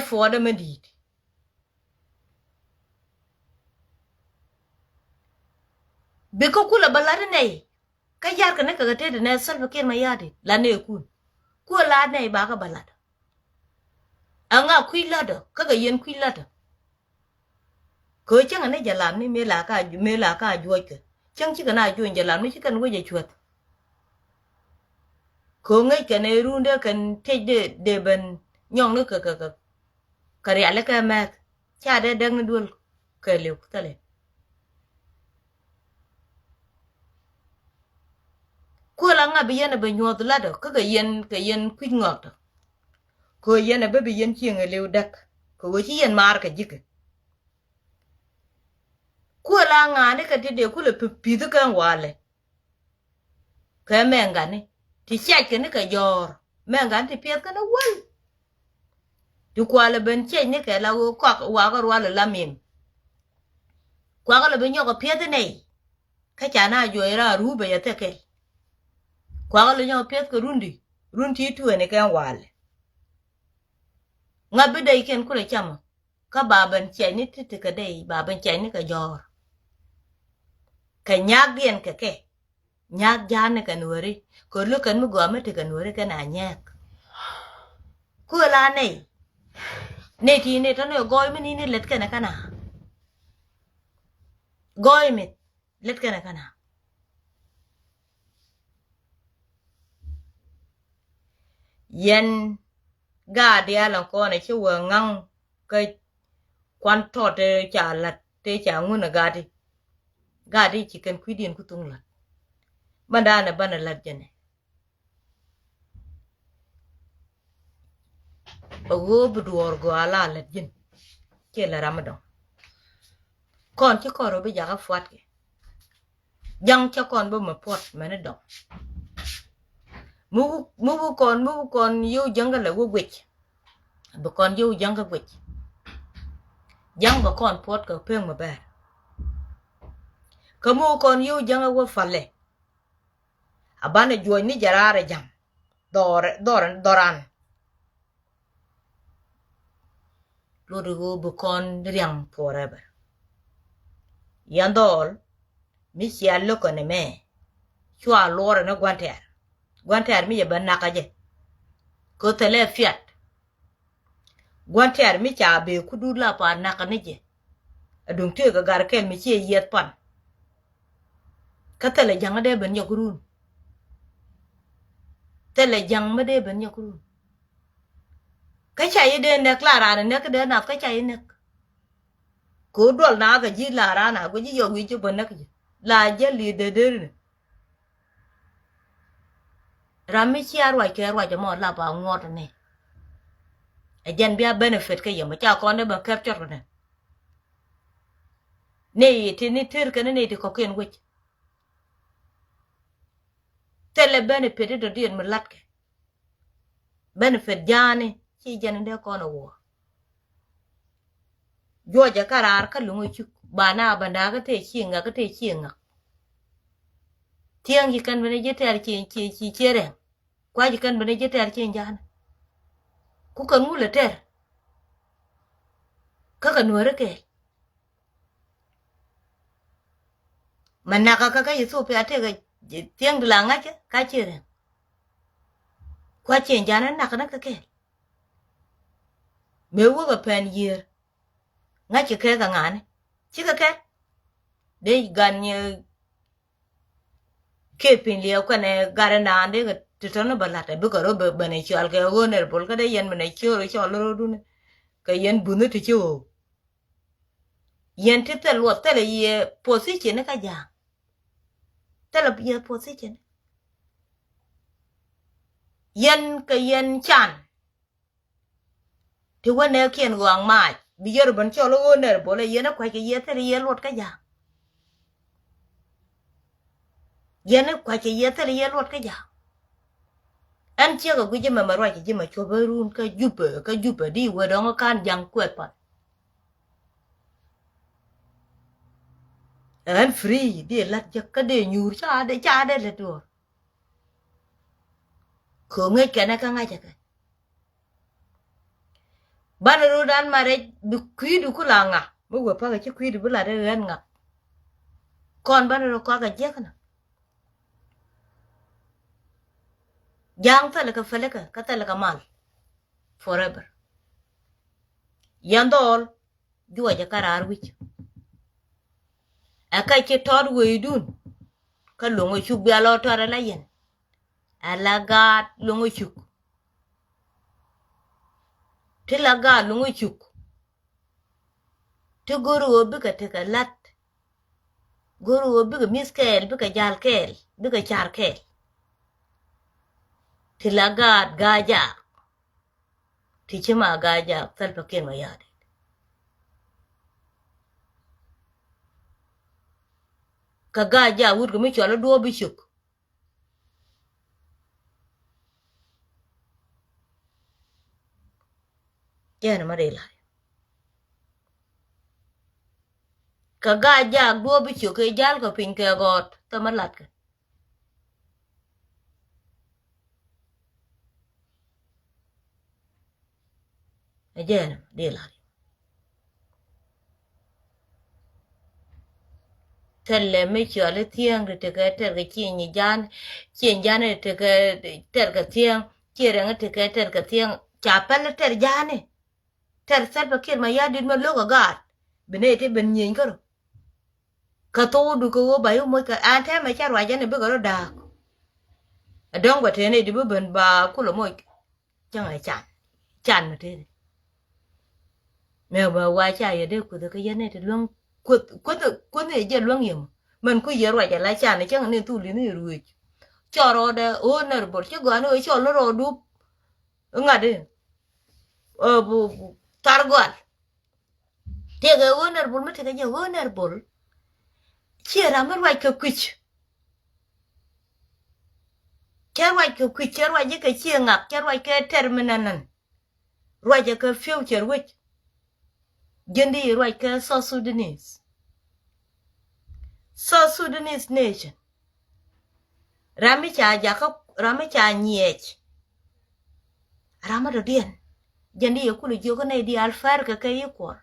for the medit biko kula balade nei ka yar ka ne ka tet ne salva ker mayadi la ne kun ku la nei ba ka balada anga kuilada kaga yen kuilada ko changa ne jalam ni me la ka juoy ke chang chi kana juoy jalam ni chi kan weje chuot ko ngai ka ne runde kan te de ben nyong ne ka ri ala ka ma cha de dang dul ka le tale ko la nga bi yen be nyot la do kaga yen kwit ngot ko yen be bi yen chi nge le dak ko chi yen mar ka jike ku la nga ne ka te de ku le pidu kan wale ka menga ne ti cha ke ne ka jor menga ti pet ka na wal tu kwale ben che ne ka la ko wa ga wale la mim kwa ga le ben yo ka pet ne ka cha na jo era ru be ya te ke kwa ga le yo pet ko run ti tu ne kan wale nga bi dai ken ku le chama ka baban che ni ti ka dai baban che ni ka jor ka nyak dien ke nyak jane ka nuori ko lu kan mu gome te ka nuori ka na nyak ku la ne ti ne to no goy mi ni let kana kana goy mi let kana yen ga dia la ko ne chi wo ngang ka kwan to te cha lat te cha ngun ga di chi kan kwidin ku tung lat bandana bana lat jene ogo buduor go ala lat jin ke la ramadan kon ci koro be jaga fuat ke jang ca kon bo ma pot mena do mubu kon yu janga la wo gwech be kon yu janga gwech jang ba kon pot ko peng ma ber kamu kon yu janga wo fale abane joy ni jarare jam doran lodo bu kon riang forever yandol mi sia loko ne me chwa lore na gwanter mi ye banaka je ko tele fiat gwanter mi cha be kudula pa naka ne je adung te ga gar kel mi che yet pan ka tele jang de ben yokurun tele jang ma de ben yokurun ka cha ye de ne klara ne ka de na ka cha ye ne ko dol na ga ji la rana go ji yo wi ju ban nak la je li de rami chi arwa ke arwa je mo la ba ngot ne a jen bia benefit ke yema cha ko ne ba capture ne ne ti ni tir ke ne ti ko ken wi tele benefit do dien me lat ke benefit jani chi jen de ko no wo Georgia karar ka lungu chuk bana banda ka te chinga tiang ji kan bene jeter chi chere kwa ji kan bene jeter chi jana ku kan ngule ter ka kan wore ke manaka ka yeso pe ate ga tiang dilanga ke ka chere kwa chi jana na kana ka ke me wo ga pen year nga chi ke ga ngane chi ka ke de ganye ke pin liya kwane garana ande ga titono balata bu ko robe bane chal ke goner bol ka de yen mane choro cholo dune ka yen bunu ti cho yen titel wo tele ye position ka ja tele ye position yen ka yen chan ti wane kien wang ma bi yer ban cholo goner bol yen kwa ke ye tele ye lot ka ja yen kwa ke ye tele ye lot ka ja an chia ga guje ma marwa ke jima choberun ka jupe di wedongo kan jang kwepa an free di lat ja ka de nyur cha de le do ko ngai kana ka ngai ka bana ru dan mare du kwidu kulanga bu go pa ga kwidu bula de ren nga kon bana ru ka je kana jang ta le ka ta le ka mal forever yandol juwa ja karar wich aka ke tod weidun ka longo chuk bia lo tore la yen alaga longo chuk tilaga longo chuk ti guru obi ka te ka lat guru obi ka miskel bi ka jal kel bi ka char kel tilaga gaja ti chima gaja salpa ken ma yade ka gaja wud ko mi chola do bi chuk ken ma de la ka gaja do bi chuk e jal ko pin ke got to ma lat ka e jen de la telle me chola tiang de te ka ter ga chi jan te ka ter ga tiang kire nga te ka ter ga tiang cha pel ter jane ter sal pa kir ma yadi ma lo ga gat bene te ben nyin ko ka to du ko ba yo mo ka an te ma cha wa jane be ko da dong wa te ne di ben ba ku lo mo chang ai chan ma te me ba wa cha ye de ku de ka ye ne te long ko ne je long yem man ku ye wa ja la chan ne chang ne tu li ne ru choro de owner bor che go no cholo ro du ngade bu targon te ga owner bor mate ga je owner bor chera mar wa ka kuch cherwa ka kuch cherwa je ka chiengak cherwa ka terminanan rwa je ka future which jendi rwa ka South Sudanese nation rami cha nyech rama do dien jendi yakulu jogo na di alfar ka yikor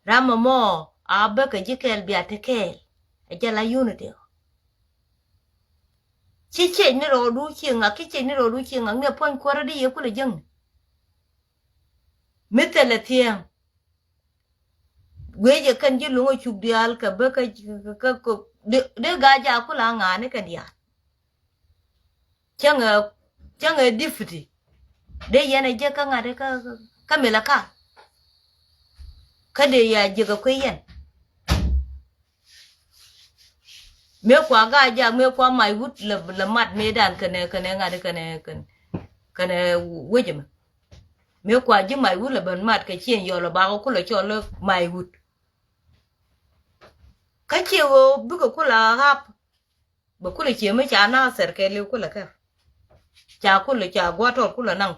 rama mo abe ka jikel biatekel ajala unity chiche ni ro du chienga ne pon kwara di yakulu jeng metele tiang gweje kan ji lungo chuk dial ka be ka de gaja kula ngane ka dia changa difti de yana je ka ngade ka melaka kade ya jiga kweyen me kwa ga ja me kwa mai wut la mat me dan kane ngade kane wejema me kwa ji mai wut la ban mat ka chien yo la ba ko la cho le mai wut ka che wo bu ko la hap ba ko le che me cha na ser ke le ko la ka cha ko le cha gwa to ko la nang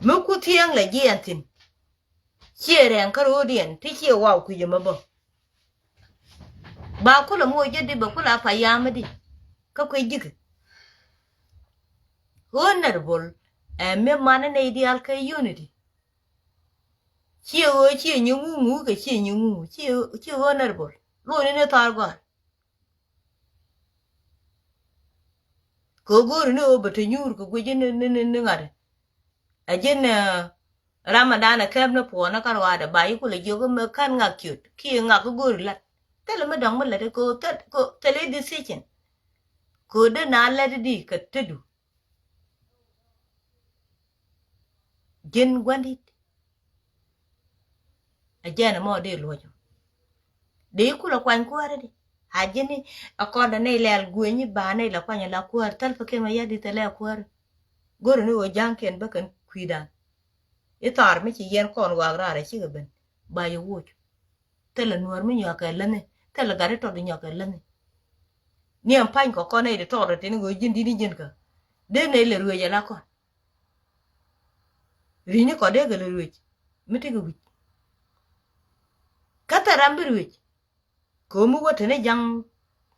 me ku tiang la ji antin che ren ka ro dien ti che wa ku je ma ba ko la mo je di ba ko la fa ya ma di ka ko jig honorable me mana ne ideal ka unity chi nyungu ka chi nyungu chi honorable lo ne tar go ko gor ne o bata nyur ko guje ne ngare ajen ramadan ka na po na karwa da bai ko le jogo me kan nga cute ki nga ko gor la tele me dong me le ko tele decision ko de na le di ka tedu jen gwandit ajana mo de lojo de ku la kwan ko ara di hajini akoda ne lel gwenyi ba ne la kwanya la kwar tal fa ke ma yadi tele kwar goro ne o janken bakan kwidan itar mi ci yen kon wa rare ci gaben ba yo wuc tele nuor mi nyoka lene tele gare to di nyoka lene ni am pan ko ne de to de ni go jindi ni jin ka de ne le ruwe la ko rini ko de gele ruwe mi te go kata rambi ruwe ko mu wote ne jang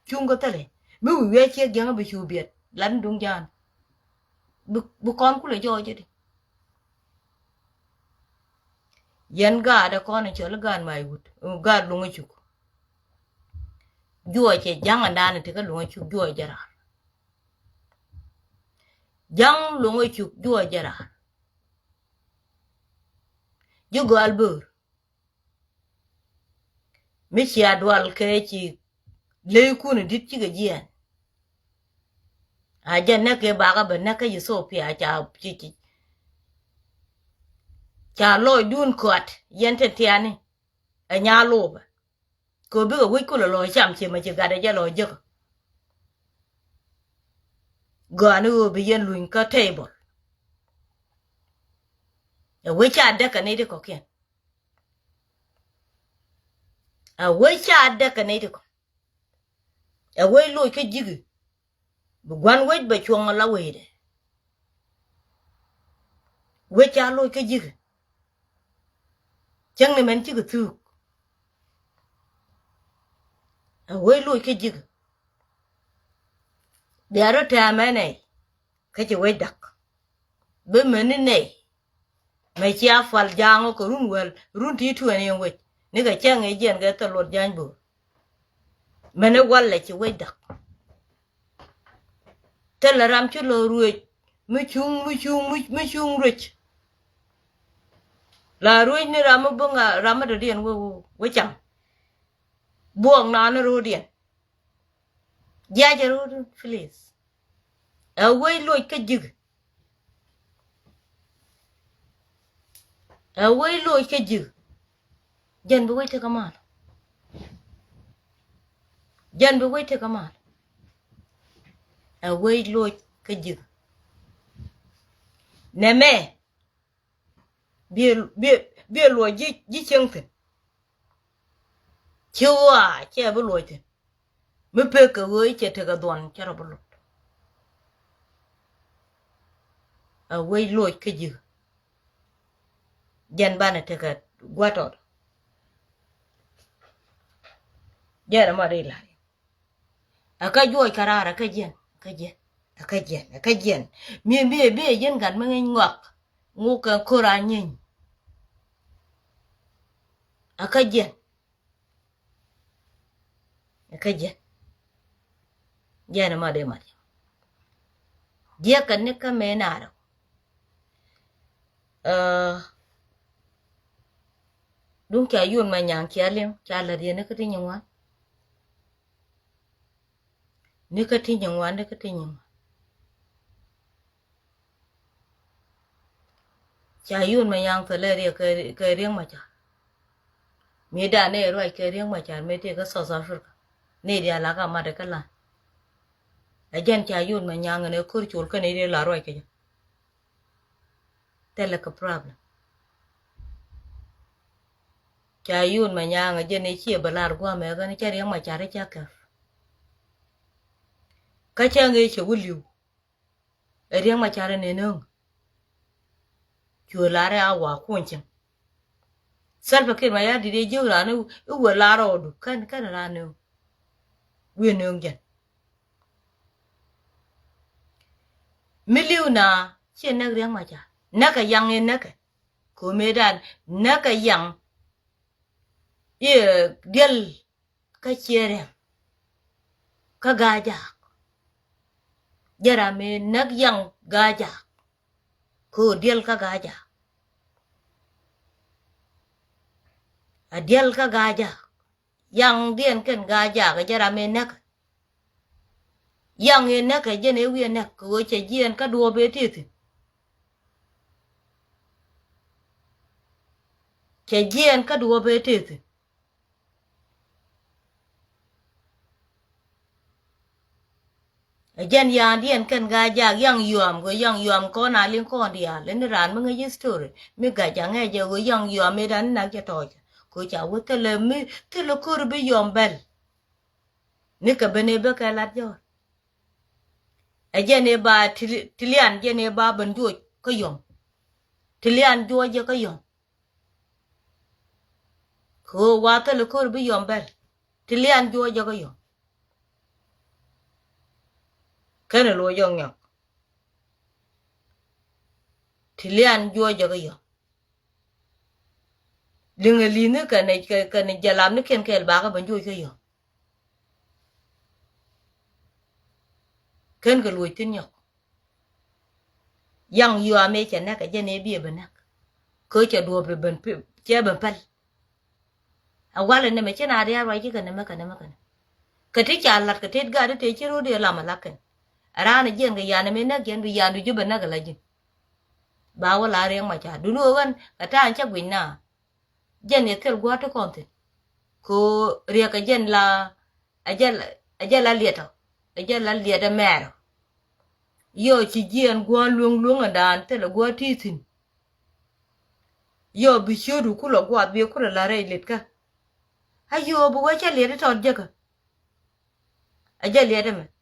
chungo tele mi wi che jang bi chu biet lan dung jan bu kon ku le joje di yen ga da ko ne chol gan mai wut ga lunga chuk juo che jang anda ne te ka lunga chuk juo jara jang lunga chuk juo jara ju gal bur mi chi adwal ke chi le ku ne dit chi ga jien a jan ne ke ba ga ben ne ka yiso pia cha loy dun kwat yen te tiani a nya loba ko bi ga wi ku lo cham che ma che ga da ja lo je go anu bi yen luin ka table a wi cha da ka ne de ko ken a wi cha da ka ne de ko a wi lo ke jigi bu gwan wi ba chuong la wi de wi cha lo ke jigi chang ne men chi ku tu a wi lo ke jigi de aro ta ma ne ka chi wi dak be men ne me chia fal jango ko run wel run ti tu ne wi ni ga chang e jen ga to lo jan bu mene wala chi wi dak tela ram chu lo ruwe mi chung rich la ruwe ni ram bunga ram da dien wo cham buong na na ro dien ja ja ro please a we lo ka jig a we lo ka jig jan bu we te kamal jan bu we te kamal a we lo ka jig neme bie lo ji cheng ten chua che bu lo ten me pe ka we che te ga don che ro bu a we lo ka jig jan bana te ka gwato jara ma dai la aka joy karara ka jen ka jen mi be jen gan ma ngok ngu ka kora nyin aka jen jara ma dai ma dia kan ne ka me na ro dun ka yun ma nyang kyalem chala dia ne ka tin wan ne ka tin cha yun ma yang to le ria ke riang ma cha me da ne roi ke riang ma cha me te ka so so shur ne dia la ka ma de ka la ajan cha yun ma yang ne kur chul ka ne la roi ke te le ka problem cha yun ma yang ajan ne chi ba lar gwa me ga ne cha riang ma cha re cha ka cha nge che wuliu riang ma cha ne no chu la re a wa kun chen Salva Kiir ma ya di de jo la no u la ro du kan la no we no ngen miliu na che na riang ma cha na ka yang ne na ka ko me dan na ka yang ye del ka chere ka ga ja jara me nak yang ga ja ko del ka ga ja a del ka ga ja yang dien ken ga ja ga jara me nak yang ye nak je ne wi nak ko che jien ka duo be ti che jien ka duo be ti ajan ya dien ken ga ja yang yuam ko na lin ko dia len ran mo ngi story mi ga ja nge je go yang yuam me dan na ke to ko cha wo te le mi te lo ko be yom bel ni ka bene be ka lat jo ajan e ba tilian je ne ba ban jo ko yom tilian jo je ko yom ko wa te lo ko be yom bel tilian jo je ko yom cái này lùi dòng nhọc thì liên vua cho cái gì đừng có lý nữa cái này giờ làm nước khen khen bà cái bên vui cái gì khen cái lùi tin nhọc yang vua mấy cái này cái gì này bia bên nè cứ cho đùa về bên chơi bên pal à qua lần này mấy cái nào đấy vậy chứ cái này mấy cái thích chả lặt cái thích gà đấy thì chứ rồi để làm mà lặt cái arana jen ga yana me na gen bi yandu juba na galajin ba wala re ma cha dunu wan ata an cha gwinna jen e kel gwa to konte ko re ka jen la ajala lieta mero yo chi jen gwa luong andan te la gwa titin yo bi shodu ku lo gwa bi ku la re litka ayo bu wa cha lieta to jeka ajala lieta me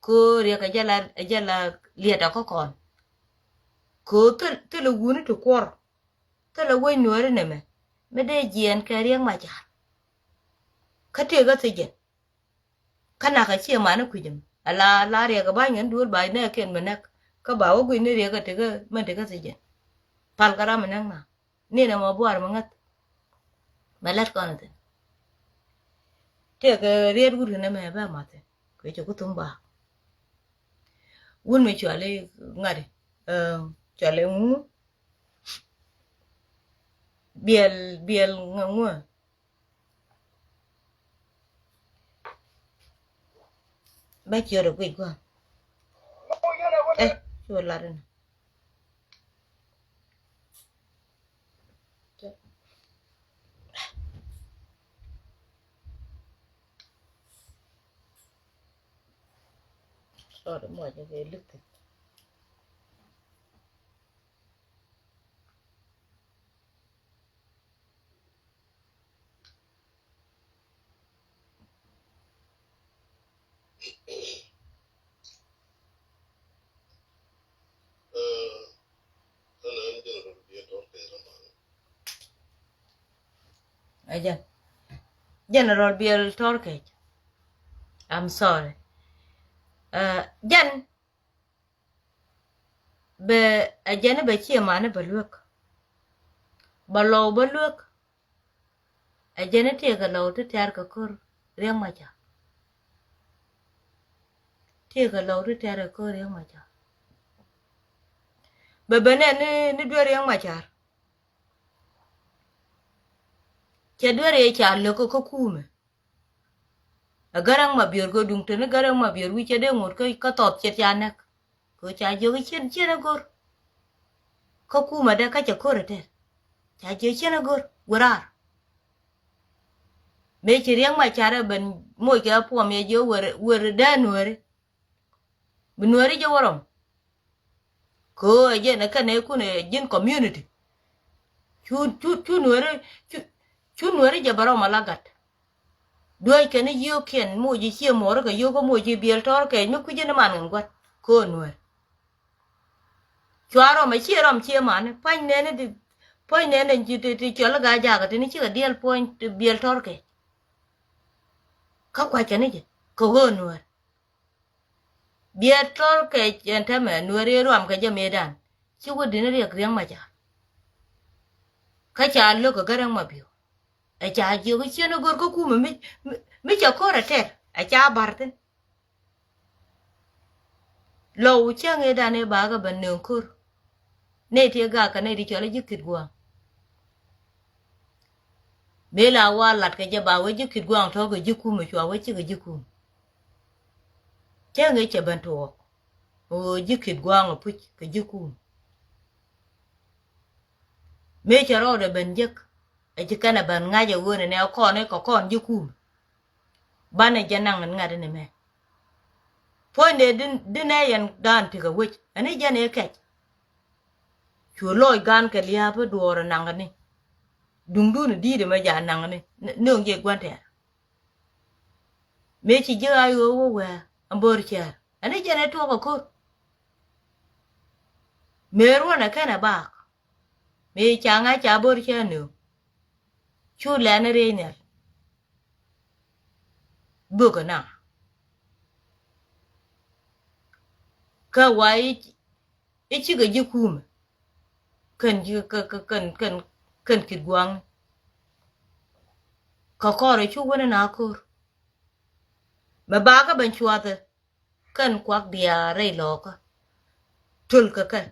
cô ria cái jala liệt đó có còn cô tôi là uống được quar tôi là quên nữa đấy nè mẹ đây diện cái riêng mà chả cái gì cái gì cái nào cái chuyện mà nó quy định là ria cái bài nhận đuổi bài này kiện mình nè cái bảo quy này ria cái mình cái gì pal cara mình nè nè mà buat mà ngắt mà lát con này cái ria đuổi này mẹ ba mà thế cái chỗ có tung bạc wun me chwale ngade chwale ngu biel ngu ba chero kwit kwa chua la den rồi mọi cái về lực thực ajan General Bill Torkage I'm sorry jan be ajana be chi mana be luok ba lo ba luok ajana te ga lo te tar ka kor riang ma cha te ga lo te tar ka kor riang ma cha be bene ni do riang ma cha che do re cha lo ko kume garang ma bior go dung tene garang ma bior wi che de ngot ka tot che chanak ko cha jo chen chen gor ko kuma da ka ce ko rete ta je chena gorar me ci riang ma chara ben mo ke po me je wer da nuore nuore je worom ko je na ka ne ku ne jin community chu nuore je baro malagat đôi cái này yêu kiện mua gì chia mỏ cái yêu có mua gì biếng tor cái nhúc cái gì nó mang ngon cô nuôi chua rồi mà chia mà này phanh nè này chỉ cho là gà già cái này chỉ là deal point biếng tor cái không quay cái này chứ cô nuôi biếng tor cái chuyện thế mà nuôi rồi làm cái gì mấy đàn chứ có đi nó riêng riêng mà chả cái chả lúc cái răng mà biểu ai chả yêu cái chuyện nó gor có cú mà mấy cháu có ra thế ai chả bảo thế lâu chưa nghe đàn này bà cái bên nương kur này thì gà cái này đi cho lấy giấc kịch quang bé là qua lặt cái cho bà với giấc kịch quang thôi cái giấc cú mà chùa với chứ cái giấc cú chưa nghe chả bên thuộc giấc kịch quang là phút cái giấc cú mấy cháu rồi để bên giấc ai chỉ cần là bên ngay giờ vừa này con ấy có con giấc cú ban này cho năng ngân ngay đây này mẹ phôi này đến nay anh đàn thì cái quýt anh ấy cho này cái chúa lôi gan cái lia với đùa rồi năng cái này đúng đúng là đi để mà giả năng cái này nương gì quan thế mấy chị chưa ai ở quê anh bơi chơi anh ấy cho này thua vào cốt mấy rồi này cái này bạc mấy chàng ai chả bơi chơi nữa chú lên ở đây nè bữa cái nào cái vậy ít chỉ cái gì cũng cần kịch quang có rồi chú quên nào cô mà ba cái bên chùa thì cần quạt bia rây lọ cơ thul cái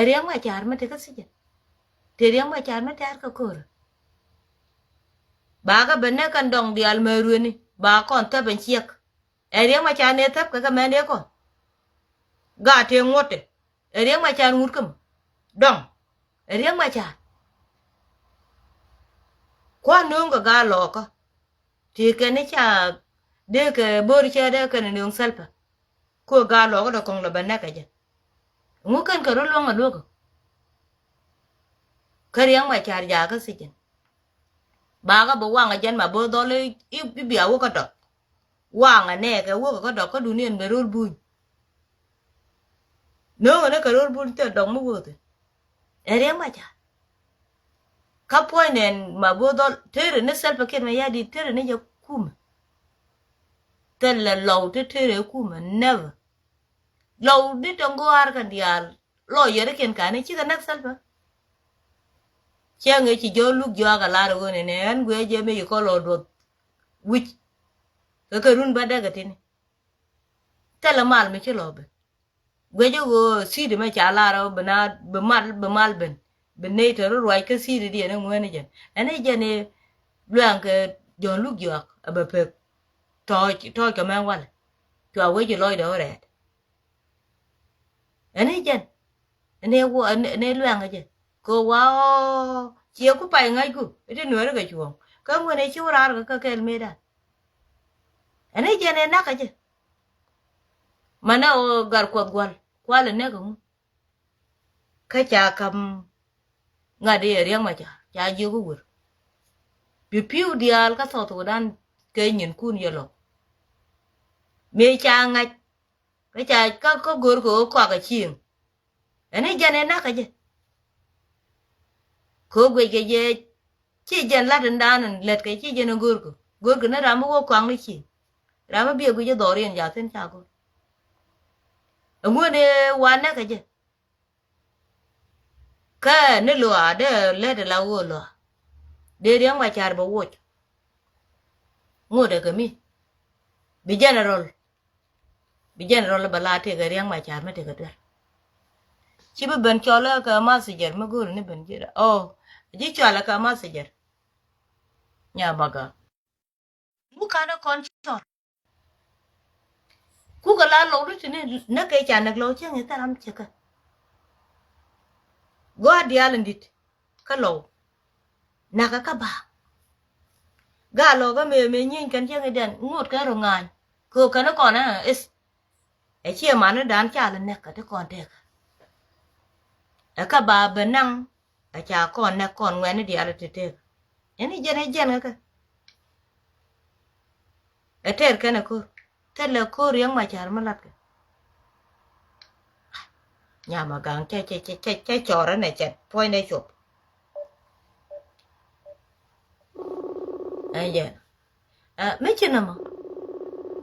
riêng mà chả mà thì cái gì thì riêng mà chả mà chả cái cô ba cái bên này cần đồng đi almeru ni ba con ta bên chiếc riêng mà chả này thấp cái mẹ này con gà thì ngót đấy riêng mà chả ngút cầm đồng riêng mà chả qua nương cái gà lọ cơ thì cái này chả để cái bơ chả để cái này nương salpa cô gà lọ cái đó con là bên này cái gì ngũ cần cái đó luôn ở đâu cái riêng mà chả giá cái gì ba cái bộ quang cái chân mà bơ đó lấy ít biểu cái đó quang cái này cái cái đó có đủ niên cái rốt bùn nếu mà cái rốt bùn thì đồng mới vừa thôi riêng mà chả các point này mà bơ đó thế rồi nó self cái mà ya đi thế rồi nó cho cum thế là lâu thế rồi cum never lâu đi trong goar cái dia lo giờ cái cái này chỉ cái nát self chàng ấy chỉ cho lúc giờ cái lá rồi này anh quay về mấy cái lò đốt which cái run bada cái thế này thế là mal mấy cái lò bên quay cho xí để mấy chả lá rồi bên mal bên này thôi rồi cái xí đi nó ngon này anh ấy giờ này loang cái giờ lúc giờ ở bên phía thôi cái mang qua cho quay cho lôi đó rồi anh ấy giờ anh ấy loang cái gì cô wow chiều cũng phải ngay cô cái nữa cái chuồng cái người này chưa ra cái mê đàn anh ấy cho nên nát cái gì mà nó gar qua lên nữa cũng cái cha cầm ngay đi riêng mà cha chưa có vượt bị phiêu đi al cái sọt của đàn cái nhìn cun giờ lọ mê cha ngay cái cha có gөр của qua cái chiêng anh ấy cho nên nát cái gì cô quay cái gì chỉ dân lát đến đàn lết cái chỉ dân gurku nó làm một quang đi chi làm bia cái gì đó riêng giá tiền chả có ông mua để quan cái gì cái nó lừa để lết là lừa để riêng mà chả bảo vội mua được cái mi bị general là bala thì cái riêng mà chả mới được cái chỉ bị bên cho là cái messenger mà guru này bên kia chỉ cho là cái messenger nhà baga mu kana con cho ku cái lá lỗ đó thì nó cây trà nạc lỗ chứ người ta làm chưa cả go di alandit kalo naga ka ba ga lo ga me nyin kan che den ngot ka ro ngai ko kana ko na is e che ma na dan cha le ne ka te kon te ka ba benang a cha kon na kon ngwen di ala te te eni jen ka e ter kana ko te le ko riang ma char ma lat ka nhà mà gần che trò đó này chặt phôi này chụp ai giờ mấy chuyện nào mà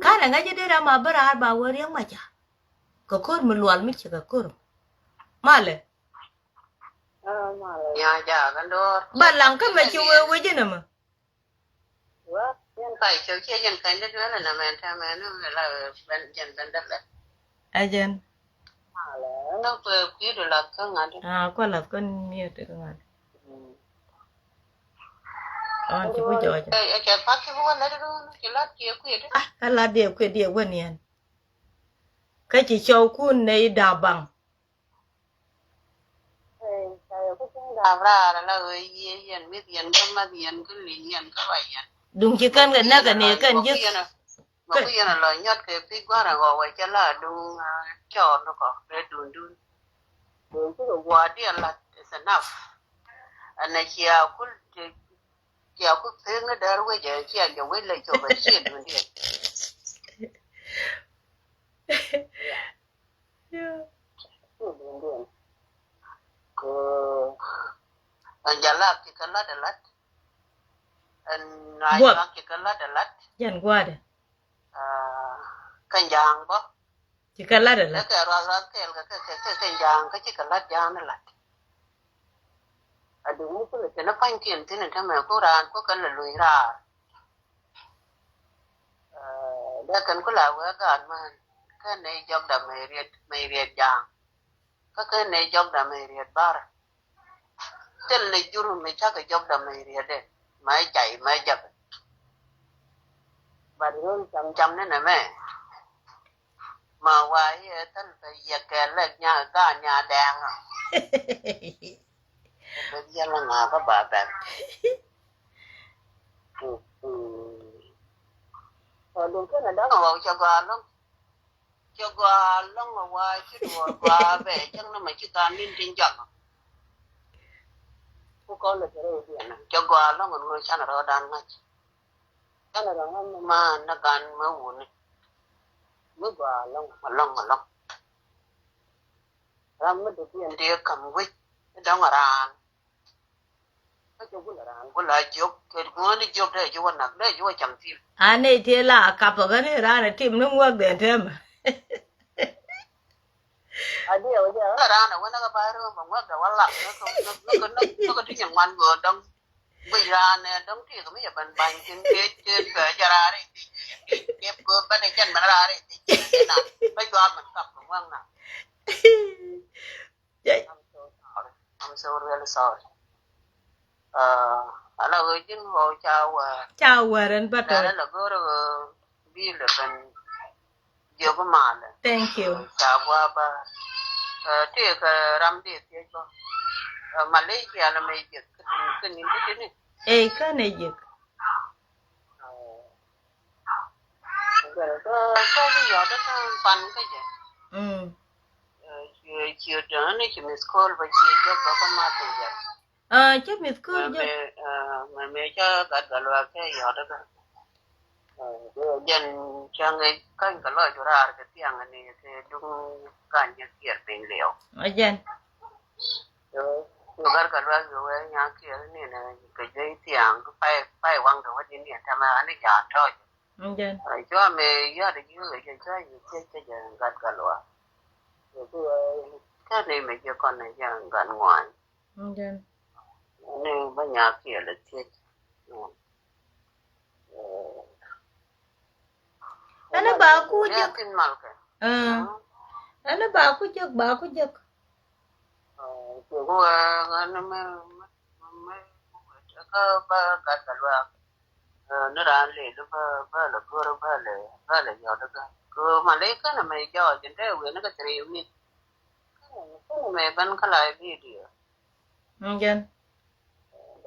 cái này ngay chỉ ra mà bữa ra bà vừa riêng mà chả có cốt một loạt mấy chuyện có cốt mà lệ nhà già cái đó bà làm cái mấy chuyện với chứ nào mà nhân tài chơi chơi nhân cái đó là làm em theo mẹ nó là bên dân bên đất đấy ai dân nó vừa biết được là có ngàn qua là con nhiều được ngàn chỉ có giỏi chứ cái phát cái vấn đấy đó chỉ là chia quyết đấy hay là điều quyết điều quên nè cái chỉ show cuốn này đào bằng đào ra là người dân biết dân không mà dân cứ liền dân cứ vậy đúng chỉ cần cái này cần chứ mà bây giờ là lời nhát cái phía qua là gọi cho là đúng cho nó có để đun cái quả đi là is enough anh này chiều cứ tiếng nó đỡ bây giờ chiều giờ với lời cho mình xuyên mình đi anh giờ là chỉ cần là để lát anh nói là chỉ cần là để lát dàn qua đây cái giang bó chỉ cần lát là cái giang cái chỉ cần lát giang nó lát đúng cái nó phanh tiền thế này thằng mẹ cô ra có cần là lùi ra đã cần có là cái mà cái này trong đầm mày riết giang cái này trong đầm mày riết bar tên là churu mày chắc cái trong đầm mày riết đấy mày chạy mày dập bà luôn chăm đấy này mẹ mà quay tên phải giật cái lên nhà cả nhà đèn à bây giờ là ngà có bà bạn đúng cái này đó là cho qua lông mà quay chứ đùa qua về chắc nó mà chỉ cần nên trên chậm cô con là cái này cho qua lông một người sang ở đàn ngay cái này mà nó gan mà uống mới qua lông làm mới được tiền đi cầm quýt đó mà ra có lại chụp cái ngón đi chụp đây chụp nặng đây chụp chậm tim anh ấy thì là cặp ở cái này ra là tim nó mua tiền thêm đi ở đây là ra nào nó có bài rồi mà mua cái quá lặng nó có tiếng ngoan vừa đông bây giờ nè đông thì có mấy giờ bàn bàn trên cái cho ra đi kẹp cơm bên này chân mà ra đi thế nào bây giờ mình cặp cũng ngon nào I'm so really sorry. Là người chính hồi chào anh bắt đầu. Đó là có rồi đi là phần nhiều cái màn này. Thank you. Chào qua ba. Thì cái ram đi thì cho. Malaysia là mấy việc cái những cái này. Cái này việc. Cái gì đó pan cái gì. Chiều trở nên chỉ miss call và chiều cho có con ma từng giờ. Chứ miss call chứ. Mà mẹ cho cả loa cái gì đó dân cho người canh cả loa chỗ ra cái tiếng này thì đúng cả những kia bên liệu. Dân. Rồi cả loa rồi nhà kia này là cái dây tiếng cái phải quăng đồ cái gì tham ăn đi trả thôi. Dân. Rồi cho mẹ giờ thì như vậy cho cái giờ cả loa. Cái này mà cho con này cho gần ngoài nên bên nhà kia là chết anh bảo cô chứ anh bảo cô chứ cô nó mới có cả loa nó ra liền nó là cô nó là giờ đó cô mà lấy cái này mày cho trên đây nó có nhiều nè cái này bên cái lại video Jen.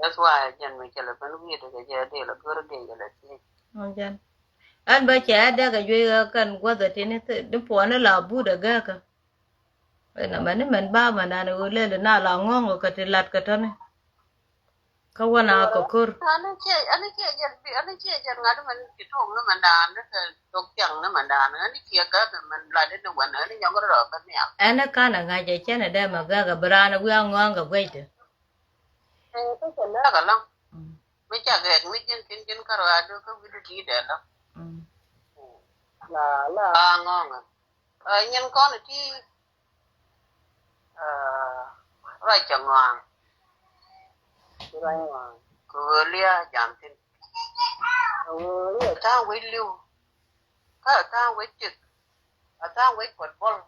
That's why jen me chala ban wi de ga de la gor de ga la ti. Jen. An ba cha da ga jwe ga kan gwa da tini de po na la bu da ga ka. Na man ba ma na ne le na la ngong ka ti lat ka tane. Ka wana ka kur. Ani che jen ngad man ti thong na man dan na tok chang na man dan ani che ga man la de wan ani nyong ro ka ne. Ana ka na ga ja cha na da ma ga ga bra na wi ngong ga gwe de. Ko chen na ga long. Me cha ga mi kin ka ro adu ka wi di de la. La ngong. Nhân con thì rồi chẳng ngoan cứ lia giảm tin ta quấy lưu ta quấy trực ta quấy quật bol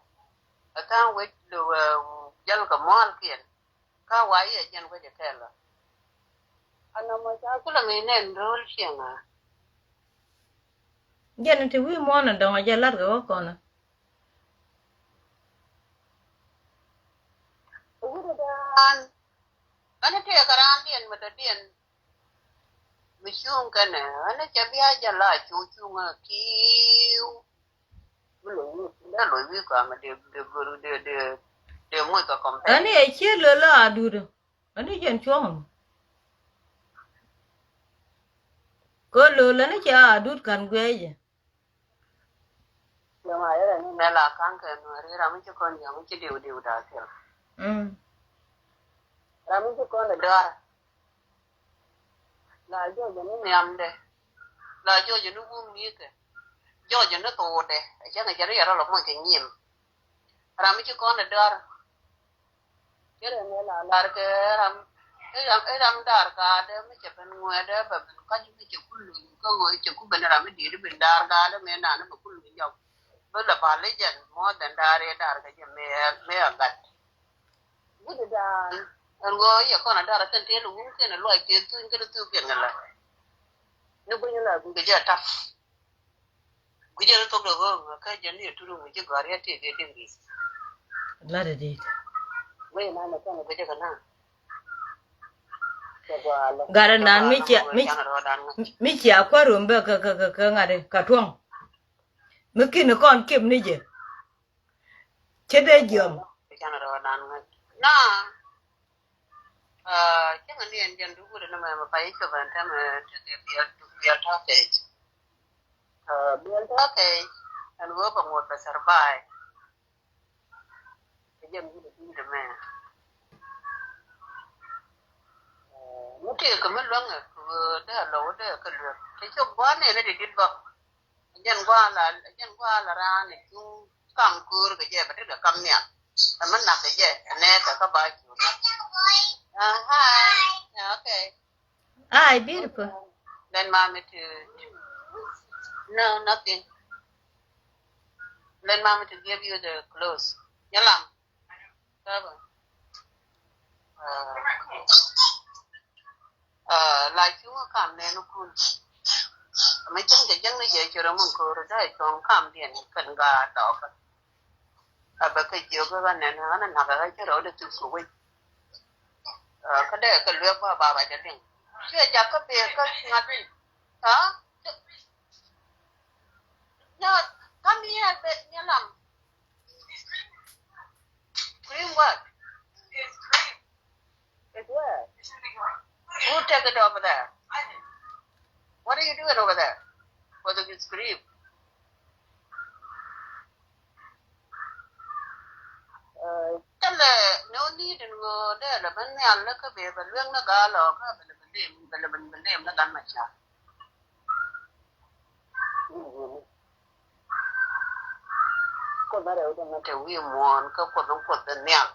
ta quấy lưu dân cả món kia ka quấy ở dân quấy để là anh mà sao cứ là người nên rồi xiang à Jen ti wi mo na da ja lat ga ko na. Ana te karan dien mata dien mishung kana ana chabia jala chuchunga kiu bulu da lo wi ka ma de guru de mo ka kompe Ani e che le la adu do. Ani jen chong. Ko lo la ni cha adu kan gwe je. ya ma era ni na la kan ka no re ra mi kon ya mi de da te ra mi kon da la jo je ni nyam de la jo je nu bu mi ke jo je nu to de ja na ja ra lo mo ke nyim ra mi kon da kere ne la ke ram ram dar ka de mi che pen ngwe de ba ka ji mi che kullu ko ngwe che ku ben ra mi di ben dar ka de me na na kullu jo bo la ba le jen mo dan dare dar ka je me agat gudu da an go ye ko na dar kan te lu ke na lo ke tu ke tu ke ngala ne bu la bu ge ta gu je to do go ka je ni tu ru mi je gar ya te de de ri La de di. we na na ko na ge ka na Gara nan mi chi akwa rumbe ka ngade ka tuong. Mi ki ni kon kim ni je. Chede jom. Na chẳng hạn như dân đủ rồi mà phải cho bạn tham biar thake anh vừa bằng một cái survive cái dân đủ được mà nó thì cái mấy lần vừa đó lỗ đó cái lượt cái số quá này nó đi đi vào dân qua là ra này chúng cầm cưa cái gì mà được cầm nhẹ mà mình nạp cái gì nè các bạn chủ hi. Okay. Hi, beautiful. Then mommy to no nothing. Then mommy to give you the clothes. Yalam. Like you come then cool. Mấy chân cái chân nó dễ cho nó mong cô rồi đấy còn cầm tiền cần gà đỏ bà cái chiều cái bên này nó nằm ở cái chỗ để tự sủi cái đấy cái lưỡi của bà vậy đấy chưa chắc cái bề cái ngắt đi hả nhớ come here bit nhớ làm cream what it's cream it's what who take it over there what are you doing over there whether it's cream chắc là nếu đi thì người đây là bên nhà nó cái bề bên lương nó gà lò cái bên đêm nó gắn mà chả con bắt đầu nó theo nguyên mòn cái con tên nhang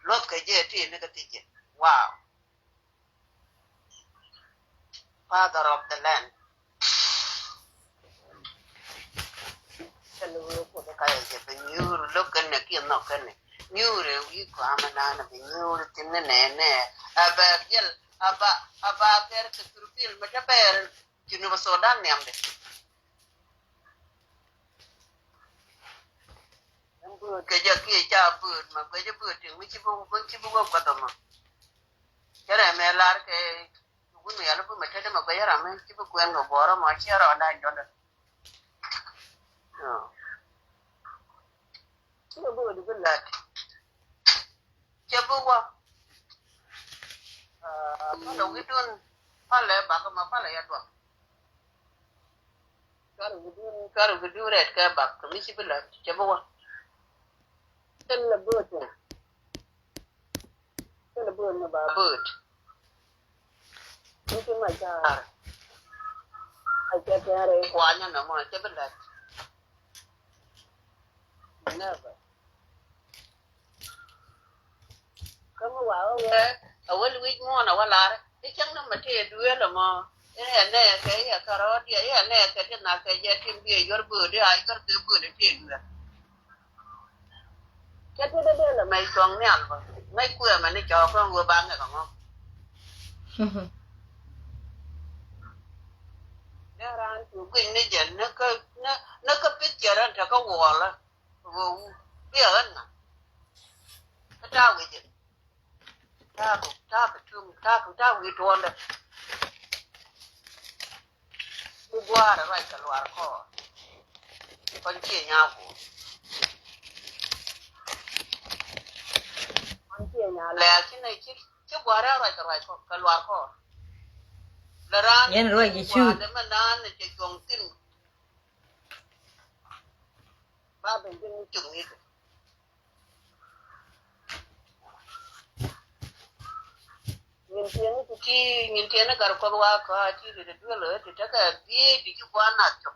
lót cái gì thì nó cái gì wow father of the land cái lúa của cái gì bên như lúc cái này kia nọ cái này như rồi cái quả mà nó bên như rồi tin nè aba cái turpil mà cái bè Junu Sudan nè em đấy cái giờ kia ya bud ma ko je bud mi ci bu ko to ma kere me lar ke bu me ya bu me tede ma ko ya ra me ci bu ko en go boro ma ci ra da jo da no ci bu du lat ci bu wa ma do gidun pale ba ko ma pale ya do karu gidun red ka ba ko mi ci bu lat ci bu wa la bud na ba bud ni ma ja ai ke tare kwa nya na ma ke bela never kama wa we awal wi mo na wala e chang na ma te duwe la ma ne ke ya karot ya ne ke na ke je tin bi yor bud ai kar ke bud te duwe cái đó là mày còn nè mấy quê mà nó cho con vừa bán này còn không nó ra chủ kinh nó dẫn nó có biết chờ ra cho có quà là vụ biết ơn nè cái trao cái gì ta cái chung ta cái tròn đấy đi qua rồi phải cả loạt kho con chia nhau của là cái này chứ qua ra rồi cái loạt kho là ra Yan rồi gì chứ để mà nan là chỉ còn tin ba bên trên chừng đi nhìn tiền nó cả con qua cả chứ để đưa lỡ thì chắc là đi chứ qua nạt chụp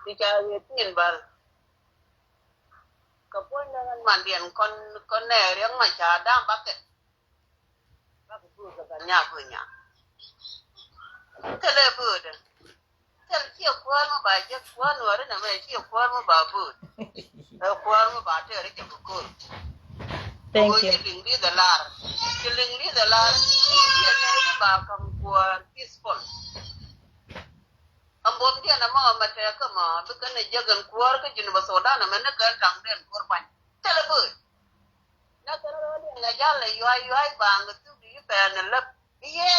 đi chơi tiền bal cái point đó màn điện con này riêng mà chả đam bác cái vừa cái nhà vừa nhà cái này vừa đấy cái chiếc quan mà bà chiếc quan nữa đấy là mày chiếc quan mà bà vừa quan mà bà chơi đấy chụp cô thank you cái linh đi đà la cái bà cầm qua peaceful ambon dia nama mata ka ma duka ne jagan kuwar ka jinu basoda na men ka tang den kurban telebut na tara ni na jala yuai bang tu di pa na lap ye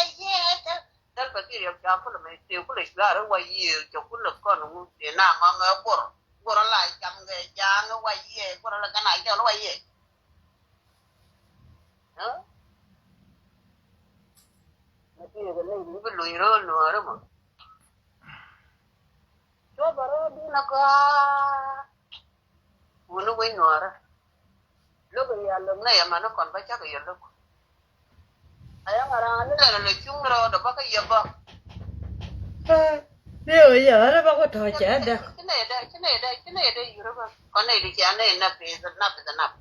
dal pa ki ya ko me te ko le slar wa ye to ko le ko no te na ma ma bor la jam ge ja no wa ye bor la kana ite lo wa ye ha na ti ge le ni bu lu ro no ma cho baro di naka unu wei nuara lo ga ya lo na ya mana kon ba cha ga ya lo aya ngara ne la le chung ro da ba ka ya ba điều giờ nó bao có trò trẻ được cái này đây yuru ba con này đi cha này na pe na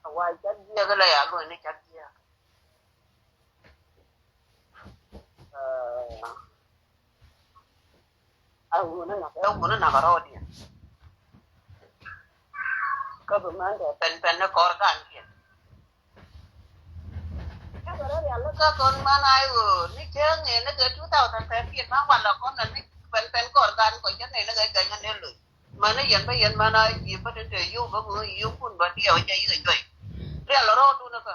wa cha dia ga la ya lo ne cha dia aku na karo dia ka beman da pen na kor kan kia ka karo dia lo ka kon mana ayo ni cheng ne na ga 2010 kia ma wala kon na ni pen kor kan ko chen ne na ga ga ngan le mana yan ba yan mana ji ba de yu ba mu yu kun ba dia ja yi ga dia lo ro tu na ka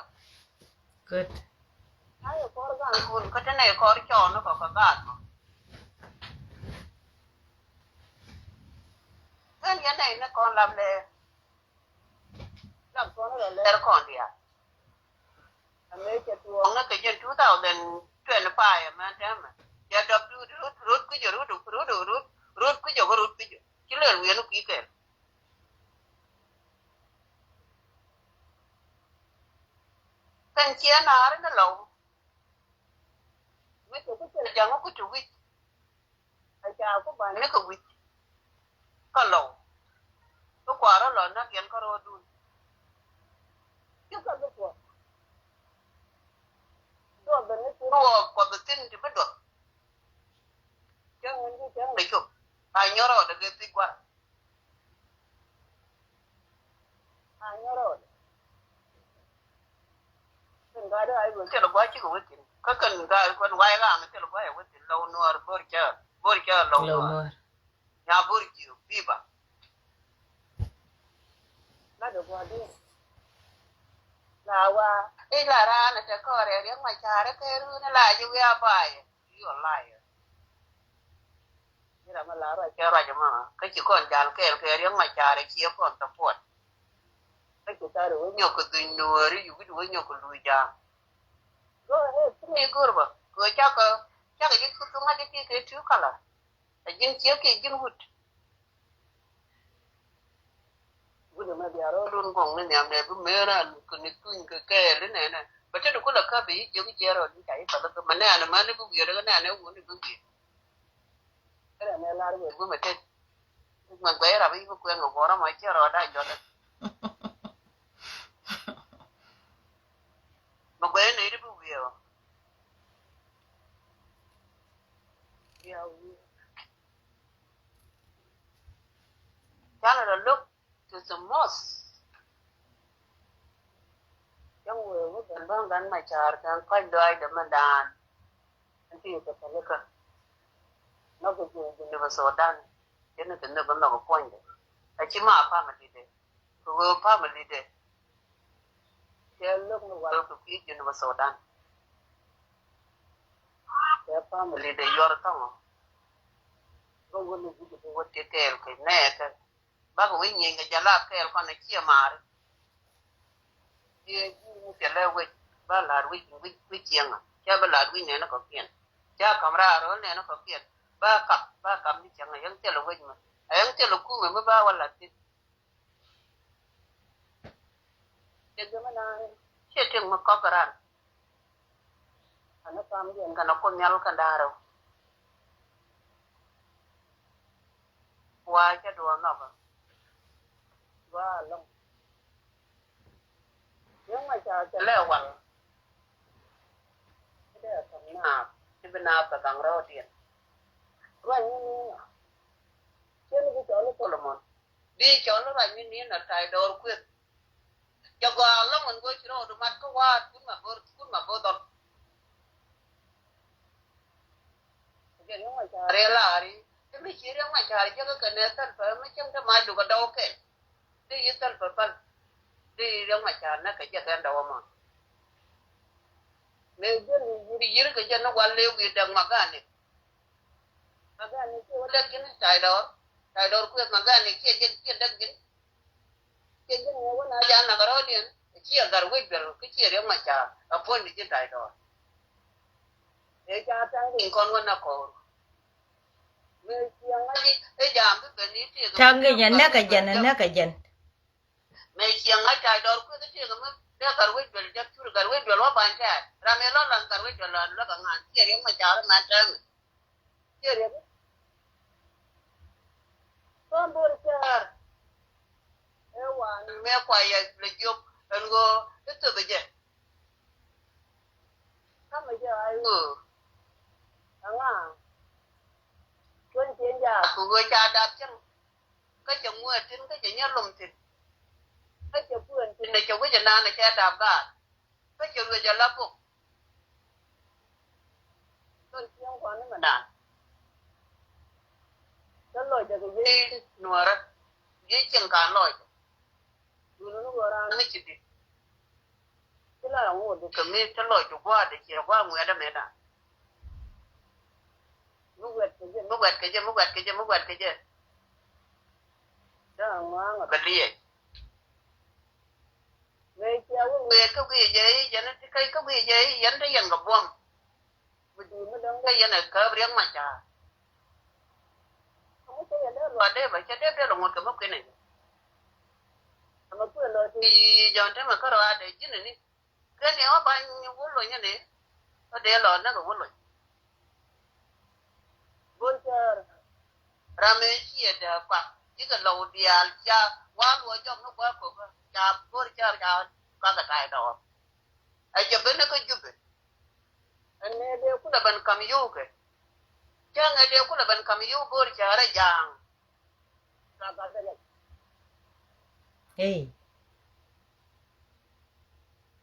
good ayo kor kan kun ka ne kor cho nó có ga cái này nó còn làm con nó là con đi à mấy cái tuồng nó cái chuyện chú tao đến chuyện nó phải mà thế mà giờ đập rút cái giờ rút cái giờ rút cái giờ chỉ là nguyên nó kỹ kệ cái chia nó lâu mấy cái chẳng có cái chủ vị ai chào các bạn nó có vị có lâu có quả đó là nó kiến có rồi đun chứ không có quả đó bên nó quả bên tin thì mới được chẳng để chụp ai nhớ rồi được cái quả ai nhớ rồi cần cái đó ai vừa cái là quá chứ không biết có cần cái con quay ra mà cái là quá không biết lâu nữa bồi chờ lâu nữa nhà bồi chịu đi ba ba được qua đi là qua ấy là ra là sẽ có để riêng mà cha đấy cái nó lại như vậy bài yêu lại như là mà là rồi chơi rồi mà cái chỉ còn dàn cái riêng mà cha đấy chia còn tập quật cái chúng ta đối nhau cái tình đùa đi dù cái đùa nhau cái đùa già rồi cái này cứ rồi cứ chắc cái gì cứ tung hết cái thứ cả là jin chia cái jin hút bây mà bây giờ luôn còn nên làm này cũng mê ra còn cái cái đấy này bây giờ nó có là cái bị chưa cái chia rồi đi chạy phải là mà này mà nó cũng việc đó cái này nó cũng được việc cái này là được cũng mà thế mà quay ra bị quen ngồi đó mà chia rồi đây cho đấy mà quay này nó cũng việc Canada look to the most. Yang wo ben bang dan ma char kan kai dai da mandan. Anti ko talaka. No ko ko ne ba so dan. Ene kan ne ban no ko point. A chi ma family de. Ko family de. Ke look no wa ko ki ne ba so dan. Ke family de yor ta mo. Ko wo ne ku ko wo te tel ke ne ka ba ko wi nyen ga jala kel ko na chia mar ye ni te le wi ba la wi chiang cha ba la wi ne na ko kien cha kamera ro ne na ko kien ba kam ni chiang yang te lo wi ma yang te lo ku me ba wala ti te ga na che te ma ko karan ana kam yen kana ko nyal ka daro wa cha do na ba và lòng nếu mà chờ leo quăng cái đó là thằng nào thì bên nào cả càng rau tiền và như trên cái chỗ nó có là một đi chỗ nó là như thế là thay đổi quyết cho qua lúc mình quay chỗ đồ mặt có qua cũng mà vô đọc cái nếu mà chờ re là đi cái mấy chuyện nếu mà chờ cho cái này tân phải mấy trăm cái mai đủ cái đâu cái đi ital papal đi yang macam nak kerja kan dawa mah mejen di jir kerja nak wale widang magane tu ada kini taidor kuat magane kia dak gin kia nyawa na jangan nak rodian kia garwe bel kia yang macam apa ni kia taidor tang ni kon wana ko me siang lagi jam tu beni tu thằng cái dân nó cái dân me siang ai tai dor ku te ga me da garwe bel jak tur garwe bel wa ban ta ramelo lan garwe bel lan la ga ngan ti re ma jar ma ta ti re kon bor char e wa ni me kwa ya le jop en go te be je ka me je ai anga quân chiến gia của người cha đạp chân cái chồng mua trên cái nhớ lồng thịt cái chồng vườn trên này chồng cái chân này cha đạp cả cái chồng người cha lắp phục quân chiến quan nó mà đạn nó lôi cho cái gì nua đó gì chân cả lôi nó vừa ra nó chỉ đi cái là ngồi được cái mấy cái lôi cho qua để chỉ qua người đó mẹ đạn múc quẹt cái gì đó là cái gì về chiều về cái gì vậy nó cái gì vậy nó dần gặp buông cái gì này cơ riêng mà chả không cái gì đó là đây vậy chứ đây là một cái mốc cái này mà cứ là thì giờ thế mà có rồi để chứ này cái này họ bao nhiêu vốn rồi như này ở đây là nó có vốn rồi Bonjour. Rameshi ada pak. Jika lau dia cha wa lu jom no kwa ko cha bonjour cha ka ka tai do. Ai je ben ko jube. Ane de ku da ban kam yu ke. Cha ngai de ku da ban kam yu bor cha ra jang. Ka ka da. Ê,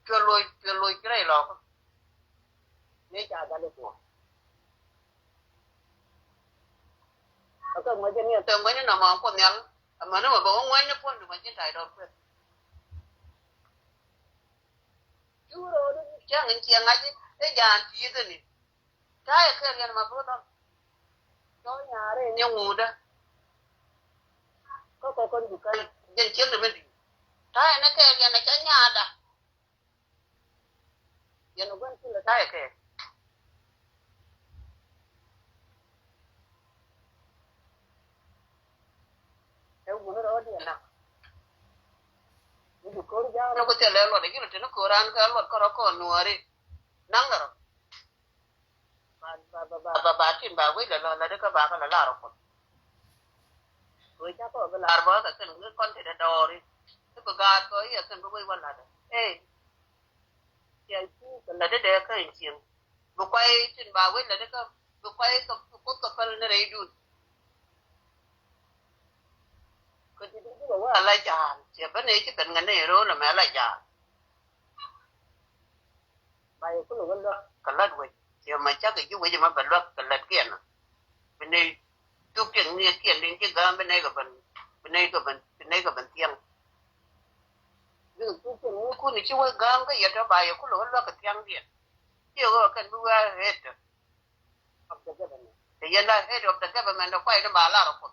Cho lôi cái này lo. Ne cha da le ko. Cái mấy cái này tôi mấy nó mà con nhắn mà nó mà bảo ngoan nó con được mà trên đài đâu chú rồi đó chẳng anh chị ngay chứ cái nhà chị thế này cái kia mà bố đó cho nhà đây nhiều ngủ đó có con gì cái dân chiến được bên cái nó kia này cái nhà đó dân nó vẫn cứ là cái kia theo bố nó đó đi nào nó có thể lấy luật đấy cái nó Quran cái luật có nó nuôi đi năng rồi bà tin bà với là đứa các bà cái là rồi rồi chắc có cái là bà cái người con thì đò đi cái bà gà có ý cái bà với quan là ê cái là đứa cái chuyện bà quay tin bà với là đứa cái bà quay cái phần nó đầy đủ cái gì đó là lại chả chỉ bên này cái bệnh này rồi là mẹ lại chả bài có lúc đó cái lát vậy chỉ mà chắc cái chú vậy mà bệnh lát cái lát kia nè bên này chú chuyện này kia đến cái gam bên này cái bệnh tiêm nhưng chú chuyện này cô này chú vậy gam cái gì đó bài có lúc đó cái tiêm đi chưa có cái đua hết thì hiện nay hết rồi cái bệnh nó quay nó bà la rồi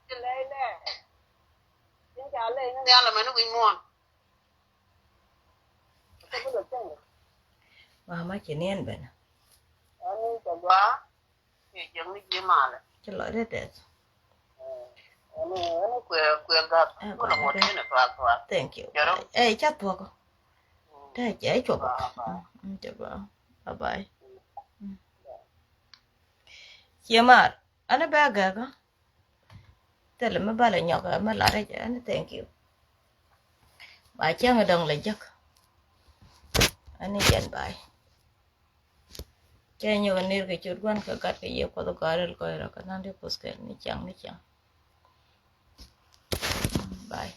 cái này nè những cái này nó là mình nó bị ngon cái có được chứ mà mấy chị nên bệnh anh cái quá thì chẳng biết gì mà lại cho lỗi đấy đẹp anh quyền gặp có là một cái này thoát thank you ê chắc thuộc thế dễ chụp chụp bye bye chị mà anh bé gà có thế là mấy ba lại nhọc rồi mới lại đây cho anh thank you bà chứ người đồng lại giấc anh ấy dành bài cho nhiều anh đi cái chút quan cái cắt cái gì có tôi coi rồi cái nào đi post cái này chẳng bye